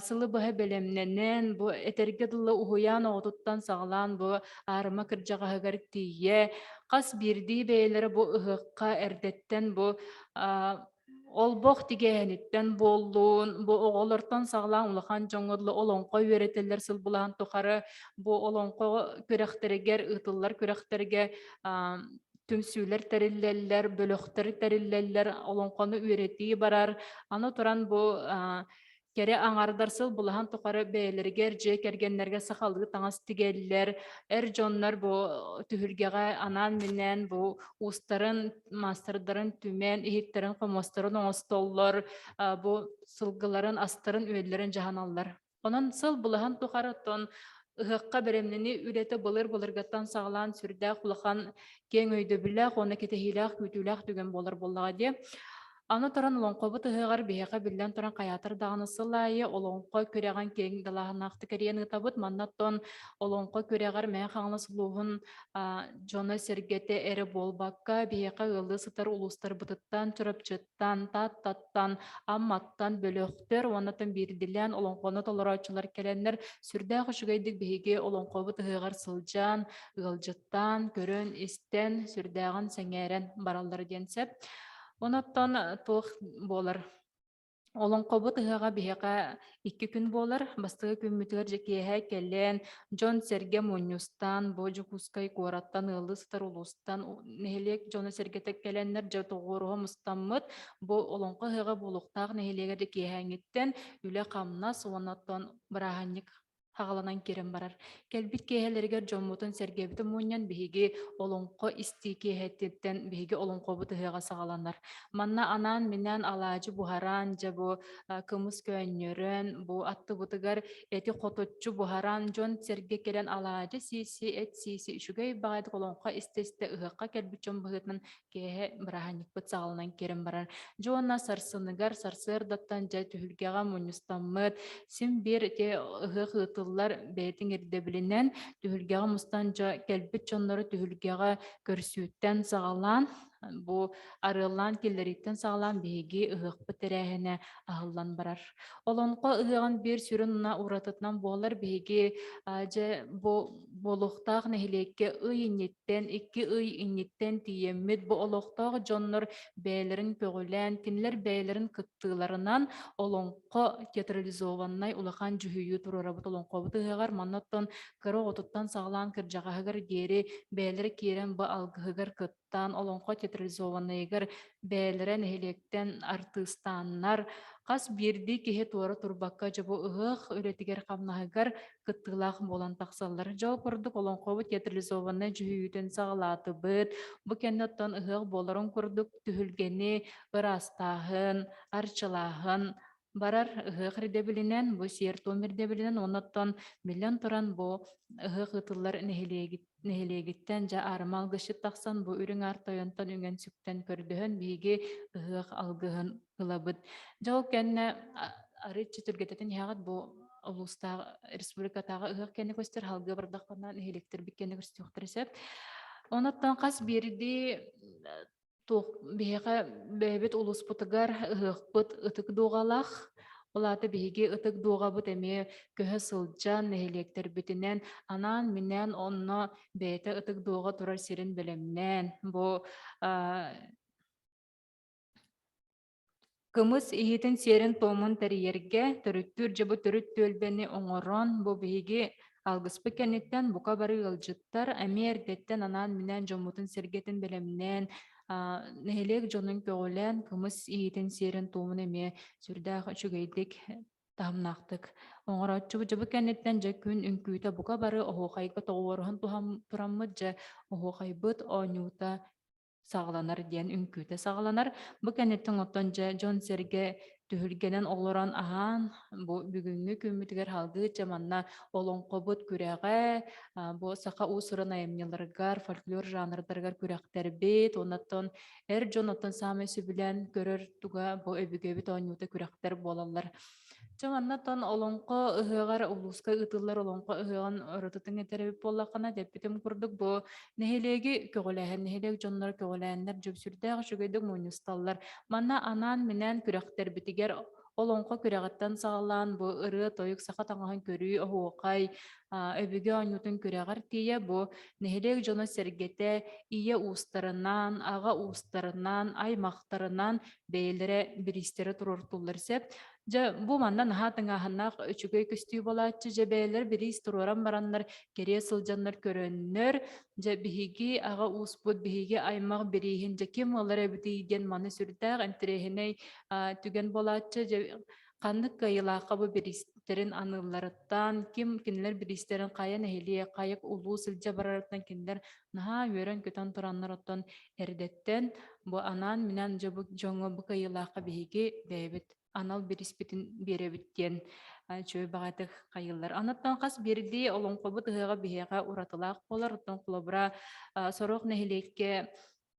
сылы быһа белемненен бу этерге дылы уһуян оҕотуттан саҕалаан бу аарыма кырдьаҕаһыгар тиийэ хас биирдии бэйэлэри бу ыһыкка эрдеттен бу олбох тигээниттен боллуун бу оҕолортон саҕалаан улахан дьоҥҥодлу олоҥко үөретеллер сыл булахан тухары бу олоҥко күрэхтеригер ытыллар күрэхтерге түмсүүлэр териллэллер бөлөхтөр териллэллер олоҥхону үөретии барар аны туран бу кере аңардар сыл булахан тухары бэйэлэригер же кергеннерге сахалыгы таңас тигеллер дьоннор бу түһүлгэҕэ анаан минэн бу устарын мастардарын түмен иһиттерин хомосторун оҥостоллор бу сылгыларын астарын үөллерин жаһаналлар онон сыл булахан тухары тон ыһыкка беремнени үлете былыргаттан саҕалаан сүрдээх улахан кең өйдөбүлээх оны кетэһиилээх күтүүлээх түген болар боллаҕа дии аны туран олоңкобут ыһыгар биһиэхэ биллэн туран каятар даҕаны сылаайы олоңко күрэган кең далаахынаахты кэриэн ытабыт маннаттон олоңко күрэгар мэн хаҥла сулуухун дьоно сергете эри буолбакка биһиэхэ ылыы сытар улустар бытыттан чурапчыттан таттан амматтан бөлөхтөр уоннатын биирдилэн олоңкону толороочулар келеннер сүрдээх үчүгэйдик биһиги олоңкобут ыһыгар сылдьаан ыалдьыттан көрөн истен сүрдээҕин сэҥээрэн бараллар диэн сэп Оноттон туох болар. Олоңкобут ыһыга биһиэка 2 күн болар. Бастыгы күммүтүгэр жекиэһэ келлен Джон Серге Муньюстан, Божукускай Куараттан, ылы сытар улустан, нэһилиек Джона Сергетек келеннер же тоҕуоруһа мустаммыт. Бу олоңко ыһыга булуктаах нэһилиэгэр жекиэһэҥиттен үлэ хамнас уонаттон бырааһанник хагаланан кирен барар. Келбит кеһелеригер жоммутун сергебитин муньян биһиги олоңко истии кеһеттен биһиги олоңкобут ыһыга сагаланар. Манна анаан минен алаажы бухаран же бу кымыс көөннөрөн бу аттыбытыгар эти хоточчу бухаран жон серге келен алаажы сиси үчүгэй багайдык олоңко истесте ыһыкка келбит жон быһытын кеһе бырааһанникпыт сагаланан кирен барар. Жона сарсыныгар сарсыырдаттан же түһүлгэҕэ муньюстаммыт сим бир те ыһык бэйтин ирдебилинен түһүлгэҕэ мустанжа келбит дьоннору түһүлгэҕэ көрсүүттэн сагалаан бу арыылаан киллериттен сагалаан биһиги ыһыкпыт эрээһине аһыллан барар. Олонко ыһыган бир сүрүн уна уратытынан буолар биһиги же бу болуктаах нэһилиекке ый инниттен 2 ый инниттен тиеммит бу олохтоох дьоннор бэйэлэрин көгүлээн кинилэр бэйэлэрин кыттыыларынан олонко театрализованнай улахан жүһүйүү турарабыт олонкобут ыһыгар манноттон кыра оҕотуттан сагалаан кырдьаҕаһыгар диэри бэйэлэр киирэн бу алгыһыгар кыттаан олонко театрализованныйгар бэйэлэрэ нэһилиектен артыстаннар хас биирди киһи туора турбакка же бу ыһык үлэтигер хамнаһыгар кыттыылаах буолан тахсаллар. Жоо курдук олоңкобут театрализованный жүһүүтүн сагалаатыбыт. Бу кэнноттон ыһык буоларын курдук түһүлгэни ырастааһын, арчылааһын барар ыһык ирдебилинен, бу сиертуум ирдебилинен онноттон миллион туран бу ыһык ытыллар нэһилиэгиттен жа арыма алгышыт тахсан бу үрүң артойонтон үҥөн сүктен көрдөһөн биһиги ыһык алгыһын ылабыт. Жол кэнне арычы түргететин яғат бу улустаа республикатағы ыһык кэнне көстер халгы бардахпанан нэһилиектер бик кэнне көстүөхтөр сеп. Онноттон хас бириди туох биһиэхэ бэйбит улуспутугар ыһыкпыт ытык дуоҕалаах Олаты биһиги ытык дуга бут эме көһө сылжан нехилектер бүтүнен анан минен онно бэйте ытык дуга турар сирин белемнен. Бу кымыс иһитин серин томун терьерге төрүттүр жабы төрүт төлбени оңорон бу биһиги алгыспы кенниттен бука бары ылжыттар амердеттен анан минен жомутун сергетин белемнен нехилек жонун көгөлен кымыс иһитин серин томун эме сүрдэх чүгейдик тамнактык оңороччу жабы кенниттен же күн үңкүүтэ бука бары оһуохайга тоҕуорун тураммыт же оһуохайбыт ооньуута сагаланар диэн үңкүүтэ сагаланар. Бу кенниттен оттон же жон серге түһүлгенен олорон аһаан бу бүгүнгү күмүтүгер халгы жаманна олоңкобут күрэҕэ бу саха уусуран айымняларыгар фольклор жанрдарыгар күрэхтербит онаттон эр жон оттон саамай сүбүлэн көрөр туга бу өбүгөбүт ооньуута күрэхтер буолаллар. Чоңаннаттан олоңко ыһыгар улуска ытыллар олоңко ыһыган оротутун этеребип боллакана деппитим курдук бу нехилеги көгөлэһэн нехилег дьоннор көгөлээннер жөбсүрдээх шүгэйдик муунусталлар. Манна анан менен күрэхтер битигер олоңко күрэҕаттан сагалаан бу ырыа тойук саха таҥаһын көрүү оһуокай өбүгө ооньутун күрэҕар тиийэ бу нехилег дьоно сергете ийэ уустарынан ага уустарынан аймактарынан бэйэлэре биристери турортуллар сеп. Же бу мандан хатыңаһыннах үчүгөй көстүү болааччы же бэйэлэр бирис туруран бараннар керие сылдьаннар көрөннөр же биһиги ага uuспут биһиги аймак бириһин же ким ылар эбитииден маны сүрдээх энтерээһинэй түген болааччы же каннык кайылаакка бу биристерин анылларыттан ким кинилер биристерин кая нехилие каяк улуу сылдьа барарыттан кинилер наһаа үөрөн көтөн тураннар оттон эрдеттен бу анан менен же бу жоңо бу кайылаакка биһиги бэйбит анал бириспитин беребиттен чөй багатык кайыллар. Анаттан кас берди олоңкобут ыһыга биһига уратылаак болар оттон кулабыра сорох нехилекке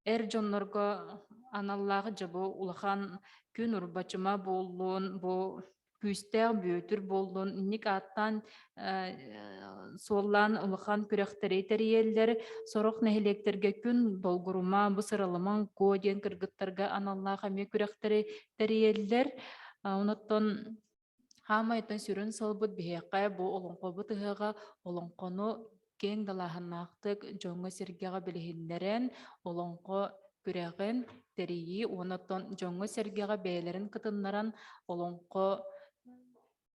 эр дьоннорго аналлаагы жабы улахан күн урбачыма боллун бу күстэ бөөтүр боллун инник аттан суоллан улахан күрэхтери териеллер сорох нехилектерге күн болгурума бу сыралыман кодиен кыргыттарга аналлаага ме күрэхтери териеллер оноттон хамайтан сүрүн салбыт биһиэккэ бу олоңкобут ыһыга олоңкону кең далаһыннаактык жоңго сергега билиһиннерен олоңко күрэҕин терии оноттон жоңго сергега бээлерин кытыннаран олоңко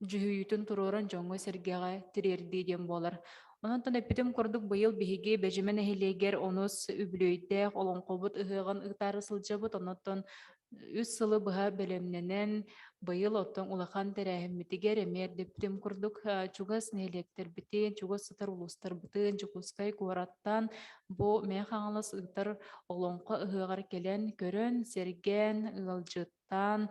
жүһүйүтүн туруран жоңго сергега тирердии диэн буолар. Ононтон эпитим курдук быйыл биһиги бэжимен эхилиэгер онус үбүлөйдээх олоңкобут ыһыган ыктары сылдьабыт оноттон үс сылы быһа белемненен быйыл оттон улахан терээхиммитигер эмиэр дептим курдук чугас нээлектербитин чугас сытар улустарбытын чукускай куараттан бу мен хаҥалас ыктар олоңко ыһыгар келен көрөн серген ыалжыттан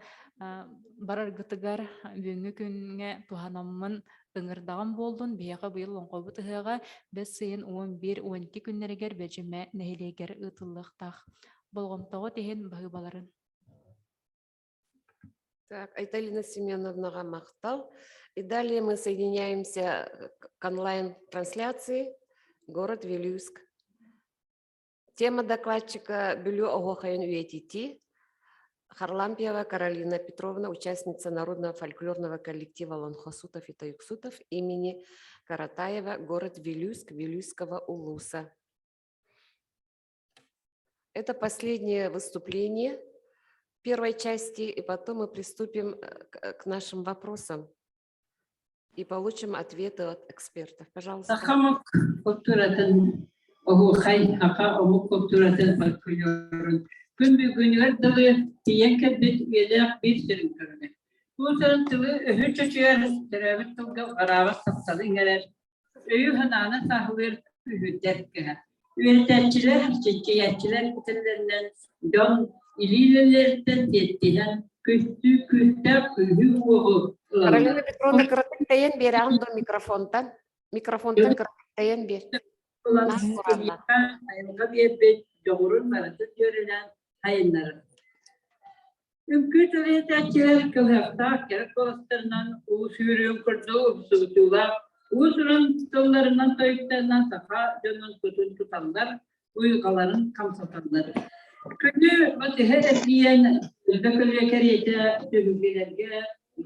бараргытыгар бүгүнгү күнгө туханаммын ыҥырдаган болдун биэҕэ быйыл олоңкобут ыһыга 5 сыйын 11-12 күннеригер бэжиме нээлиэгер ытыллыктах болгомтого тиһин быһыбаларын. Так, Айталина Семеновна мақтал. И далее мы соединяемся к онлайн-трансляции город Вилюйск. Тема докладчика Бюлю Огохайон Уетити. Харлампиева Каролина Петровна, участница народного фольклорного коллектива Лонхосутов и Таюксутов имени Каратаева, город Вилюйск, Вилюйского улуса. Это последнее выступление первой части, и потом мы приступим к нашим вопросам и получим ответы от экспертов. Пожалуйста. Каролина Петровна, кыраттайын бери андо микрофонтан. Микрофонтан кыраттайын бери.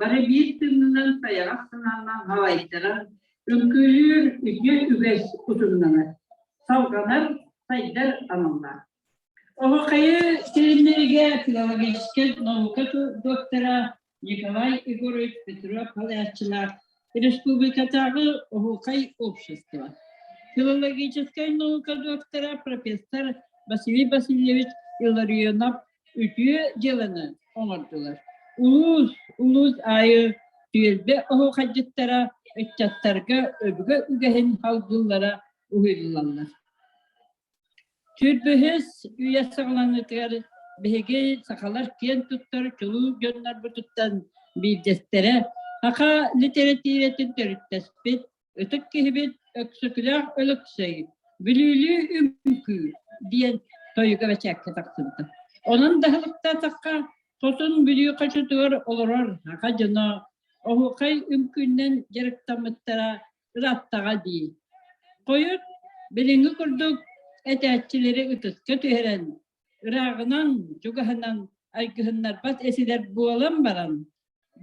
Bari bir tümünden sayarak sınandan havaytırır. Ünkülür üge üges kutunlanır. Savganar saydır anımlar. O kayı terimlerige filologik naukatı doktora Nikolay Igorovich Petrov Palyatçılar Республикатағы Охукай общества. Филологическая наука доктора профессор Василий Васильевич Илларионов ütüye jelini oңордулар. Улус айы түйелбе Охукайдыттара ötçattarga öbüge ügehin halgıllara uhuydularlar. Türbühüz üye sağlanıtlar behege sakalar ken tuttar çoluğu gönler bütütten bir destere haka literatüretin törüttespit ötük kehibit öksüküler ölüksey bilülü üмкü diyen toyuga ve çekke taksındı. Onun dahılıkta takka tosun bilüyü kaçıtıyor olurur haka cana Ohukay üмкünden gerektamıttara rattaga değil. Koyut bilingi kurduk etetçileri ıtıska tüheren ırağınan, cugahanan, aygıhınlar bat esiler bualan baran,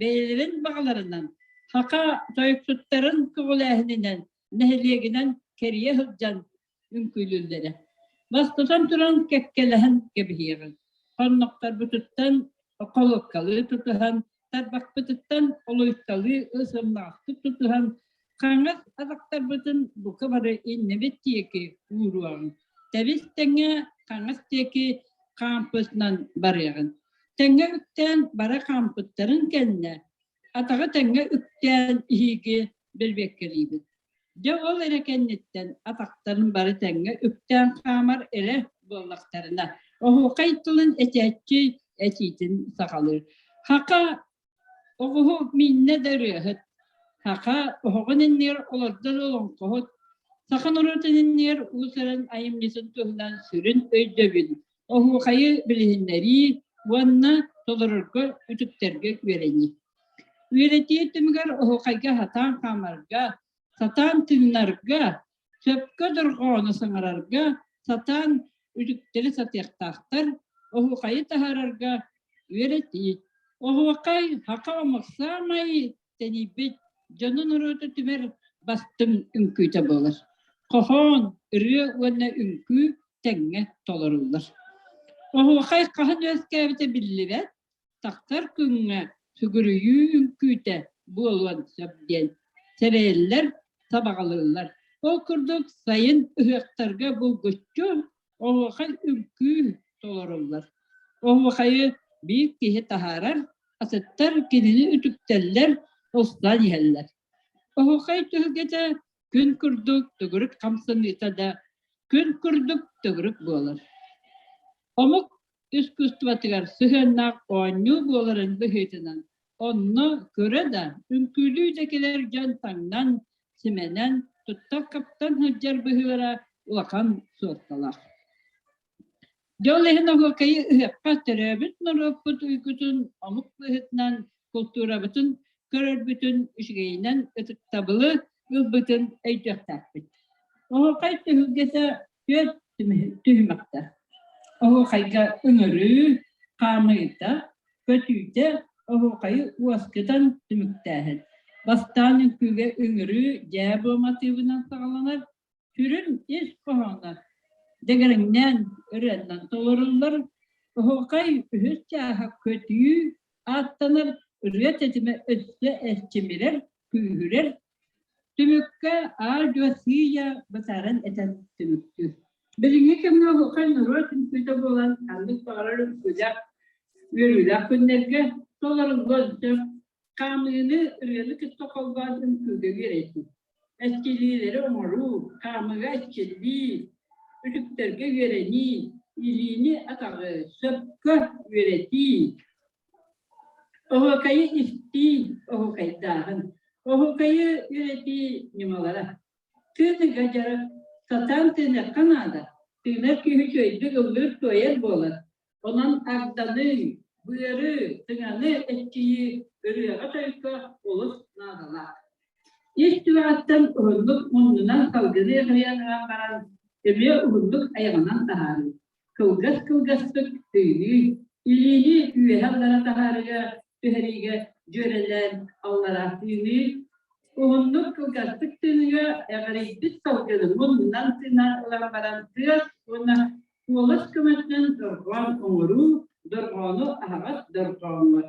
beylerin bağlarından, haka soyuksutların kıvulahininden, nehliyeginden keriye hıccan ünkülülere. Bastısan turan kekkelehan gebihirin. Konnoktar bütütten kolokkalı tutuhan, tarbak bütütten oloykalı ısımlaktı tutuhan, kangas azaktar bütün bu kabarı innebet diyeki uğruağın. Tevis tenge kangas diyeki kampusnan barıgın. Tenge ütten bara kampusların kendine. Atağı tenge ütten ihigi bilbekkeliydi. Cevol erekennetten atakların barı tenge ütten kamar ele bollaklarına. Ohu kayıtlının etetçi etitin sakalır. Haka ohu minne derühüt. Haka oğunun yer olurdan olan kohut. Sakın ortadan yer uğusaran ayımlısın tuğunan sürün öydöbün. Ohu kayı bilihinleri vanna tolururga ütükterge vereni. Üyeletiye tümügar ohu kayga hatan kamarga, satan tınlarga, söpke durğunu sınırarga, satan ütükteri satıyaktahtar, ohu kayı tahararga üyeletiye. Ohu kay haka omaksamayı tenibet canın uğradı tümer bastım ünküte bolar. Kohon, ırı vana ünkü tenge tolarılır. Ohu kay kahan özkevite billibet, taktar künge sügürüyü ünküte bolvan sabdiyen. Sereyeller sabağalırlar. O kurduk sayın ıhıktarga bu güççü, ohu kay ünkü tolarılır. Ohu kayı büyük kihe taharar, asıttar kendini ütükteller, ostan yeller. Ohu kay tühgete gün kurduk, tügürük kamsınıysa da gün kurduk, tügürük bolar. Omuk üsküstüvatıgar sıhınnak oğanyu boların bühütünen. Onu göre de ünkülüydekiler cantangdan, simenen, tuttak kaptan hıccar bühüra ulakan suottalar. Jollehin ohu kayı ıhıkka terebit noruput uykutun omuk bühütünen kultura bütün görür bütün işgeyinden ıtık tabılı yıl bütün eydek takbit. Ohu kay tühügete yöt tühümakta. Ohu kayga ıngırı, kamıyda, kötüyde ohu kayı uaskıdan tümüktähen. Bastan ünküge ıngırı cevabı motivinden sağlanır. Türün iş kohanlar. Degerinden, ırından tolurulur. Ohu kay ühüs çaha kötüyü attanır. Üret etime üstü eşçimiler, kühüler. Tümükke ağır dösiyle basaran eten tümüktü. Birinci kemine hukal nuru tümküte bolan anlık bağırır kucak yürüyle künlerge doların gözü kamını ırılı kısta kolbazın küge gerekli. Eskilileri umaru, kamıga eskili, ürükterge vereni, iliğini atağı, söpke vereti. Ohu kayı isti, ohu kayı dağın. Ohu kayı üreti numalara. Tüzü gacara satan tüne kanada. Tüne kühüçöydü ıllır toyer bolar. Onun agdanı, buyarı, tınanı etkiyi ürüyağa tayka olus nadalar. İstivattan uhunduk mundunan kavgızı yakayanığa karan emiye uhunduk ayağından taharı. Kılgastık tüylü, ilini üyehallara taharıga tüherige göreler onlara büyümü. Onluk kılgattık dönüyor, eğer bir salgını bundan sinar olan barantıyor, ona kualas kımatın durgan umuru, durganı ahat durganı.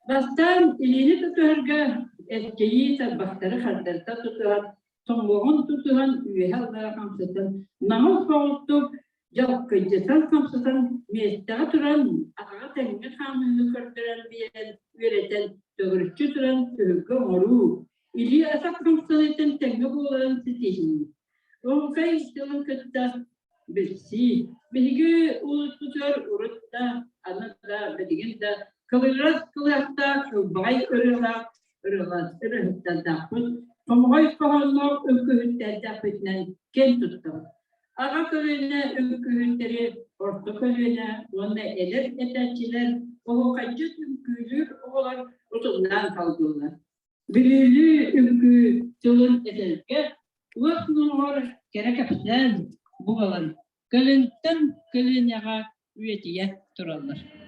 Bastan ilini tutuyorga, etkiyi tabakları kaldırta tutuyor, sonluğun tutuyan üyelerle kamsatın, namaz bağlıktık, Jalkıcıtan kamsatan mesta turan, ağa tenge kanunu kırtıran bilen, üreten, doğrıçı turan, tühükkü oru. İli asak kamsatan tenge boğulan sitihin. O kay istilin kıtta bilsi. Bilgi ulu tutar urutta, anada, bediginde, kılıras kılakta, kılbay ırılak, ırıhıtta dağıt. Kamuhay kahanlar önkühütte dağıtnen ken tuttum. Ağa köyüne önkühüntleri, orta köyüne, onu elir etençiler, o kaçı önkühülür oğlar, otundan kaldılar. Bilili önkü tılın etelge, uğrunun var gerek apsen buğalar. Kölüntün kölünyağa üyetiye durarlar.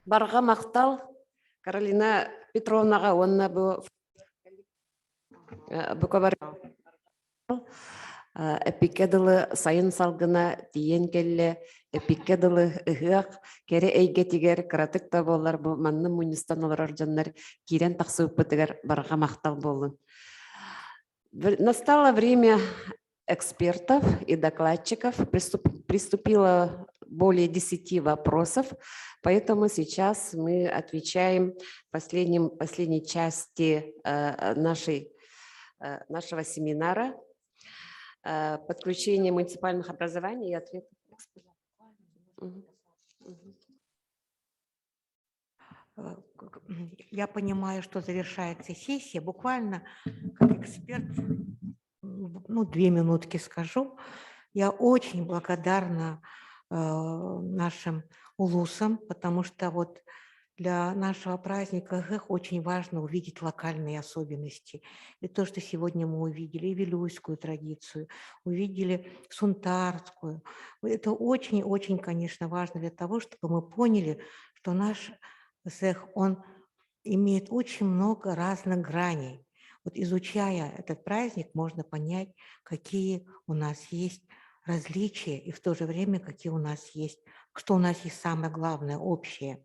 Барға мақтал Каролина Петровнаға онна бұл кабар эпикедылы сайын салгына тиен келле эпикедылы ыгыак кере эйге тигер кратык та болар бу манны мунистан олар жаннар кирен тақсы үппетігер барға мақтал болын. Настало время экспертов и докладчиков. Приступило более 10 вопросов, поэтому сейчас мы отвечаем последней части нашего семинара подключение муниципальных образований и ответов. Я понимаю, что завершается сессия. Буквально как эксперт, 2 минутки скажу. Я очень благодарна нашим улусам, потому что вот для нашего праздника ЭГЭХ очень важно увидеть локальные особенности. И то, что сегодня мы увидели, и вилюйскую традицию, увидели сунтарскую. Это очень-очень, конечно, важно для того, чтобы мы поняли, что наш ЭГЭХ, он имеет очень много разных граней. Вот изучая этот праздник, можно понять, какие у нас есть различия и в то же время какие у нас есть, что у нас есть самое главное, общее.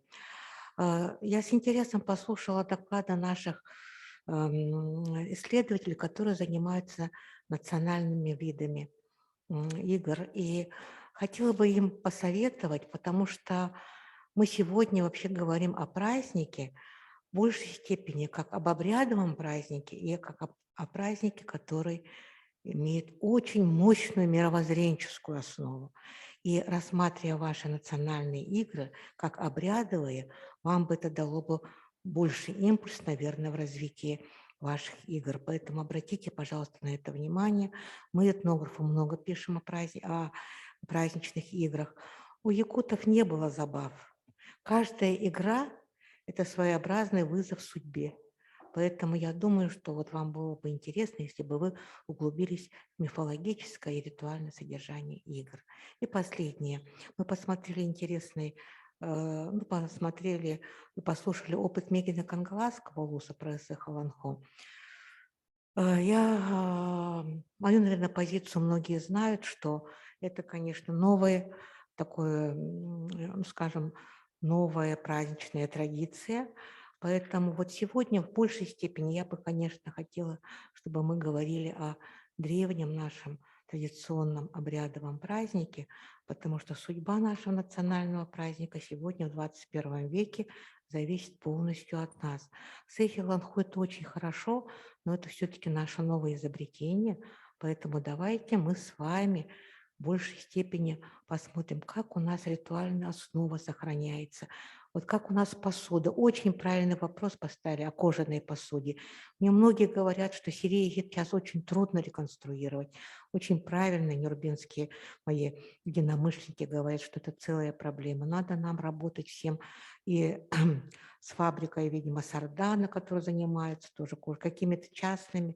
Я с интересом послушала доклады наших исследователей, которые занимаются национальными видами игр. И хотела бы им посоветовать, потому что мы сегодня вообще говорим о празднике в большей степени как об обрядовом празднике и как о празднике, который имеет очень мощную мировоззренческую основу. И рассматривая ваши национальные игры как обрядовые, вам бы это дало бы больше импульс, наверное, в развитии ваших игр. Поэтому обратите, пожалуйста, на это внимание. Мы, этнографы, много пишем о праздничных играх. У якутов не было забав. Каждая игра – это своеобразный вызов судьбе. Поэтому я думаю, что вот вам было бы интересно, если бы вы углубились в мифологическое и ритуальное содержание игр. И последнее. Мы посмотрели интересный, послушали опыт Мегина Кангаласского улуса про ЭСЭХ Аланхо. Мою, наверное, позицию многие знают, что это, конечно, новое такое, скажем, новая праздничная традиция. Поэтому вот сегодня в большей степени я бы, конечно, хотела, чтобы мы говорили о древнем нашем традиционном обрядовом празднике, потому что судьба нашего национального праздника сегодня в 21 веке зависит полностью от нас. Сэхи Ланху – это очень хорошо, но это все-таки наше новое изобретение, поэтому давайте мы с вами в большей степени посмотрим, как у нас ритуальная основа сохраняется. Вот как у нас посуда. Очень правильный вопрос поставили о кожаной посуде. Мне многие говорят, что Сирия сейчас очень трудно реконструировать. Очень правильно нюрнбергские мои единомышленники говорят, что это целая проблема. Надо нам работать всем и с фабрикой, видимо, Сардана, которая занимается тоже какими-то частными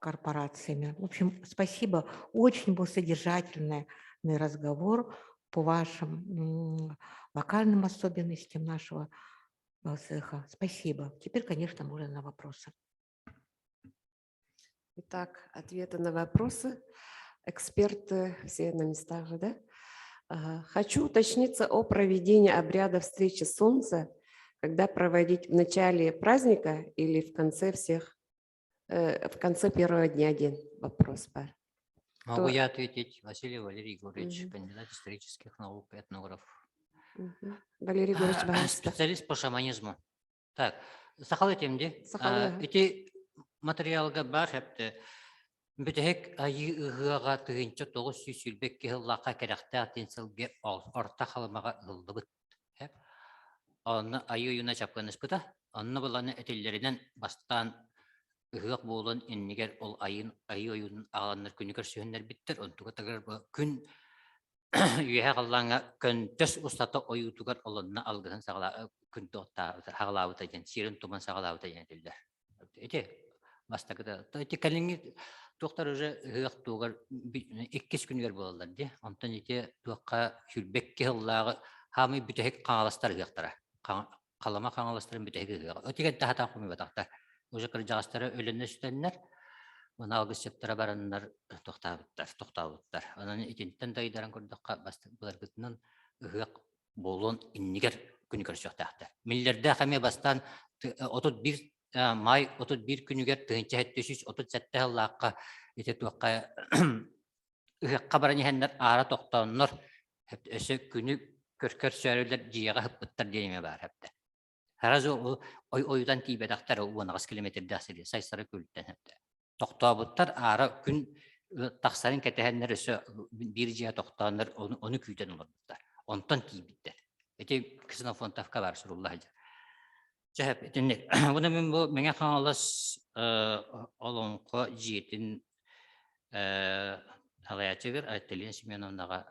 корпорациями. В общем, спасибо. Очень был содержательный разговор по вашим локальным особенностям нашего цеха. Спасибо. Теперь, конечно, можно на вопросы. Итак, ответы на вопросы. Эксперты все на местах же, да? Хочу уточниться о проведении обряда встречи солнца, когда проводить в начале праздника или в конце в конце первого дня день. Вопрос. Могу я ответить? Василий Валерий Егорович, кандидат исторических наук, этнограф. Валерий Егорович, специалист по шаманизму. Так, сахал этимди. Эти материалга бар хепте. Битек айы ыгыга тыгынча тогус сүйсүлбек кehыллака керекте атенсилге орта халымага ылдыбыт. Онны айы юна чапканыспыта. Онны буланы этеллеринен бастан ыгык болон иннигер ол айы ойун аганнар күнүгөр сүйөннер биттер. Онтуга тагыр күн үйе қаллаңа көнтөс устата оютугар олонна алгысын сағала күн тоқта хағалауыта ден, сирен туман сағалауыта ден тілді. Эти бастакыда. Эти кәліңі тоқтар уже ғық туғар 2 күнігер болалар де. Онтан эти туаққа хүлбекке ғыллағы хамы бүтәхек қаңаластар ғықтара. қалама қаңаластырын бүтегі. Өтеген тахатан құмы батақта. Уже кыржағастары өлінне сүтенлер, оны алғыз септара баранлар тоқтауыттар. Оның итенттен дайдаран көрдіққа бұлар күтінен ұғық болуын иннігер күні көрсіқтақтар. Миллерді қаме бастан 31 май 31 күнігер тұғынча әттесіз 37 ғыллаққа ете туаққа ұғыққа баран ехендер ара тоқтауынлар өсі күні көркөр сөрілер жиыға хыппыттар денеме бар әпті. Харазы ойдан тейбедақтар уанағыз километрді асыры сайсары көліттен әпті. Тоқтауыттар ара күн тақсарын кәтәхәнлер өсі бір жия тоқтауынлар оны күйтен оларбыттар. Онтан тейбеттер. Эти ксенофонтовка бар сұрулла жа. Жахап, етінлік. Бұны мен бұл мәңе қаңалас олонқы жиетін алаячығыр, Ателин Семеновнаға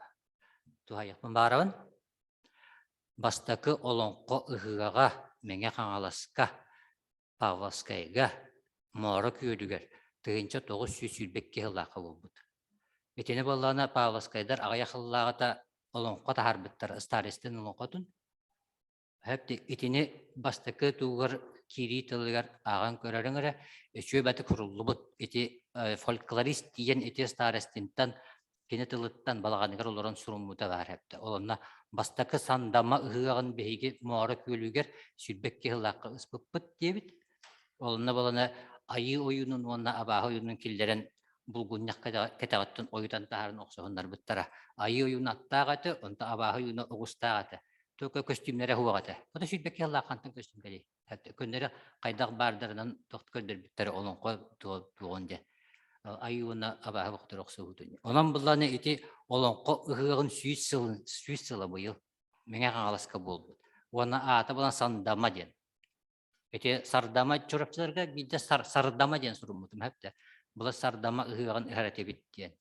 туғаяқпын барауын. Бастақы олонқы ұғыға мәңе қаңаласқа, Павловскайға, моры күйедігер, тұғынша 900 сүлбекке ғылақы болбуд. Етені болғаны Павловскайдар ағаяқыллағыда олонқы тахарбыттар, старестен олонқытын. Әпті етені бастықы туғыр кири тылығар аған көреріңірі, өші бәті құрылы бұд. Еті фольклорист дейін еті старестінтан, кені тылыттан балағанығыр оларын сұрымыда бар әпті. Оланна бастықы сандама ұғығын бейге муары көлігер сүлбекке ғылақы ұспып бұд дебіт. Оланна боланы айы ойынын, онна абағы ойынын келдерін бұлғыннақ кәтағаттың ойдан тағарын оқсағындар бұттара. Айы ойын аттағаты, онта абағы ойыны ұғыстағаты. Только костюмлері хуағаты. Бұда сүйтбекке аллақантын костюмкері. Көндері қайдақ бардарынан тоқты көрдір біттері олон қой туғынде. Айуына абағы бұқтыр оқсы ұғытын. Онан бұланы еті олон қой ұғығын сүйіс сылы бұйыл. Менге қаңаласқа болды. Оны аты бұлан сандама ден. Еті сардама чорапчыларға кейде сардама ден сұрым мұтым. Бұла сардама ұғығын ұғарате біттен.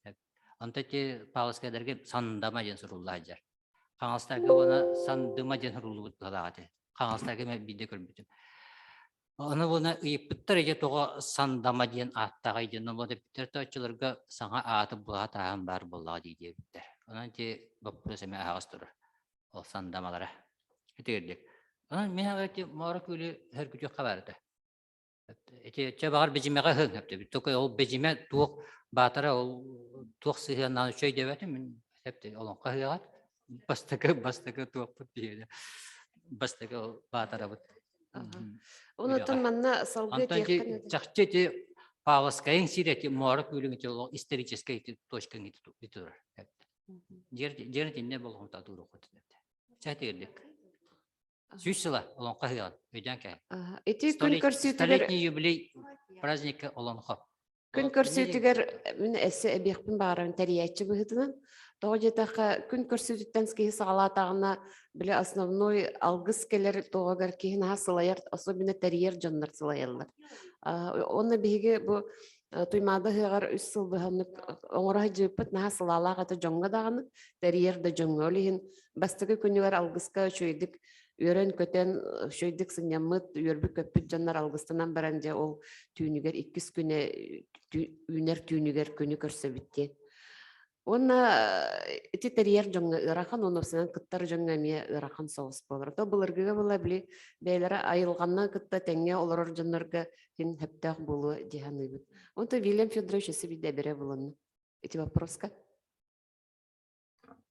Онта те Павловскайдарға сандама ден сұрулла жар. Қаңалыстарға оны сандыма ден ұрылы бұд қалағаты. Қаңалыстарға мен биде көрбітім. Оны бұны ұйыппыттар еде тоға сандама ден аттаға еден. Оны біттер тәуатчыларға саңа аты бұлға тағын бар болаға дейде біттер. Онан те бұппыры сәме ағыз тұрыр. Ол сандамалары. Етегердек. Онан мен ағайты мағыра көлі әр күтек қабарды. Эти бағар бежимеға ғын әпті. Только ол бежиме туық батыра, ол туық сығынан үшей дебәті. Мен әпті олың қағығат. Бастығы туақпыт дейді. Бастығы батыра бұд. Оны тұрманна салғы дейқін. Жақчы де Павловскайын сиреті муары көліңі ол историческай точкаң етіп. Жерін тенне болғын татуыр оқыды. Чәті ердік. Сүйсіла олың қағыған, өйден кәй. Столетний юбилей праздника олың қап. Күн көрсетігер мен әсі әбекпін бағарауын тәриятчы бұғытынан. Тоғы жетаққа күн көрсетіттен скейі сағалатағына біле основной алғыз келер тоғығар кейін сылайыр, особенно тәрiyер жаннар сылайылар. Оны бейге бұл туймады ғығар үс сыл бұғанық оңыра жүйіппіт наға сылалағаты жоңға дағаны, тәрiyер да жоңға олейін. Бастығы күнігер алғызға шөйдік өрен көтен шөйдік сынямыт, өрбі көппіт жаннар алғыстынан баранде ол түйінігер 2 күне үйнер түйінігер күні көрсі бітті. Оны эти терьер жоңга ырахан, оны сенен кыттар жоңга мие ырахан соғыс болыр. То бұлыргыға бұла білі бәйлері айылғанна кытта тәңге олар жонларға хин хептақ болу диханы бұд. Онта Вильям Федорович есі биде бере бұлыны. Эти вопроска?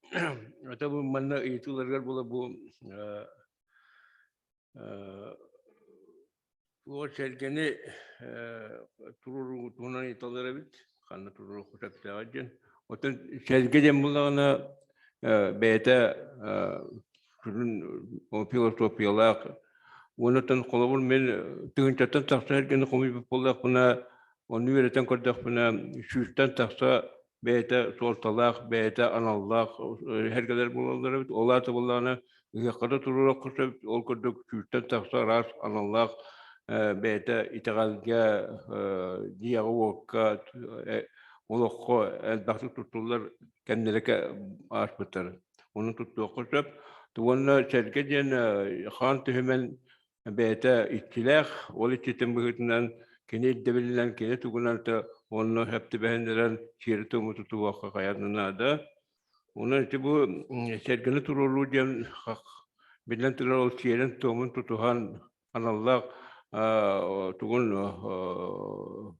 Это бұл манна етуларғар бұла бұл ол сәргені тұруру туынан еталары біт, қанна тұруру құтаптаға жен. Отын сәргеден бұлағына бәйті философиялақ, онытын қолабыл мен түгіншаттан тақса әргені қомай болақ бұна, оны веретен көрдіқ бұна, шүстен тақса бәйті сорталақ, бәйті аналлақ, әргелер бұлағылары біт, оларды бұлағына қада тұрура құса біт, ол көрдік шүстен тақса рас аналлақ, бәйті итағалға, дияғы оққа, олыққа әлбақты тұттылар кәмнелікі аспыттары. Оның тұтты оқысып, туғанна сәргеден қан түхімен бәйті итчіләқ, ол итчетін бұғытынан кені дәбілінен, кені тұғынанты оны әпті бәхендерін шері тұмы тұтты уаққа қаядына да. Оның іші бұл сәргені тұрулу дем Билен тилер ол сиерен томун тутухан аналлах тугун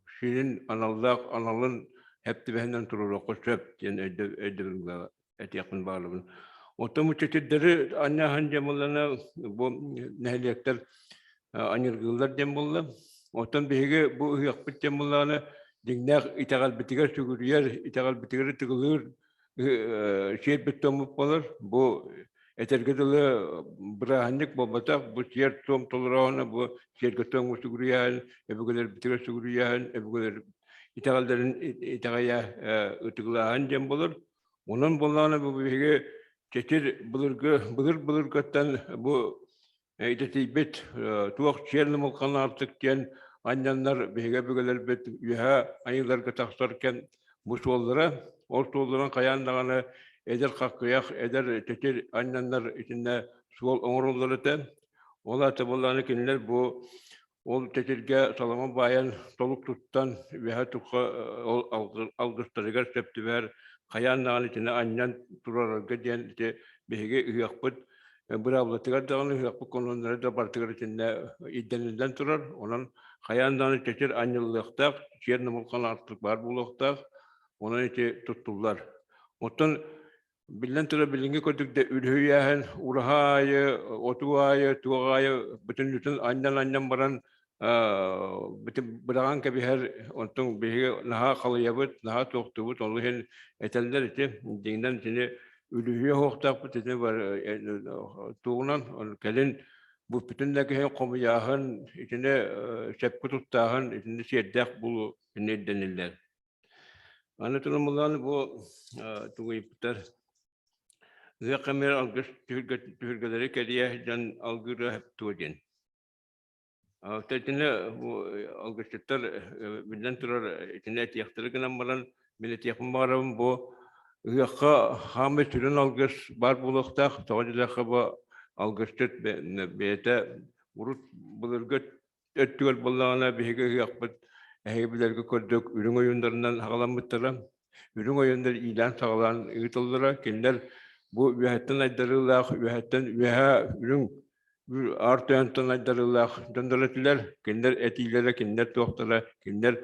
ширин аналлах аналын hepti benden turur koşup diyen ödülümle etiyakın bağlılığın. Otomu çeşitleri anne hancamlarına bu nehliyetler anırgılar dembolla. Otom bihege bu yakpıt dembollarına dinler itagal bitiger suguriyer itagal bitiger tıgılır şey bittomup olur. Bu etergedeli bırahanlık babatak bu siyer tom tolurağına bu siyer götürmüş suguriyer ebugeler bitiger suguriyer ebugeler İtagalların itagaya ıtıgılahan jem bulur. Onun bulağına bu bihege çeşir bulurgattan bu itetibet tuğuk çerli mulkan artık diyen anyanlar bihege bügeler bet üha ayılarga taksarken bu soğullara o soğulların kayandağını eder kakkıyak eder çeşir anyanlar içinde soğul oğurulları ten. Ola tabularını kinler bu ol tetirge salama bayan toluk tuttan ve hatukka algıstırıgar septiver kayan nağın içine anyan turararga diyen işte behege üyakpıt bir avlatıgar dağını üyakpıt konunları da partigar içinde iddenilden turar. Onun kayan nağını tetir anyıllıqtaq, şerini mulkan artık var buluqtaq, onun içi tuttular. Otun bilen tura bilingi kötük de ülhüyahın, urhayı, otuayı, tuğayı, bütün anyan baran bütün bırakan ki her onun bir naha kalıyabıt, naha toktubut, onun için eteller için dinden içine ülüye hoqtaq bu tane var tuğunan kelin bu bütündeki hem komiyahın içine sepku tuttağın içinde seddek bu ne deniller. Anlatılımlarını bu tuğuyuptar. Zekamer algıs tühürgeleri kediye can algıra hep tuğdin. Tertine bu algıçlar bilen turar içine tiyaktırı nambaran millet yakın bağırım bu yaka hamet türün algıç bar bulukta tavacıda bu algıçlar bete urut bulurgut öttüğül bulağına bir yakbet heybilerge kördük ürün oyunlarından hağlanmıştıram ürün oyunları ilan sağlan ıtıldıra kendiler bu üyetten aydarılak üyetten ürün artıyan tanıdarılak döndürütüler, kinder etilere, kinder tohtara, kinder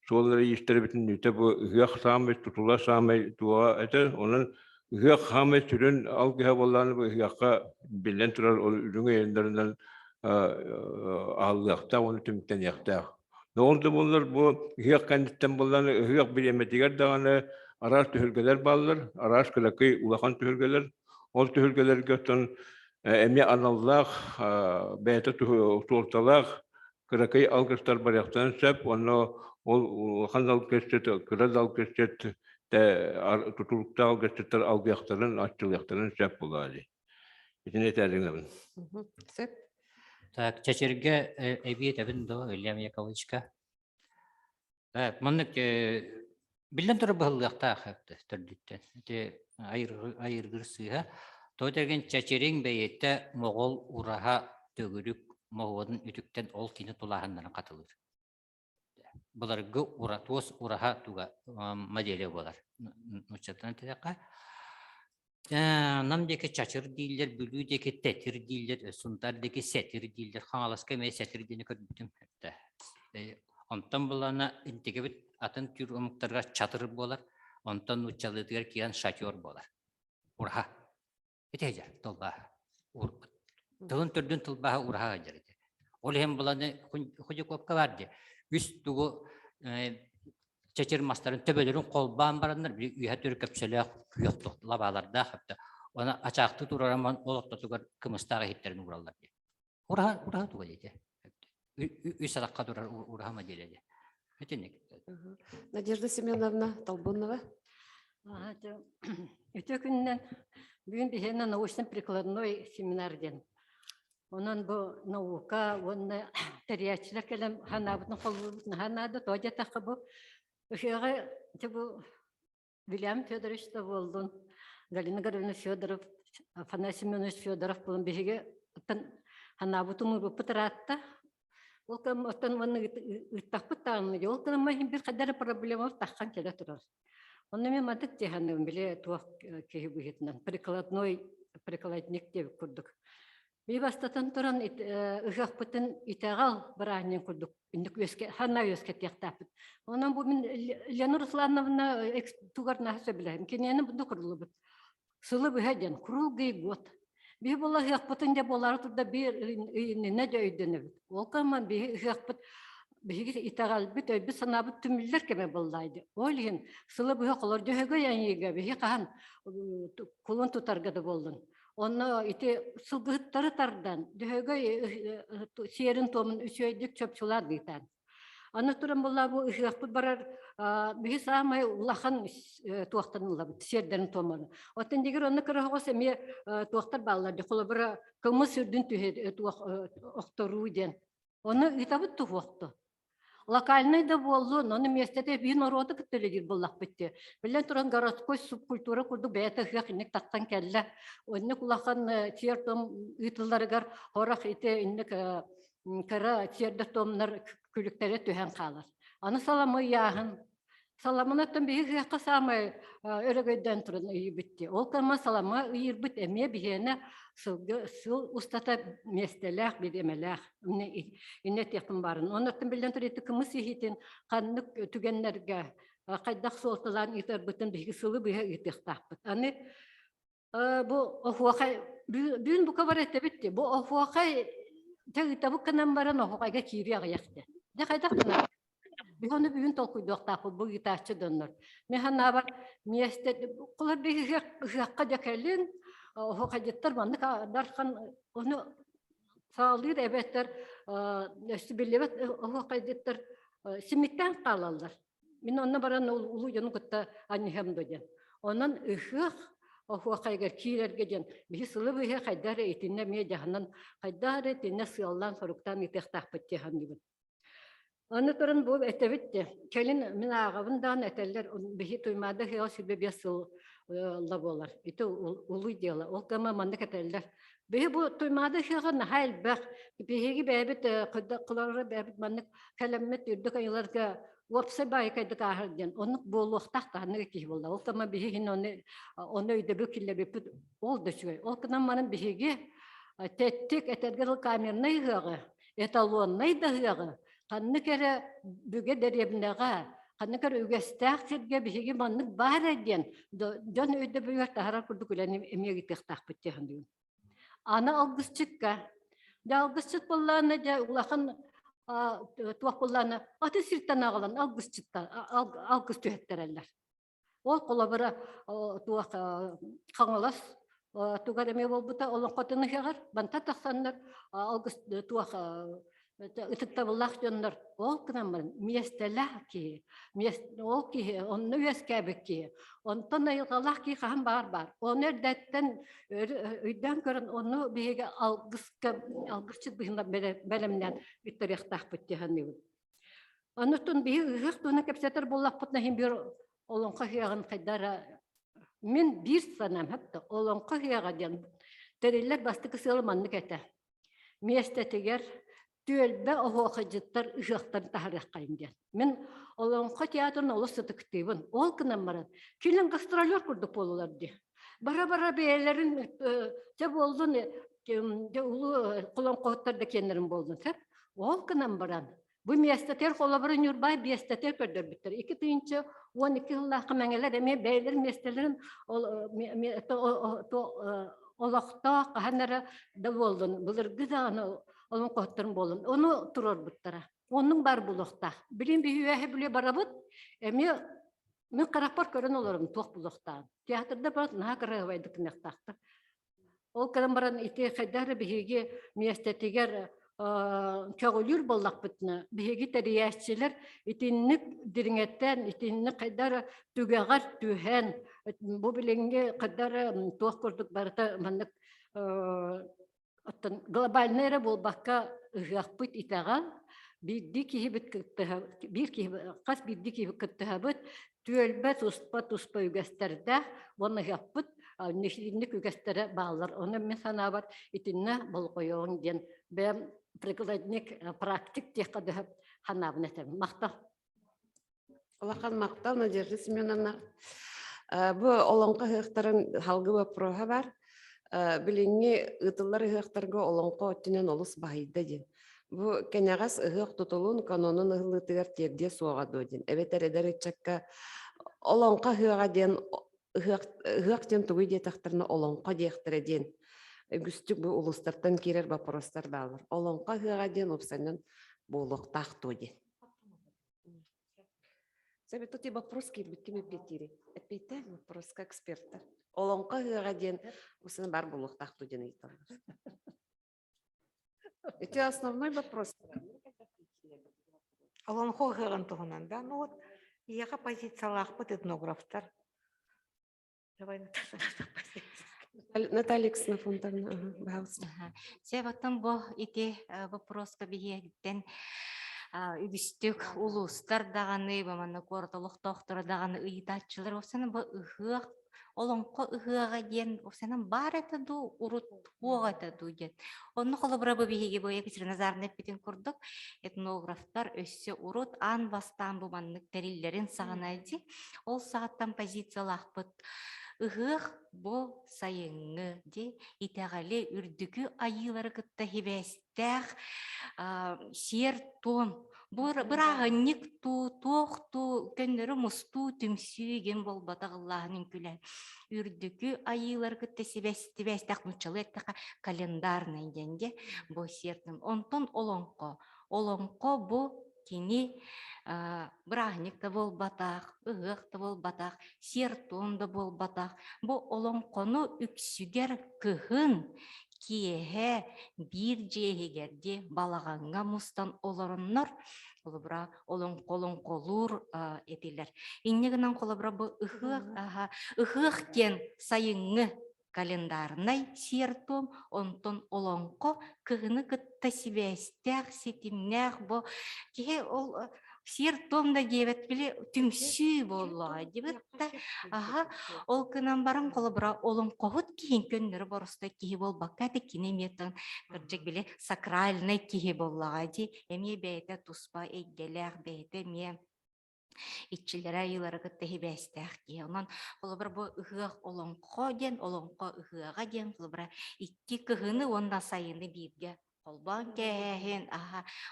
soğulları işleri bütün nüte bu hıyaq sağmay, tutula sağmay dua eder. Onun hıyaq sağmay sürün algı havalarını bu hıyaqqa bilen turar o ürün yayınlarından ağırlıqta, onu tümükten yaqta. Ne oldu bunlar bu hıyaq kanditten bunlar hıyaq bir emetiger dağını araç tühürgeler bağlılar, araç kılakı ulaqan tühürgeler, ol tühürgeler götün emi anallah beyte tuğurtalaq kırakayı algıçlar bariyaktan sep onu ol kanal kestet kırad algıçet de tutulukta algıçetler algıyakların açılıyakların sep bulaydı. İçine tercihlerin. Sep. Так, чачерге эбиет эбин до Ильям Яковлевичка. Так, маннык билен туры быһыллыакта хапты төрдүттен. Те айыргырсыга тойтерген чачерин бейетте моғол ураха төгүрүк моғодун үтүктен ол кини тулаһаннан катылыр. Буларгы уратос ураха туга моделе болар. Нучаттан тедека. Намдеки чачыр дийлер, бүлүүдеки тетир дийлер, сундардеки сетир дийлер, хаңаласка ме сетир дини көрбүтүм. Онтан булана интегебит атын түр омуктарга чатыр болар, онтан учалыдыгар киян шатер болар. Ураха. Этежер толбаха. Тылын түрдүн толбаха ураха жарыды. Ол хем буланы хужукопка барды. Үс тугу чачыр мастарын төбөлөрүн колбан барандар бир үйө төрүп көпсөлөк күйөктү лабаларда хапта. Она ачакты турараман олотто тугар кымыстагы хиттерин уралдар. Ураха туга дейди. Үс алакка турар ураха маделеди. Этенек. Надежда Семеновна Толбунова. Өтө күннен бүгін бихена научно-прикладной семинарден. Онан бу наука, онна терячилек элем ханабытын колбутун ханады тоja такы бу. Ушуга бу Вильям Федорович да болдун. Галина Григорьевна Федоров, Афанасий Семенович Федоров болун бихиге ханабытын уру пытыратта. Ол кам оттан ванны ыттакпыт тагын жол кылма бир кадар проблема таккан келе турар. Он мен мадык дегенде биле туак кеги бухетнан прикладник деп курдук. Би бастатан туран ыгакпытын итагал баранен курдук. Индик өске ханна өске тяктапыт. Онан бу мен Лена Руслановна тугарна сөбилем. Кинени бунду курулубут. Сылы быһаден курулгый год. Би бола ыгакпытын да болар турда бир не дөйдөнөбүт. Ол каман би ыгакпыт биги итагал бит өй бис санабыт түмүллер кеме боллайды. Ойлин сылы быһа колор дөһөгө яңиге би кахан кулун тутарга да болдун. Onu iti sılgıtları tardan, dühöge siyerin tomun üsüydük çöpçüler deyten. Anlatıram bolla bu ıhıqpı barar, bir sağmay ulağın tuğaktan olabı, siyerlerin tomunu. Oten digir onu kırığı semi tuğaktar bağlardı, kolu bir kımı sürdün tühe tuğak oktoru den. Onu itabıt tuğaktı. Локальный да болду, но на месте bir народы кеттелер боллак битти. Билен туран городской субкультура курду бета хакник тактан келле. Онны кулахан тиертом ытылларыгар хорак ите инник кара тиерде томнар күлүктөрө төһөн калар. Аны саламы яһын. Саламынаттан бии хакка самай өрөгөйдөн туран битти. Ол кама салама ыйырбыт эме бихене сыл устата местелах бидемелах. Инне текин барын. Онаттан билен турети кымыс ихитин каннык түгеннерге кайдак солталан итер бутун биги сылы бие итектаппыт. Аны бу офуакай бүгүн бука бар этте битти. Бу офуакай тегитабы канан баран офуакайга кири агыякты. Де кайдак кына. Бихону бүгүн толкуйдуктаппы бу гитарчы доннор. Механа бар месте кулар биги хакка декелин офуакайдыттар маннык дархан onu sağlıyor ebetler üstübillebet oxaydıtlar simitten qalallar. Min onna baran ulu yonu kutta annem dojan. Ondan ıhıq oxaygar kirergeden bir sılı bir haydar etinne me jahannan haydar etinne sıyallan soruktan itehtahpet jahannibi. Onu turun bu etebitti. Kelin min ağabından eteller bihi tuymada hiyo sebebe sıl labolar. İte ulu diyorlar. O kama mandık eteller. Bihi bu tuymada hiyo nahal bak. Bihi bebet kıları bebet mandık kalamet yurduk ayılarga wapsa bay kaydı kahardan. Onu boluqtaq tanı ki bolla. O kama bihi hin onu ödebü kille bepet oldu şöyle. O kana manın bihi tettik etergel kamerna hiyo. Etalon neydi hiyo. Kanı kere büge derebindaga, kanı kere ügestak serge bihigi manlık bahar ediyen. Can öde büyük tahara kurduk ulan emiye gittik takpıttı handiyon. Ana algısçıkka. Da algısçık bollağına da ulağın tuğak bollağına atı sirtten ağalan algıs tühettererler. Ol kolabara tuğak kanılas. Tuğar emiye bolbuta olan katını şağır. Banta taksanlar algıs tuğak ытыктабыллах жоннор ол кынамын местелах ки ол ки онну өскәбик ки онтон айылгалах ки хаһан бар оны эрдәттен өйдән көрөн оны биге алгысчы быһында белемнән үттерехтах биттеһәнни онутун биге ыгык туна кепсетер боллакпытна хим бир олонка хыягын кайдара мен бир санам хәтта олонка хыяга ден тереллер бастыкы сылманны кете местетегер Tüelbe oxuqıcıtlar ışıqtan taharıq qayıngen. Men olonqa teatrın olu sıtıktıyım. Ol kınam baran. Kilin gastrolör kurduk bolulardı. Bara beylerin tep oldun ulu kulon qoğutlar da kendirin boldun. Ol kınam baran. Bu mesteter kolabarın yurbay mesteter kördür bitter. 2-12 yıllaqı məngeler eme beylerin mestelerin olaqta qahanlara da boldun. Bulurgu da onun qohtarın bolun. Onu turur buttara. Onun bar buluqta. Bilin bir hüvehe bile barabıt. Men qaraqpar körün olurum tuq buluqta. Teatrda barat naha qaraqvaydık neqtaqta. Ol karan baran iti qaydar bihigi miyastetiger köğülür bollaq bitna. Bihigi teriyasçiler itinnik diringetten, itinnik qaydar tügeğar tühen. Bu bilingi qaydar tuq kurduk barata mandık глобальный болбаққа ұғақпыт итағал, bir кіттіғабыт, түйелбе тұспа үгестерді, оны ғақпыт, нешілінік үгестері бағылар. Оны мен сана бар, итінне бұл қойуын ден, бәм прикладник практик текқады қанабын әтем. Мақтал. Олақан мақтал, Надежда Семеновна. Бұл олонқа ғықтарын халғы өпроға бар. Билинги ытыллар ыһыахтарга олонко оттинен олус баһайда дин. Бу кенягас ыһыах тутулун канонун ыһыллытыгар тиэрдие суага додин. Эбет эредер ычакка олонко ыһыага ден ыһыак ден тугуй диэтахтарына олонко диэхтере ден. Үгүстүк бу улустартан кирер вопростар балар. Олонко ыһыага ден опсанын болуктах додин. Себет тут и вопрос кирбит ким эпетири. Эпете вопрос как эксперта. Олонко ыһыага ден усын бар болуктах додин ыйталар. Это основной вопрос. Олонхо гырын тугунан, да? Ну вот, яка позициялах бут этнографтар. Давай, Наталья Ксенофонтовна, пожалуйста. Себаттан бу ити вопроска биһиэгиттен үгүстүк улустар даганы баманы кортолук доктор даганы ыйтачылар осаны бу ыһыак олонко ыһыага диэн осанан бар это ду урут хуога это ду диэн. Онну холобра бу биһиги бу Екатерина Назаровна эппитин курдук этнографтар өссө урут ан бастан бу маннык териллерин саганайди. Ол сааттан позициялахпыт. Ыһыах бу сайыңы ди итегали үрдүкү айылары кытта хибестэх сер тон бырагынник ту тохту көннөрү мусту түмсүйген болбатагыллаһынын күлә үрдүкү айылары кытта сибестэх мучалыктака календарный денде бу сертин онтон олонко бу кини бырагник та болбатах, ыгык та болбатах, сертон да болбатах. Бу олонкону үксүгер кыхын киэһэ бир жээһигерди балаганга мустан олороннор колобра олонколур этилер. Иннегинен колобра бу ыгык кен сайыңы календарнай сертом онтон олонко кыгыны кытта сибестях ситимнях бу кихе ол сертом да дебет биле түмсүй боллага дебетта ол кынан баран колобра олонкохут кийин көннөрү боруста кихи болбакка да кинеметтен кыржык биле сакральный кихи боллага ди эмие бейте туспа эйгелер бейте ме итчилер айылары кытта хибестэх ки онон колобра бу ыгыак олонко ден олонко ыгыага ден колобра икки кыгыны онда сайыны бирге колбан кэһин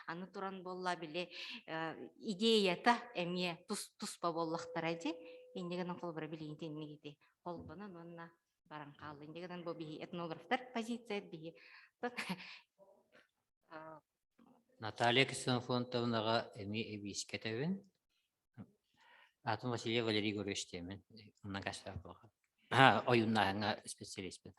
аны туран болла биле идеята эмие туспа боллахтара ди индеген колобра билин теннигити колбанан онна баран калды индеген бу би этнографтар позиция би Наталья Ксенофонтовнага эми эбискетебин Атом Василий Валерий Григорьевич Темин, ойуннахыңа специалистпен.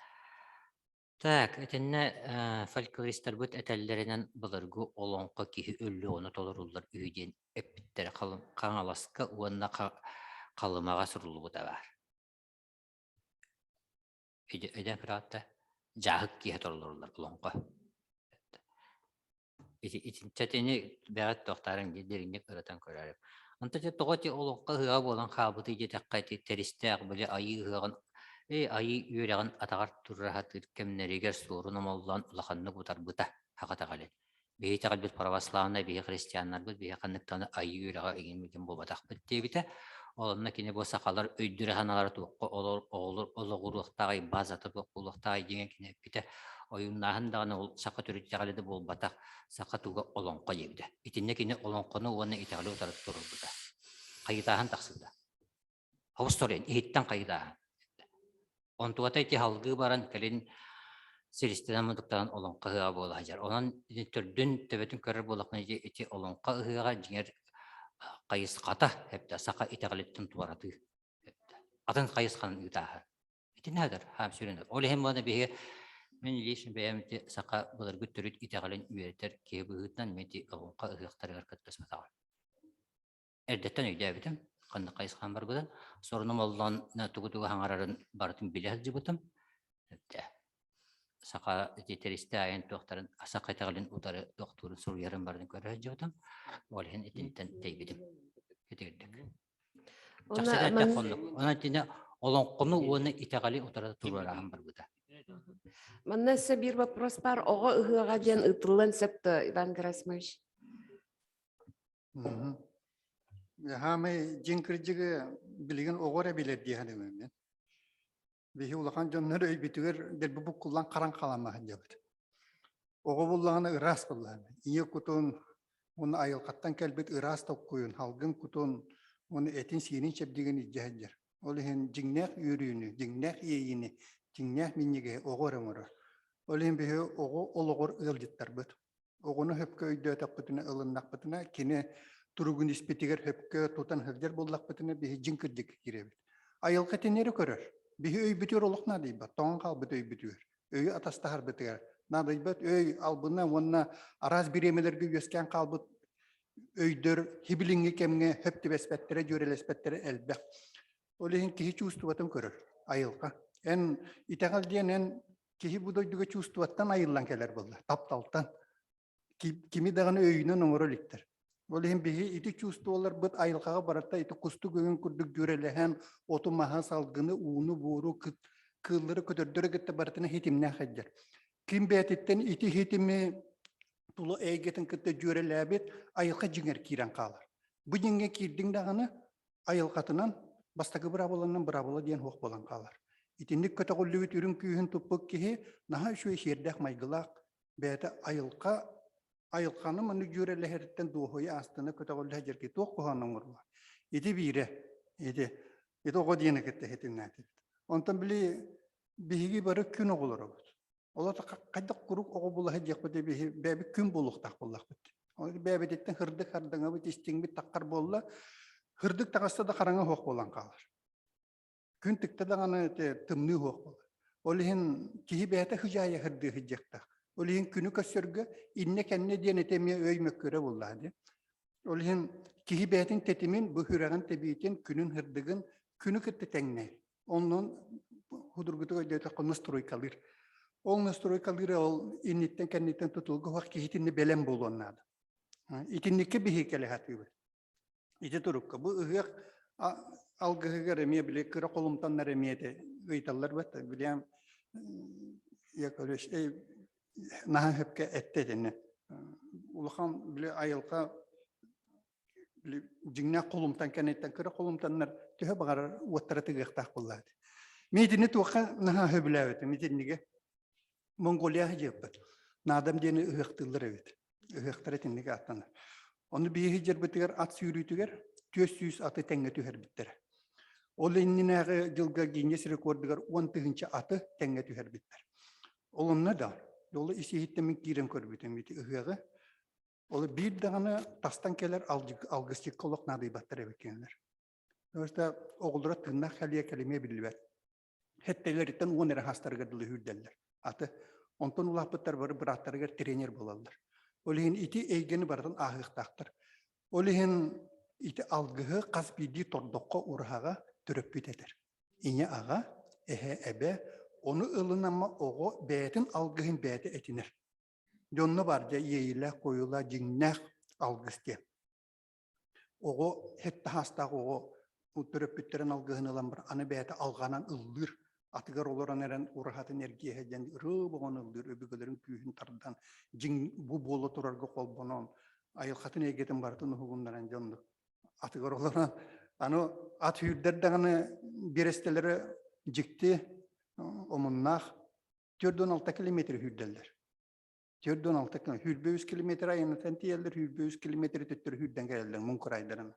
Так, этенне фольклористар бут этеллеринен былыргу олонко кихи өллü оны толырулар үйден эппиттер каңаласка уанна калымага сурулу бута бар. Өйден пиратта жахык кихи толырулар олонко. Итинчатени бәгат тоқтарын дедеринек ыратын көрәріп. Антача тоғати олонқа хыға болан қабыты жетаққайты терістәқ біле айы хыған, айы үйреген атағар тұррахатыр кемнерегер сорын омалдан ұлақанны бұтар бұта хақата қалет. Бейі тағал бір православна, бейі христианнар бұд, бейі қаннықтаны айы үйреға егенмеген болбатақ бұд дейбіті. Оланна кене болса қалар өйдірі ханалары туққа олығырлықтағай, базаты бұлықтағай деген кене біті. Oyunlarında da ol sakat üreticileri de bol batak sakat uga olonqa yevde. İtinne kine olonqonu onu italı otarıp durur burada. Kayıdahan taksında. Avustralyan ehitten kayıdahan. Ontuata iti halgı baran kelin silisteden mıdıktan olonqa hığa bola hajar. Onun türdün tebetün körür bolakna iti olonqa hığa diğer kayıs kata hep de saka italıttın tuvaratı. Atın kayıs kanın itaha. İtin nedir? Ham sürünür. Öyle hem bana bir мен лишин бәйәмте сақа бұларғы түріт итағалын үйертер кейбігітнан мети оғынға ұғықтарығар көттес матағар. Әрдеттен өйді әбітім, қанды қайысқан бар бұдан, сорыным олдан тұғы-тұғы хаңарарын бартын біле әлді бұтым. Сақа тетерісті айын тоқтарын аса қайтағалын ұтары тоқтырын сұр ярын бардың көрі әлді бұтым. Олығын етінтен тейбедім. Кетегірдік. Жақсы дәтті қондық. Онан тені олонқыны оны итағалы ұтары тұрарағын бар бұда. Маннаса bir вопрос бар. Оға ыһыға ден ытылын септі, Иван Герасимович. Хамы жинкірдігі білген оғыра білер дейханы мен. Bihi ulaqan jonnları öybütüger derbi bu kullan karan kalama hıcabıt. Oğu bullağına ıras bullağına. İyi kutun onu ayılqattan kelbet ıras tokkuyun. Halgın kutun onu etin sinin çepdigin icahıcır. Olihin cingnek yürüyünü, cingnek yeyini, cingnek minnige oğurum orar. Olihin bihi oğu oluğur ılcıttar bıt. Oğunu höpkö öydö tapıtına ılınnak bıtına kine turugun ispetiger höpkö tutan hılcar bullak bıtına bihi cinkirdik girebit. Ayılqa teneri körür. Bihi öy bütür oluqna deyba. Toğan kal büt öy bütür. Öy atastahar bütüger. Na deyba öy albına onna araz biremelerge yösken kal büt öydür hibilingi kemge höptü bespettere jörelespettere elbek. Olihin kihi çustuvatın körür. Ayılqa. En itegal diyen en kihi budoyduga çustuvattan ayıllan keler buldu. Taptaltan. Kimi dağını öyünün oңoro liktir. Olihin bihi iti çustu olar bıt ayılqaga baratta iti kustu göğün kurduk jörelehen otu maha salgını uunu boru kılları kötürdürü gitti baratına hitimne hajjar. Kim betitten iti hitimi tulu eygetin kitte jörelebet ayılqa jinger kiran kalar. Bu jinge kirdin dağını ayılqatınan bastagı brabolanın brabola diyen hoq bolan kalar. İtindik kötü gollübüt ürün küyün tupuk kihi naha şu şerdek maygılaq bete ayılqanı mını jöreleheritten doğuyu astını kötü gollu hajar ki toq kohanın urma. İti bire, İti o diyene gitti hitimnati. Ondan bili bihigi barı kün oğulur olur. Ola da kaydak kuruk oğu bula hajak bide bihi bebi kün buluk tak bullak bitti. Onu bebi detten hırdık hardanga bit isting bit takkar bolla hırdık takasta da karanga hoq bolan kalır. Kün tıkta da gana tımnı hoq bolar. Olihin kihi bete hıjaya hırdı hıjakta. Olihin künü kasörgü inne kenne diyen etemiye öymek göre bulladı. Olihin kihi betin tetimin bu hürağın tebiyetin künün hırdığın künü kıttı tenge. Onun hudurgutu ödeyte konustroy kalır. Ol nastroy kalır ol innitten kennetten tutulgu vak kihitinne belem bol onnadı. İtinnike bir hekele hatı var. İti turukka bu ıhıyak algıhıga remiye bile kıra kolumtan remiyete gıytallar var da bileyim yakalaş naha hepke ette dene. Ulağan bile ayılqa bile jingna kolumtan kennetten kıra kolumtanlar tühe bağır vattaratı gıhtaq kulladı. Midini tuqa naha höbülavete midinige Mongolia hıcıptır. Nadam diyeni ıhıqtılır evet. Ihıqtır etinlige atlanır. Onu bir hıcır bitiger at sürütüger 400 atı tenge tüher bittir. Ol innine yılga Guinness rekordiger 10 tığınca atı tenge tüher bittir. Olumna da yolu isi hittemin giren körbütün biti ıhığı. Olu bir dağını tastan keler algısçık kolok nadı battır evekenler. Dolayısıyla oğullara tığına kaliye kelimeye bilirler. Hetteler itten 10 lira hastarga dılı hürdeller. Atı ondan ulaq bittar barı bıraktarıgar trener bolallar. Olihin iti eygeni bardan ahıqtaqtır. Olihin iti algığı qasbidi tordokka urhağa töröppüt eder. İne ağa, ehe ebe, onu ılınama oğu beytin algığın beyti etinir. Jonnu barca yeyle koyula jinnek algıstı. Oğu hette hastaq oğu töröppütlerin algığın ılan bir anı beyti alğanan ıldır. Atıgar olaran eren urhatın ergiye hejen rıbıgan ıldır öbügelerin küyün tardan jing bu bolu turarga kol bonon ayılqatın egetin bartın hugundaran jondu. Atıgar olaran anu at hürderden biresteleri jikti omunnaq 4-6 kilometre hürderler. 4-6 kilometre hürbe 100 kilometre ayını tentiyeller hürbe 100 kilometre tüttür hürden gelirler munkuraydaran.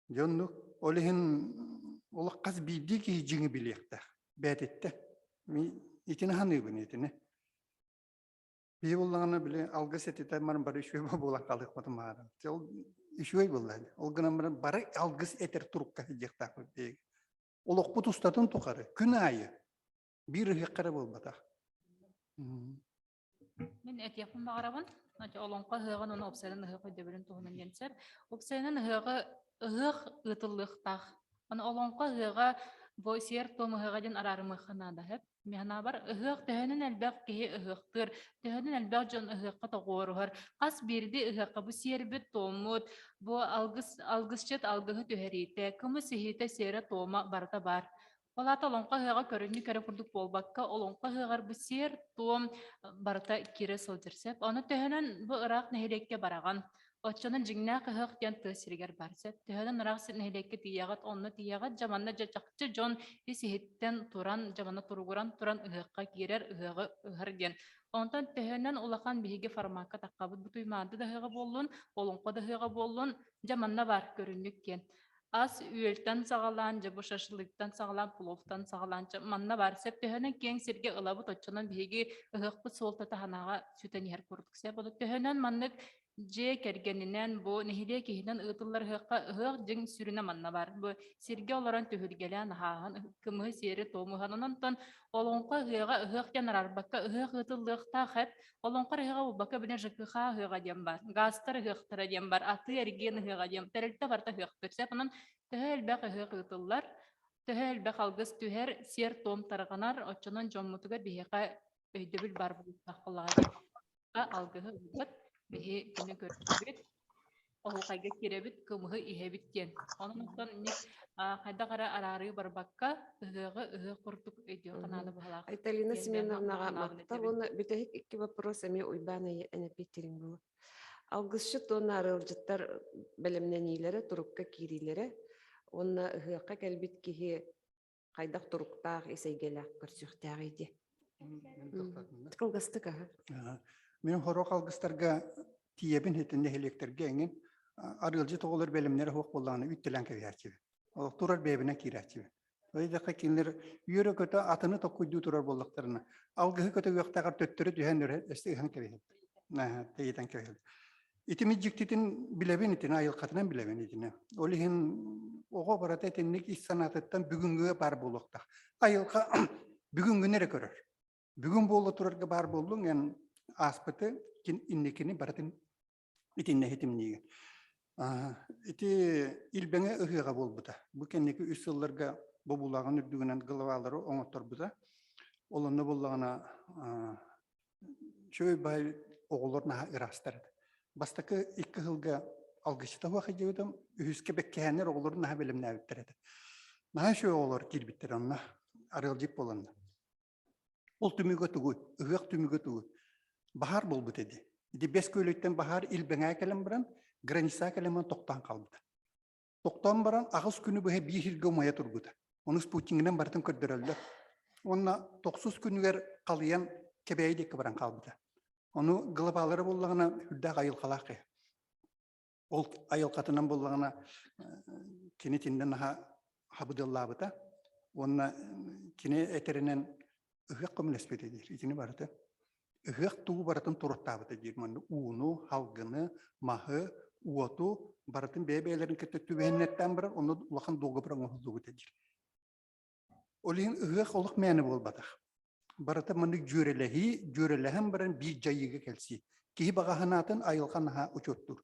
Jondu olihin ola qaz bildi ki jingi biliyekta. Betette. Mi itine hanı bunetine. Bir olanı bile algı setete marın barı şöyle bolan kaldık mı tamam. Çol şöyle bolan. Olgana marın barı algı eter turukka hicekta. Olaq bu tustatın tokarı. Günayı. Bir hekare bolbata. Men etiyapım bağırabın. Naca olonqa hıgan onu opsaydan hıgı debirin tohunan jensep. Opsaydan hıgı ıtıllıqtaq. Onu olonqa hıga bu siyer tomu hıgadan ararımı xanada hep. Mehna bar hıg töhünün elbaq kihi hıgtır. Töhünün elbaq jon hıgqa toğoruhar. Qas birdi hıgqa bu siyer bit tomut. Bu algısçet algıhı töherite. Kımı sihite siyere toma barta bar. Olata olonqa hıga körünü körü kurduk bolbakka. Olonqa hıgar bu siyer tom barta kire sıldırsep. Onu töhünün bu ıraq nehilekke baragan. Отчонун жигнаа кыһык ян тысыргер барса. Төһөнөн рахсын нехлекке тиягат, онны тиягат, жаманна жачакчы жон исихиттен туран, жаманна туругуран туран ыһыкка кирер, ыһыгы ыһырген. Онтон төһөнөн улахан биһиги форматка таккабыт бутуймаады да ыһыгы боллун, олонко да ыһыгы боллун, жаманна бар көрүннүк кен. Ас үөлтен сагалан, жабы шашлыктан сагалан, пловтан сагалан, манна бар. Сеп төһөнөн кең сирге ылабыт отчонон биһиги ыһыкпыт солтата ханага сүтен иһер курдуксе болу. Төһөнөн маннык же кергенинен бу нехиле киһинен ытыллар ыһык жиң сүрүнэ манна бар. Бу сирге олорон төһүлгелен хаан кымы сери томухан онтон олонко ыһык жанарарбакка ыһык ытыллыкта хат олонко ыһыга убакка бине жкха ыһыга дем бар. Гастар ыһыктара дем бар. Аты эрген ыһыга дем. Терелте барта ыһык төрсеп анан төһөлбәк ыһык ытыллар. Төһөлбәк алгыс түһәр сер том тарганар очонон жоммутуга биһига өйдөбүл бар бу тахлага. Алгыһы ыгыт биһи күнү көрбүт. Олукайга киребит кымыһы иһебиттен. Онунтан ник хайда кара арары барбакка ыһыгы курдук өйдө каналы бахалак. Айталина Семеновнага мактап, оны бүтәһик икки вопрос эми уйбана эне питерин бу. Алгысчы тонары ылжыттар белемнен илере турукка кирилере. Онна ыһыкка келбит киһи кайдак туруктаах эсейгелак көрсүктәг иде. Кылгыстык Мен хорок алгыстарга тиебин хетинде электерге эңин арылжы тоголор белемнери хок боллаганы үттелен кебиярчы. Ол турар бебине кирачы. Ойда кекинлер үйрө көтө атыны токуйду турар боллактарына. Алгы көтө уяктагар төттөрү дүйөндөр эстеген кебиет. Тейден кебиет. Итими жиктитин билебин итин айыл катынан билебин итин. Олихин ого барат этинник ис санатыттан бүгүнгө бар болукта. Айылка бүгүнгү нере көрөр. Бүгүн болу турарга бар болдуң эн аспыты иннекини баратын итинне хитимниге. Ити илбеңе ыһыга болбута. Бу кеннеки 3 жылларга бобулагын үрдүгүнөн гылабалары оңотторбута. Олонно боллагана чөй бай оголорна ырастырды. Бастакы 2 жылга алгычта вакыт жебедем, үскө беккенер оголорна белемне өттөрөдө. Наха чөй оголор кирбиттер анна арылжып болонда. Ол түмүгө тугу, ыгык түмүгө тугу. Bahar bolbu dedi. Di 5 köylükten bahar ilbenge kelem biran, granisa keleman toktan kalbıda. Toktan biran ağız günü bu he bir hirge maya turbuda. Onu Putin'den bartın kördürüldü. Ona 9 günüger kalayan kebeği de kıvıran kalbıda. Onu gılabaları bollağına hüdda ayıl kalakı. Ol ayıl katından bollağına kinetinden habıdıllah bıda. Ona kine eterinen ıhık komünespet edir. İçini barıdı. Ыгык туу баратын туруктабыта жирманды ууну, халгыны, махы, уоту баратын бебелерин кетте түбеннеттен бирен ону улахан догу бирен оңдугу тежир. Олин ыгык олук мэни болбадак. Барата мындык жөрелехен бирен би жайыга келси. Кихи багаханатын айылканаха учоттур.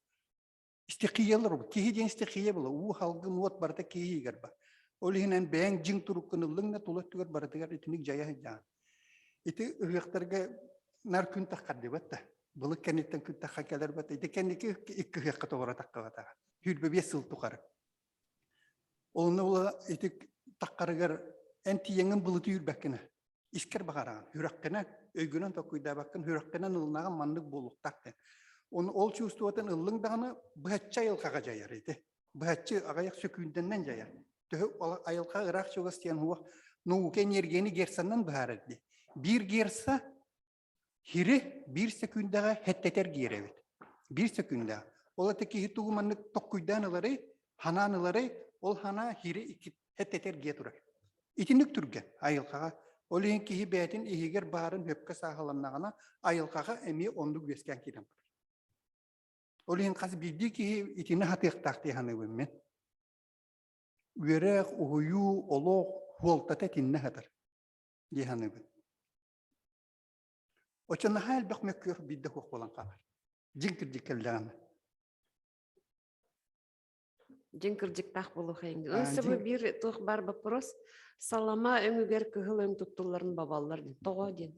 Истикиялар бу, кихи ден истикия бола, уу халгы муот барата кихи гарба. Олинен бэң жиң туруккынылыңна тулаттыгар баратыгар итиник жая жаан. Ити ыгыктарга нар күн таққарды бәтті. Бұлы кәнеттен күн таққа кәлер бәтті. Иде кәнекі 2 хеққа тоғыра таққа бәтіға. Хүрбе 5 сыл тұқары. Олыны олы етік таққарығар әнті еңін бұлы түйір бәкіні. Искер бағараған. Хүраққына өйгінен тоқуйда бәкін. Хүраққынан ұлынаған мандық болуқ тақты. Оны ол чувствуатын ұлың дағыны бұхатчы айылқаға жайар еді. Бұхатчы ағаяқ сөкүйінденнен жайар. Төхі айылқа ұрақ жоғыстиян хуақ наукен ергені герсаннан бұхар еді. Bir gersa hiri 1 sekundega hetteter girevet. 1 sekunda. Ola teki hitugumanlık tokkuydanıları, hananıları, ol hana hiri 2 hetteter geturar. İtinlik türge ayılkağa. Olihin kihi betin ihiger baharın höpke sahalanağına ayılkağa emi onduk vesken kirem. Olihin kası bildi ki itini hatık takti hanı vemmen. Verek, uhuyu, olog, huoltate tinne hatar. Dihanı vemmen. Oçanna hal bak mekür bidde hok bolan qabar. Jinkirjikkeldan. Jinkirjiktaq болу хейинди. Önse bir tuq бар вопрос. Салама өңүгер кыгылым туттуларын бабалар ден. Того ден.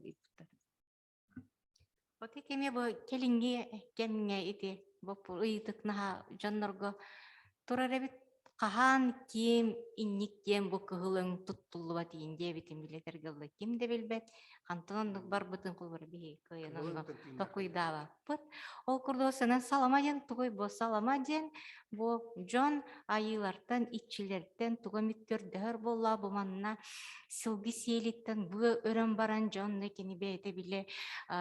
Оти кеме бу келинге кемге ити бу ыйтык наха жаннорго турарабит Кахан ким инник кем бу кыгылың туттулуа тиинде битим билетер гылы ким де билбет. Кантонлук бар бытын кулбар бихи кыйынан токуйдава. Пыт ол курдосынан салама ден тугой бо салама ден бу жон айылартан итчилерден туга миткөрдөөр болла бу манна сылгы сиелиттен бу өрөн баран жон некени бейте биле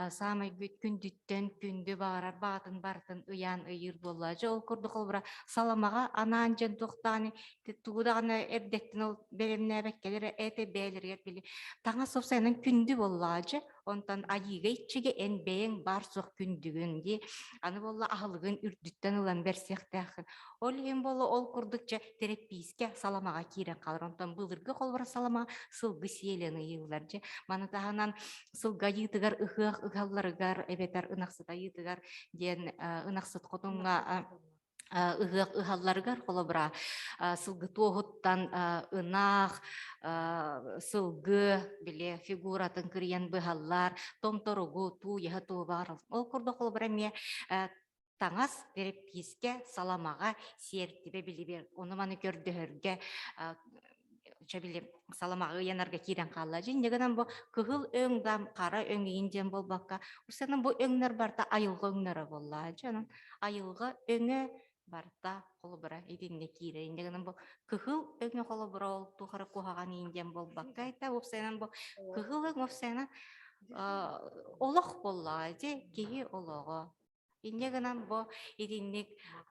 самай бүт күндүттен күндү багарар баатын бартын ыян ыйыр болла. Жол курду кулбара саламага анаан жен тохтаны тугудагана эрдектин ол беремне беккелер эте бээлерге били таңа совсайнын күндү боллаажы онтан айыга ичиге эн бээн бар сох күндүгүн ди аны болла ахылыгын үрдүттен ылан берсехтахын ол ем болла ол курдукча терапийске саламага кирен калыр онтан былыргы колбара салама сылгы сиелен ыйылар же маны таханан сылга йытыгар ыхыах ыхалларыгар эбетер ынаксыта йытыгар диэн ынаксыт котуңга ыгыак ыхалларыгар колобра сылгы туохуттан ынах сылгы биле фигуратын кырыян быхаллар томторугу туу яха туу бар ол курда колобра ме таңас терапийске саламага сертибе билибер оны маны көрдөһөргө чабиле саламага янарга кирен калла жиндегенен бу кыгыл өңдам кара өңийинден болбакка усанын бу өңнөр барта айылга өңнөрө болла жанын айылга өңө барта колобра идинне кире индегенен бу кыгыл өңө колобра ол тухара кухаган инден болбакка айта усанын бу кыгыл өң усанын олох болла же кии олого индегенен бу идинник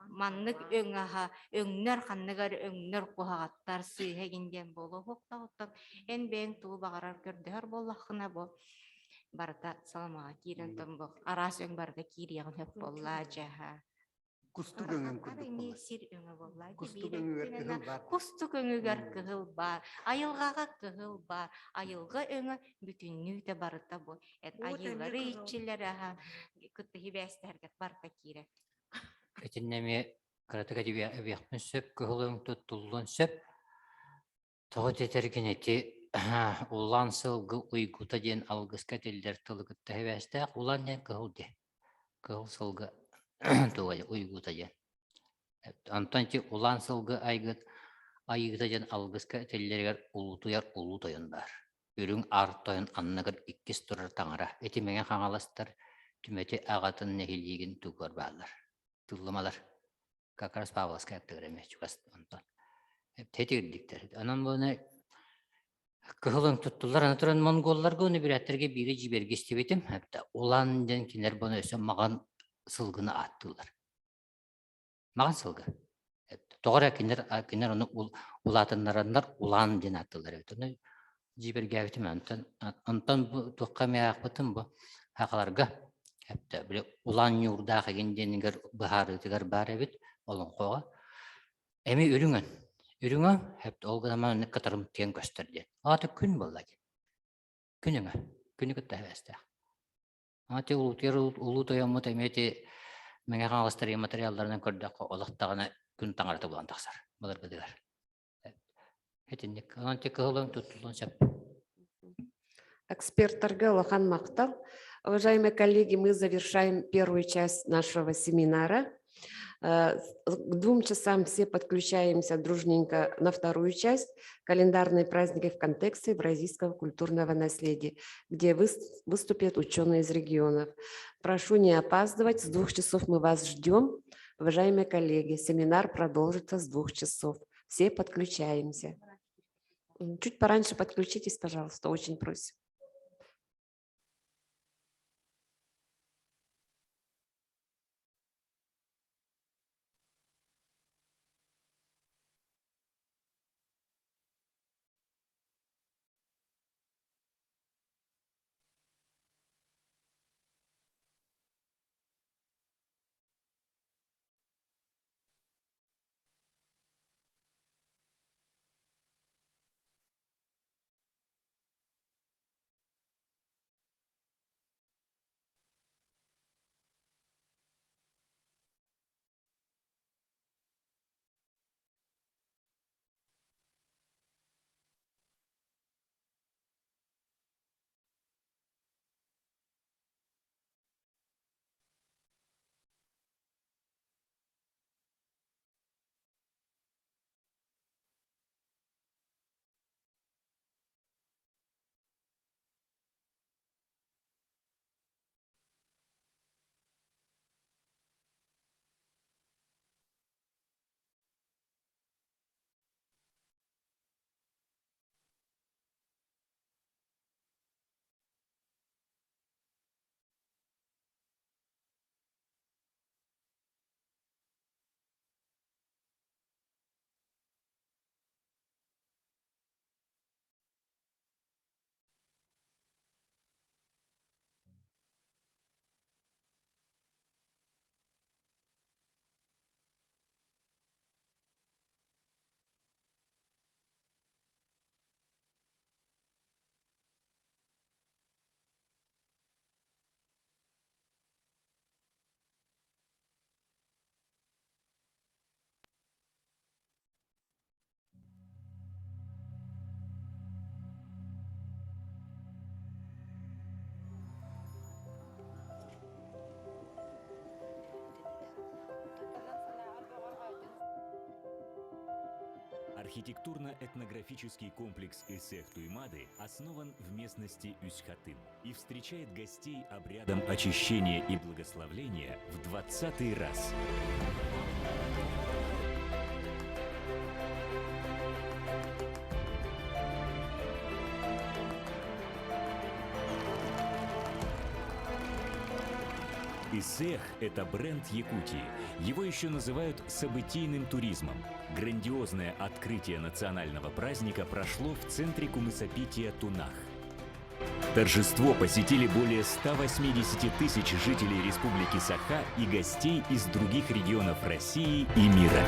маннык өңаха өңнөр ханныгар өңнөр кухагаттар сыйхегинден болу хоктагыттан эн бээн туу багарар көрдөөр боллахына бу барта саламага кирен томбу арас өң барда кириягын хөп болла жаха Кустук өңөн курдук сир өңө болла Кустук өңүгөр кыгыл бар. кустук өңүгөр кыгыл бар айылгага кыгыл бар айылга өңө бүтүннүү да барыта бу айылары ичилер аха кытты хибэстергет барта кире Этиннеме каратыга дибиякпын сөп кыгылың туттуллун сөп того тетергенети улан сылгы уйгута ден алгыска телдер тылгытта хибэстек улан ден кыгыл де кыгыл сылгы тугай уйгута ден антонти улан сылгы айгыта ден алгыска теллергер улутуяр улутойун бар үрүң артойун анныгыр иккис турар таңара эти меңе хаңаластар түмөти агатын нехилигин тугар баалар тыллымалар как раз Павловская актыгреме чугас онтон тетирдиктер анан буны кыгылың туттулар аны туран монголларга уну бираттерге бири жибергестебетим улан ден кинер буну өсө маган сылгыны аттылар маган сылгы тогора кинер уну улатыннарандар улан ден аттылар уну жибергебитим онтон туакка меакпытым бу хакаларга биле улан юрдах генденингер бахарытыгар бар эбит олоңкога эми үрүңөн хепте ол гаман катарым тен көстөрдү аты күн болла күнүгө тахваста аты улу тоямут эмети меңе калыстыры материалдарынан көрдөк олоктагына күн таңарты булан таксар булар бедер этинник анан тек кылың туттулун сеп Эксперттерге улахан мактал. Уважаемые коллеги, мы завершаем первую часть нашего семинара. К 2 часам все подключаемся дружненько на вторую часть «Календарные праздники в контексте евразийского культурного наследия», где выступят ученые из регионов. Прошу не опаздывать, с 2 часов мы вас ждем. Уважаемые коллеги, семинар продолжится с 2 часов. Все подключаемся. Чуть пораньше подключитесь, пожалуйста, очень просим. Архитектурно-этнографический комплекс Исех Туймады основан в местности Үсьхатын и встречает гостей обрядом очищения и благословления в 20-й раз. Исех – это бренд Якутии. Его еще называют событийным туризмом. Грандиозное открытие национального праздника прошло в центре Кумысапития Тунах. Торжество посетили более 180 тысяч жителей Республики Саха и гостей из других регионов России и мира.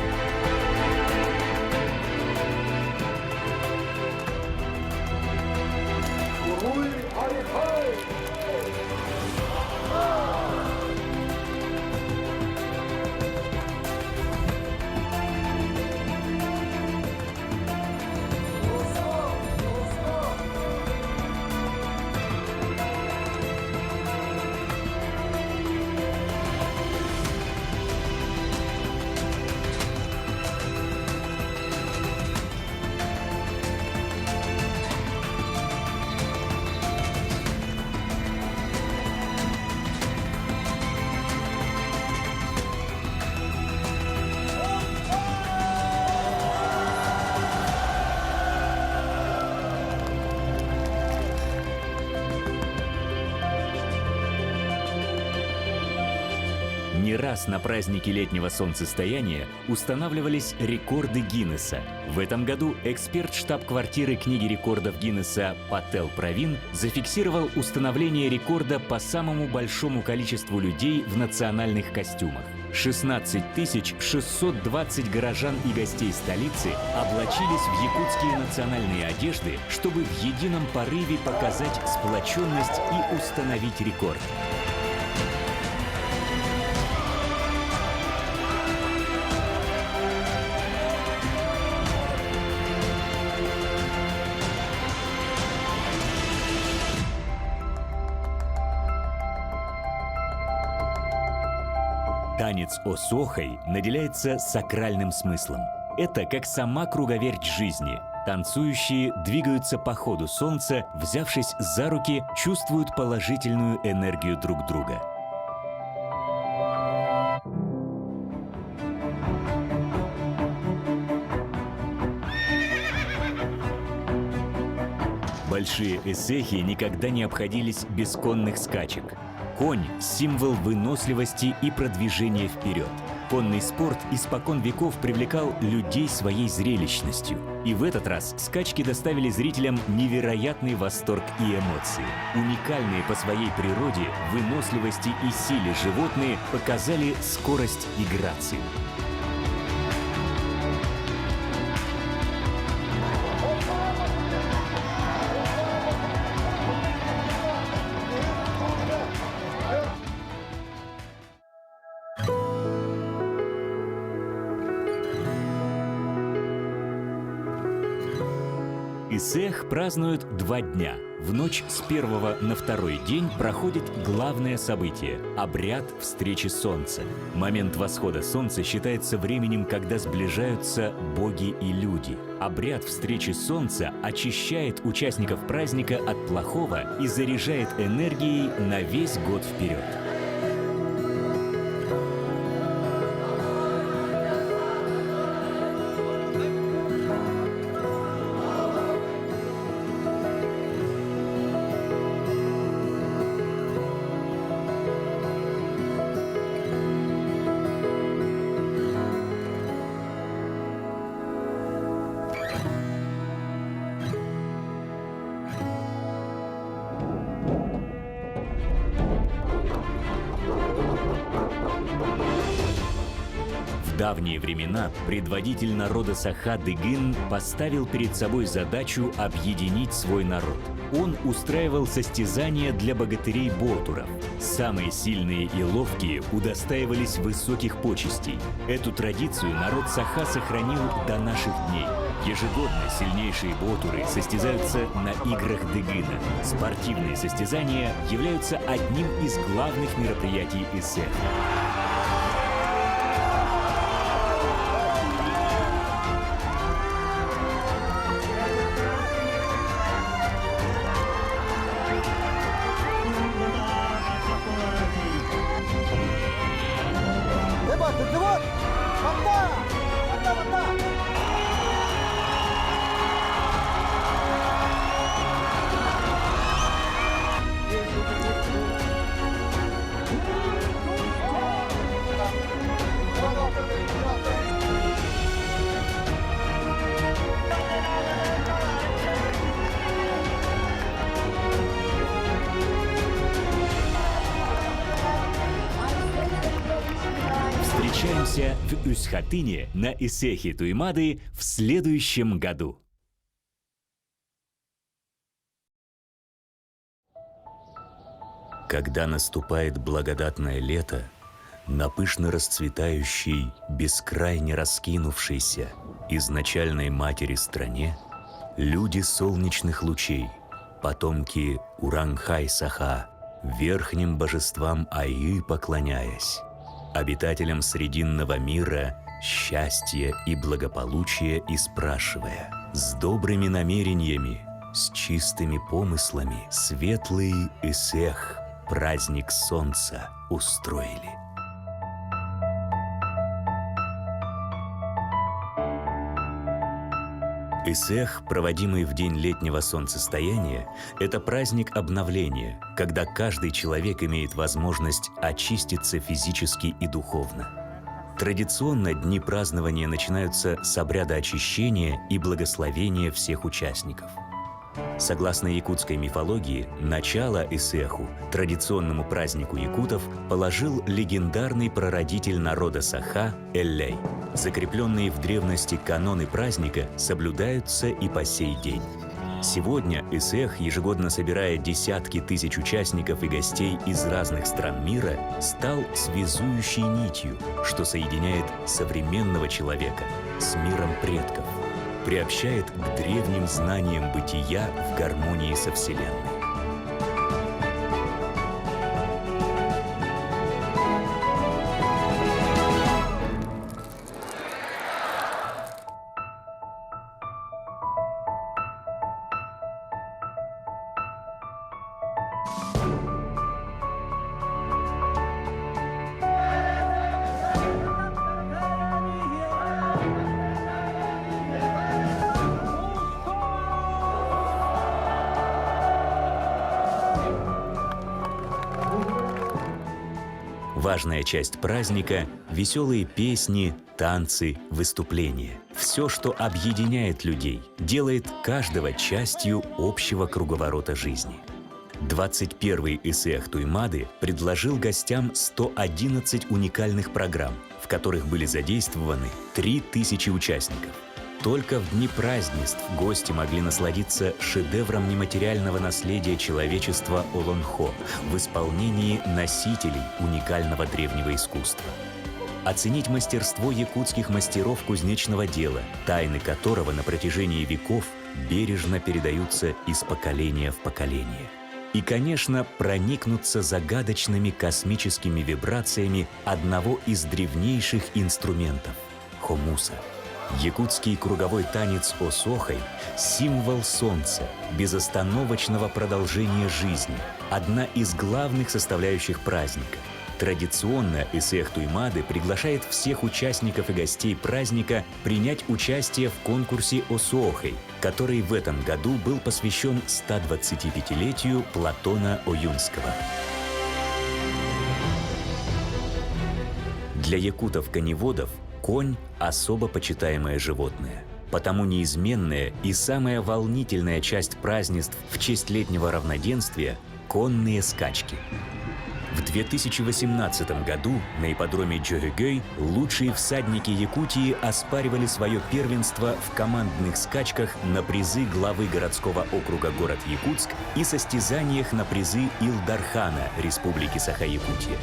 Не раз на празднике летнего солнцестояния устанавливались рекорды Гиннесса. В этом году эксперт штаб-квартиры книги рекордов Гиннесса Пател Правин зафиксировал установление рекорда по самому большому количеству людей в национальных костюмах. 16 620 горожан и гостей столицы облачились в якутские национальные одежды, чтобы в едином порыве показать сплоченность и установить рекорд. Танец Осохой наделяется сакральным смыслом. Это как сама круговерть жизни. Танцующие двигаются по ходу солнца, взявшись за руки, чувствуют положительную энергию друг друга. Большие эсехи никогда не обходились без конных скачек. Конь – символ выносливости и продвижения вперед. Конный спорт испокон веков привлекал людей своей зрелищностью. И в этот раз скачки доставили зрителям невероятный восторг и эмоции. Уникальные по своей природе, выносливости и силе животные показали скорость и грацию. Исех празднуют 2 дня. В ночь с 1-го на 2-й день проходит главное событие – обряд встречи солнца. Момент восхода солнца считается временем, когда сближаются боги и люди. Обряд встречи солнца очищает участников праздника от плохого и заряжает энергией на весь год вперед. В давние времена предводитель народа Саха Дыгын поставил перед собой задачу объединить свой народ. Он устраивал состязания для богатырей-ботуров. Самые сильные и ловкие удостаивались высоких почестей. Эту традицию народ Саха сохранил до наших дней. Ежегодно сильнейшие ботуры состязаются на играх Дыгына. Спортивные состязания являются одним из главных мероприятий Исеха. Встречаемся в Усхатыне на Исехе Туймады в следующем году. Когда наступает благодатное лето, на пышно расцветающей, бескрайне раскинувшейся изначальной матери стране, люди солнечных лучей, потомки Урангхай-Саха, верхним божествам Айы поклоняясь, обитателям Срединного мира счастья и благополучия и спрашивая, с добрыми намерениями, с чистыми помыслами, светлый Исех, праздник солнца, устроили. Исех, проводимый в день летнего солнцестояния, это праздник обновления, когда каждый человек имеет возможность очиститься физически и духовно. Традиционно дни празднования начинаются с обряда очищения и благословения всех участников. Согласно якутской мифологии, начало Исеху, традиционному празднику якутов, положил легендарный прародитель народа Саха Эллей. Закрепленные в древности каноны праздника соблюдаются и по сей день. Сегодня Исех, ежегодно собирая десятки тысяч участников и гостей из разных стран мира, стал связующей нитью, что соединяет современного человека с миром предков, приобщает к древним знаниям бытия в гармонии со Вселенной. Важная часть праздника – веселые песни, танцы, выступления. Все, что объединяет людей, делает каждого частью общего круговорота жизни. 21-й Исех Туймады предложил гостям 111 уникальных программ, в которых были задействованы 3000 участников. Только в дни празднеств гости могли насладиться шедевром нематериального наследия человечества Олонхо в исполнении носителей уникального древнего искусства. Оценить мастерство якутских мастеров кузнечного дела, тайны которого на протяжении веков бережно передаются из поколения в поколение. И, конечно, проникнуться загадочными космическими вибрациями одного из древнейших инструментов – хомуса. Якутский круговой танец Осохой – символ солнца, безостановочного продолжения жизни, одна из главных составляющих праздника. Традиционно Исех Туймады приглашает всех участников и гостей праздника принять участие в конкурсе Осохой, который в этом году был посвящен 125-летию Платона Оюнского. Для якутов-коневодов конь – особо почитаемое животное. Потому неизменная и самая волнительная часть празднеств в честь летнего равноденствия – конные скачки. В 2018 году на ипподроме Джогэгэй лучшие всадники Якутии оспаривали свое первенство в командных скачках на призы главы городского округа город Якутск и состязаниях на призы Илдархана Республики Саха-Якутия.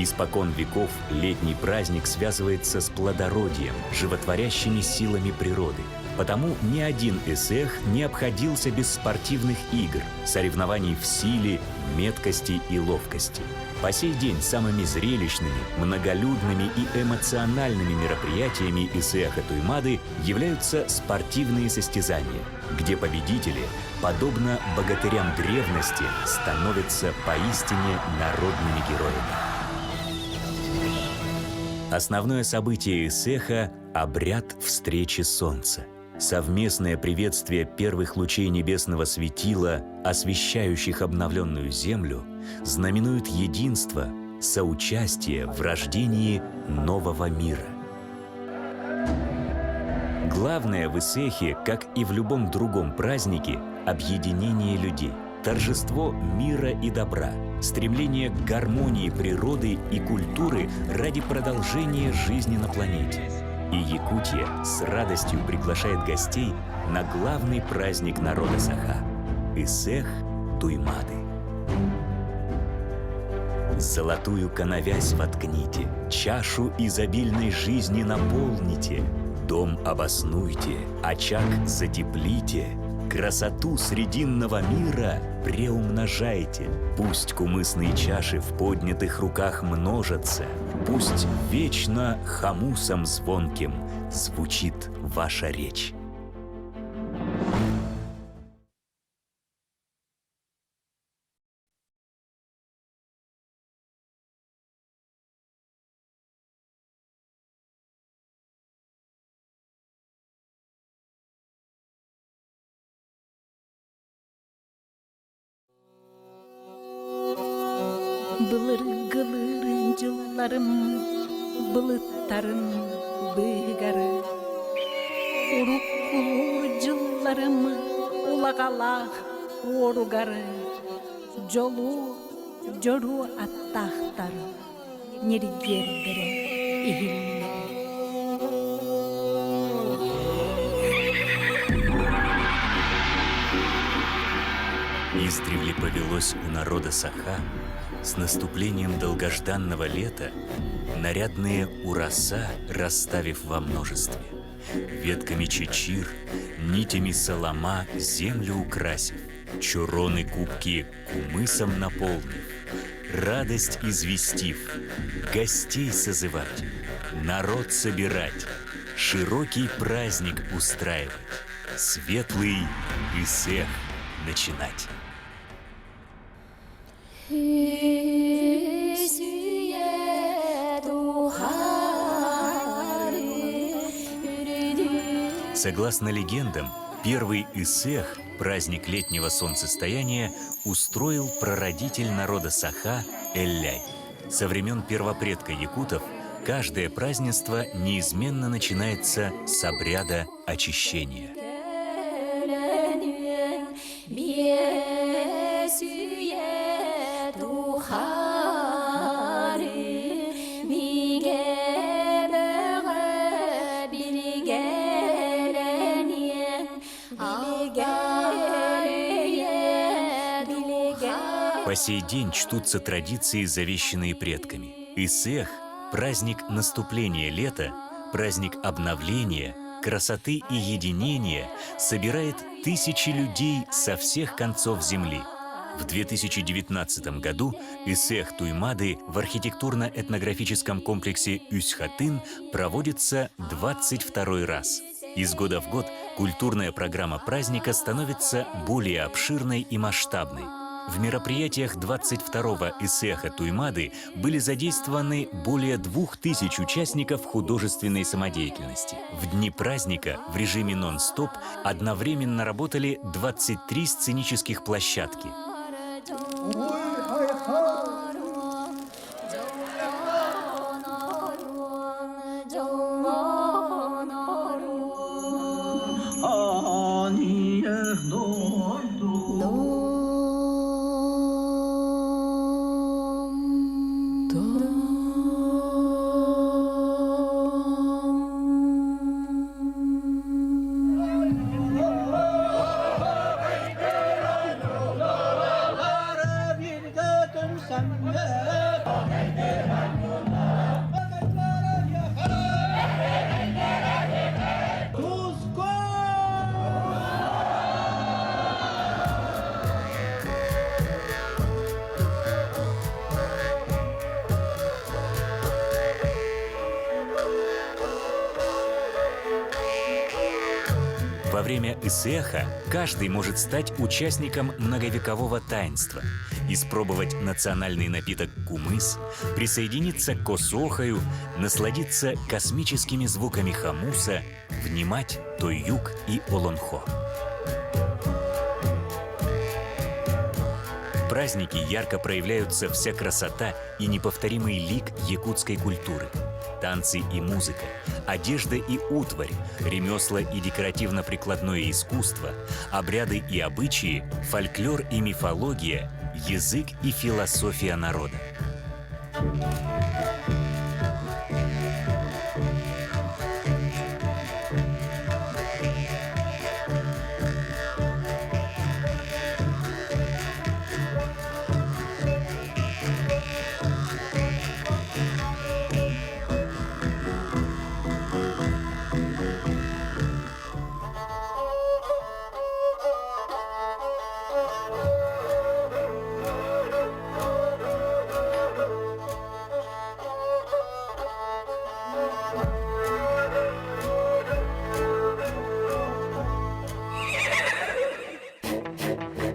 Испокон веков летний праздник связывается с плодородием, животворящими силами природы. Потому ни один Исех не обходился без спортивных игр, соревнований в силе, меткости и ловкости. По сей день самыми зрелищными, многолюдными и эмоциональными мероприятиями Исеха Туймады являются спортивные состязания, где победители, подобно богатырям древности, становятся поистине народными героями. Основное событие Исеха – обряд встречи солнца. Совместное приветствие первых лучей небесного светила, освещающих обновленную землю, знаменует единство, соучастие в рождении нового мира. Главное в Исехе, как и в любом другом празднике, объединение людей. торжество мира и добра, стремление к гармонии природы и культуры ради продолжения жизни на планете. И Якутия с радостью приглашает гостей на главный праздник народа Саха – Исэх Туймады. Золотую коновязь воткните, чашу изобильной жизни наполните, дом обоснуйте, очаг затеплите, красоту срединного мира преумножайте. Пусть кумысные чаши в поднятых руках множатся, пусть вечно хамусом звонким звучит ваша речь. Былыр-гылырын жылларым, былыттарын быгары. Урук-кулур жылларым, улагалах оругары. Жолу, жору аттахтары, неригердері ихиллері. Издревле повелось у народа Саха с наступлением долгожданного лета нарядные ураса, расставив во множестве, ветками чечир, нитями солома землю украсив, чуроны кубки кумысом наполнив, радость известив, гостей созывать, народ собирать, широкий праздник устраивать, светлый Исэх начинать. Согласно легендам, первый Исэх, праздник летнего солнцестояния, устроил прародитель народа Саха Элляй. Со времен первопредка якутов каждое празднество неизменно начинается с обряда очищения. По сей день чтутся традиции, завещанные предками. Исэх – праздник наступления лета, праздник обновления, красоты и единения, собирает тысячи людей со всех концов земли. В 2019 году Исэх Туймады в архитектурно-этнографическом комплексе Үсьхатын проводится 22-й раз. Из года в год культурная программа праздника становится более обширной и масштабной. В мероприятиях 22-го Исэха Туймады были задействованы более 2000 участников художественной самодеятельности. В дни праздника в режиме нон-стоп одновременно работали 23 сценических площадки. Во время Исэха каждый может стать участником многовекового таинства, испробовать национальный напиток кумыс, присоединиться к косохаю, насладиться космическими звуками хамуса, внимать тойюк и олонхо. В празднике ярко проявляются вся красота и неповторимый лик якутской культуры. Танцы и музыка, одежда и утварь, ремесла и декоративно-прикладное искусство, обряды и обычаи, фольклор и мифология, язык и философия народа.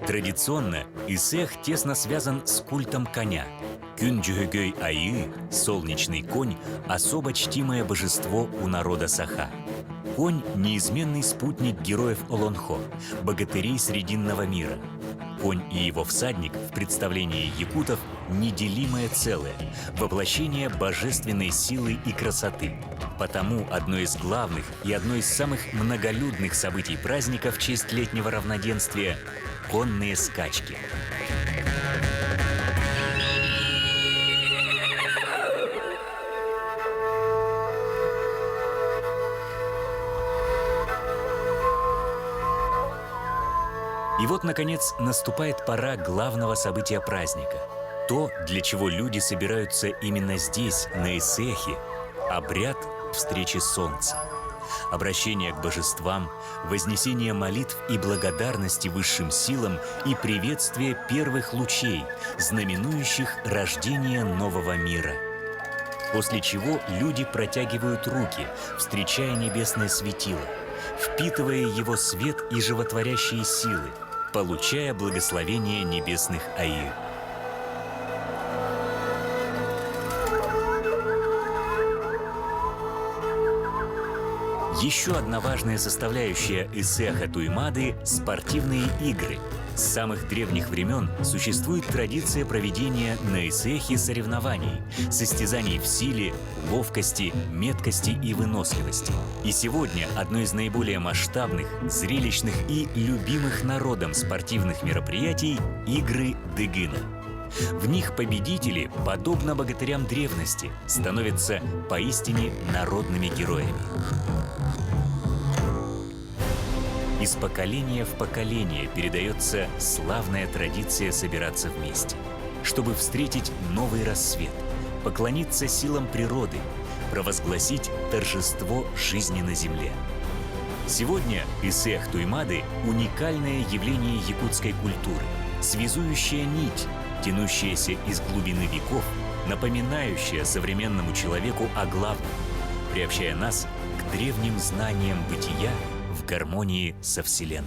Традиционно исех тесно связан с культом коня. Күн-жүгөгөй айы, солнечный конь – особо чтимое божество у народа саха. Конь – неизменный спутник героев Олонхо, богатырей Срединного мира. Конь и его всадник в представлении якутов – неделимое целое, воплощение божественной силы и красоты. Потому одно из главных и одно из самых многолюдных событий праздника в честь летнего равноденствия – конные скачки. И вот, наконец, наступает пора главного события праздника. То, для чего люди собираются именно здесь, на Исехе – обряд встречи солнца. Обращение к божествам, вознесение молитв и благодарности высшим силам и приветствие первых лучей, знаменующих рождение нового мира. После чего люди протягивают руки, встречая небесное светило, впитывая его свет и животворящие силы, получая благословение небесных аи. Еще одна важная составляющая Исеха Туймады – спортивные игры. С самых древних времен существует традиция проведения на Исехе соревнований, состязаний в силе, ловкости, меткости и выносливости. И сегодня одно из наиболее масштабных, зрелищных и любимых народом спортивных мероприятий – игры Дыгына. В них победители, подобно богатырям древности, становятся поистине народными героями. Из поколения в поколение передается славная традиция собираться вместе, чтобы встретить новый рассвет, поклониться силам природы, провозгласить торжество жизни на земле. Сегодня Исех Туймады – уникальное явление якутской культуры, связующая нить, тянущаяся из глубины веков, напоминающая современному человеку о главном, приобщая нас к древним знаниям бытия в гармонии со Вселенной.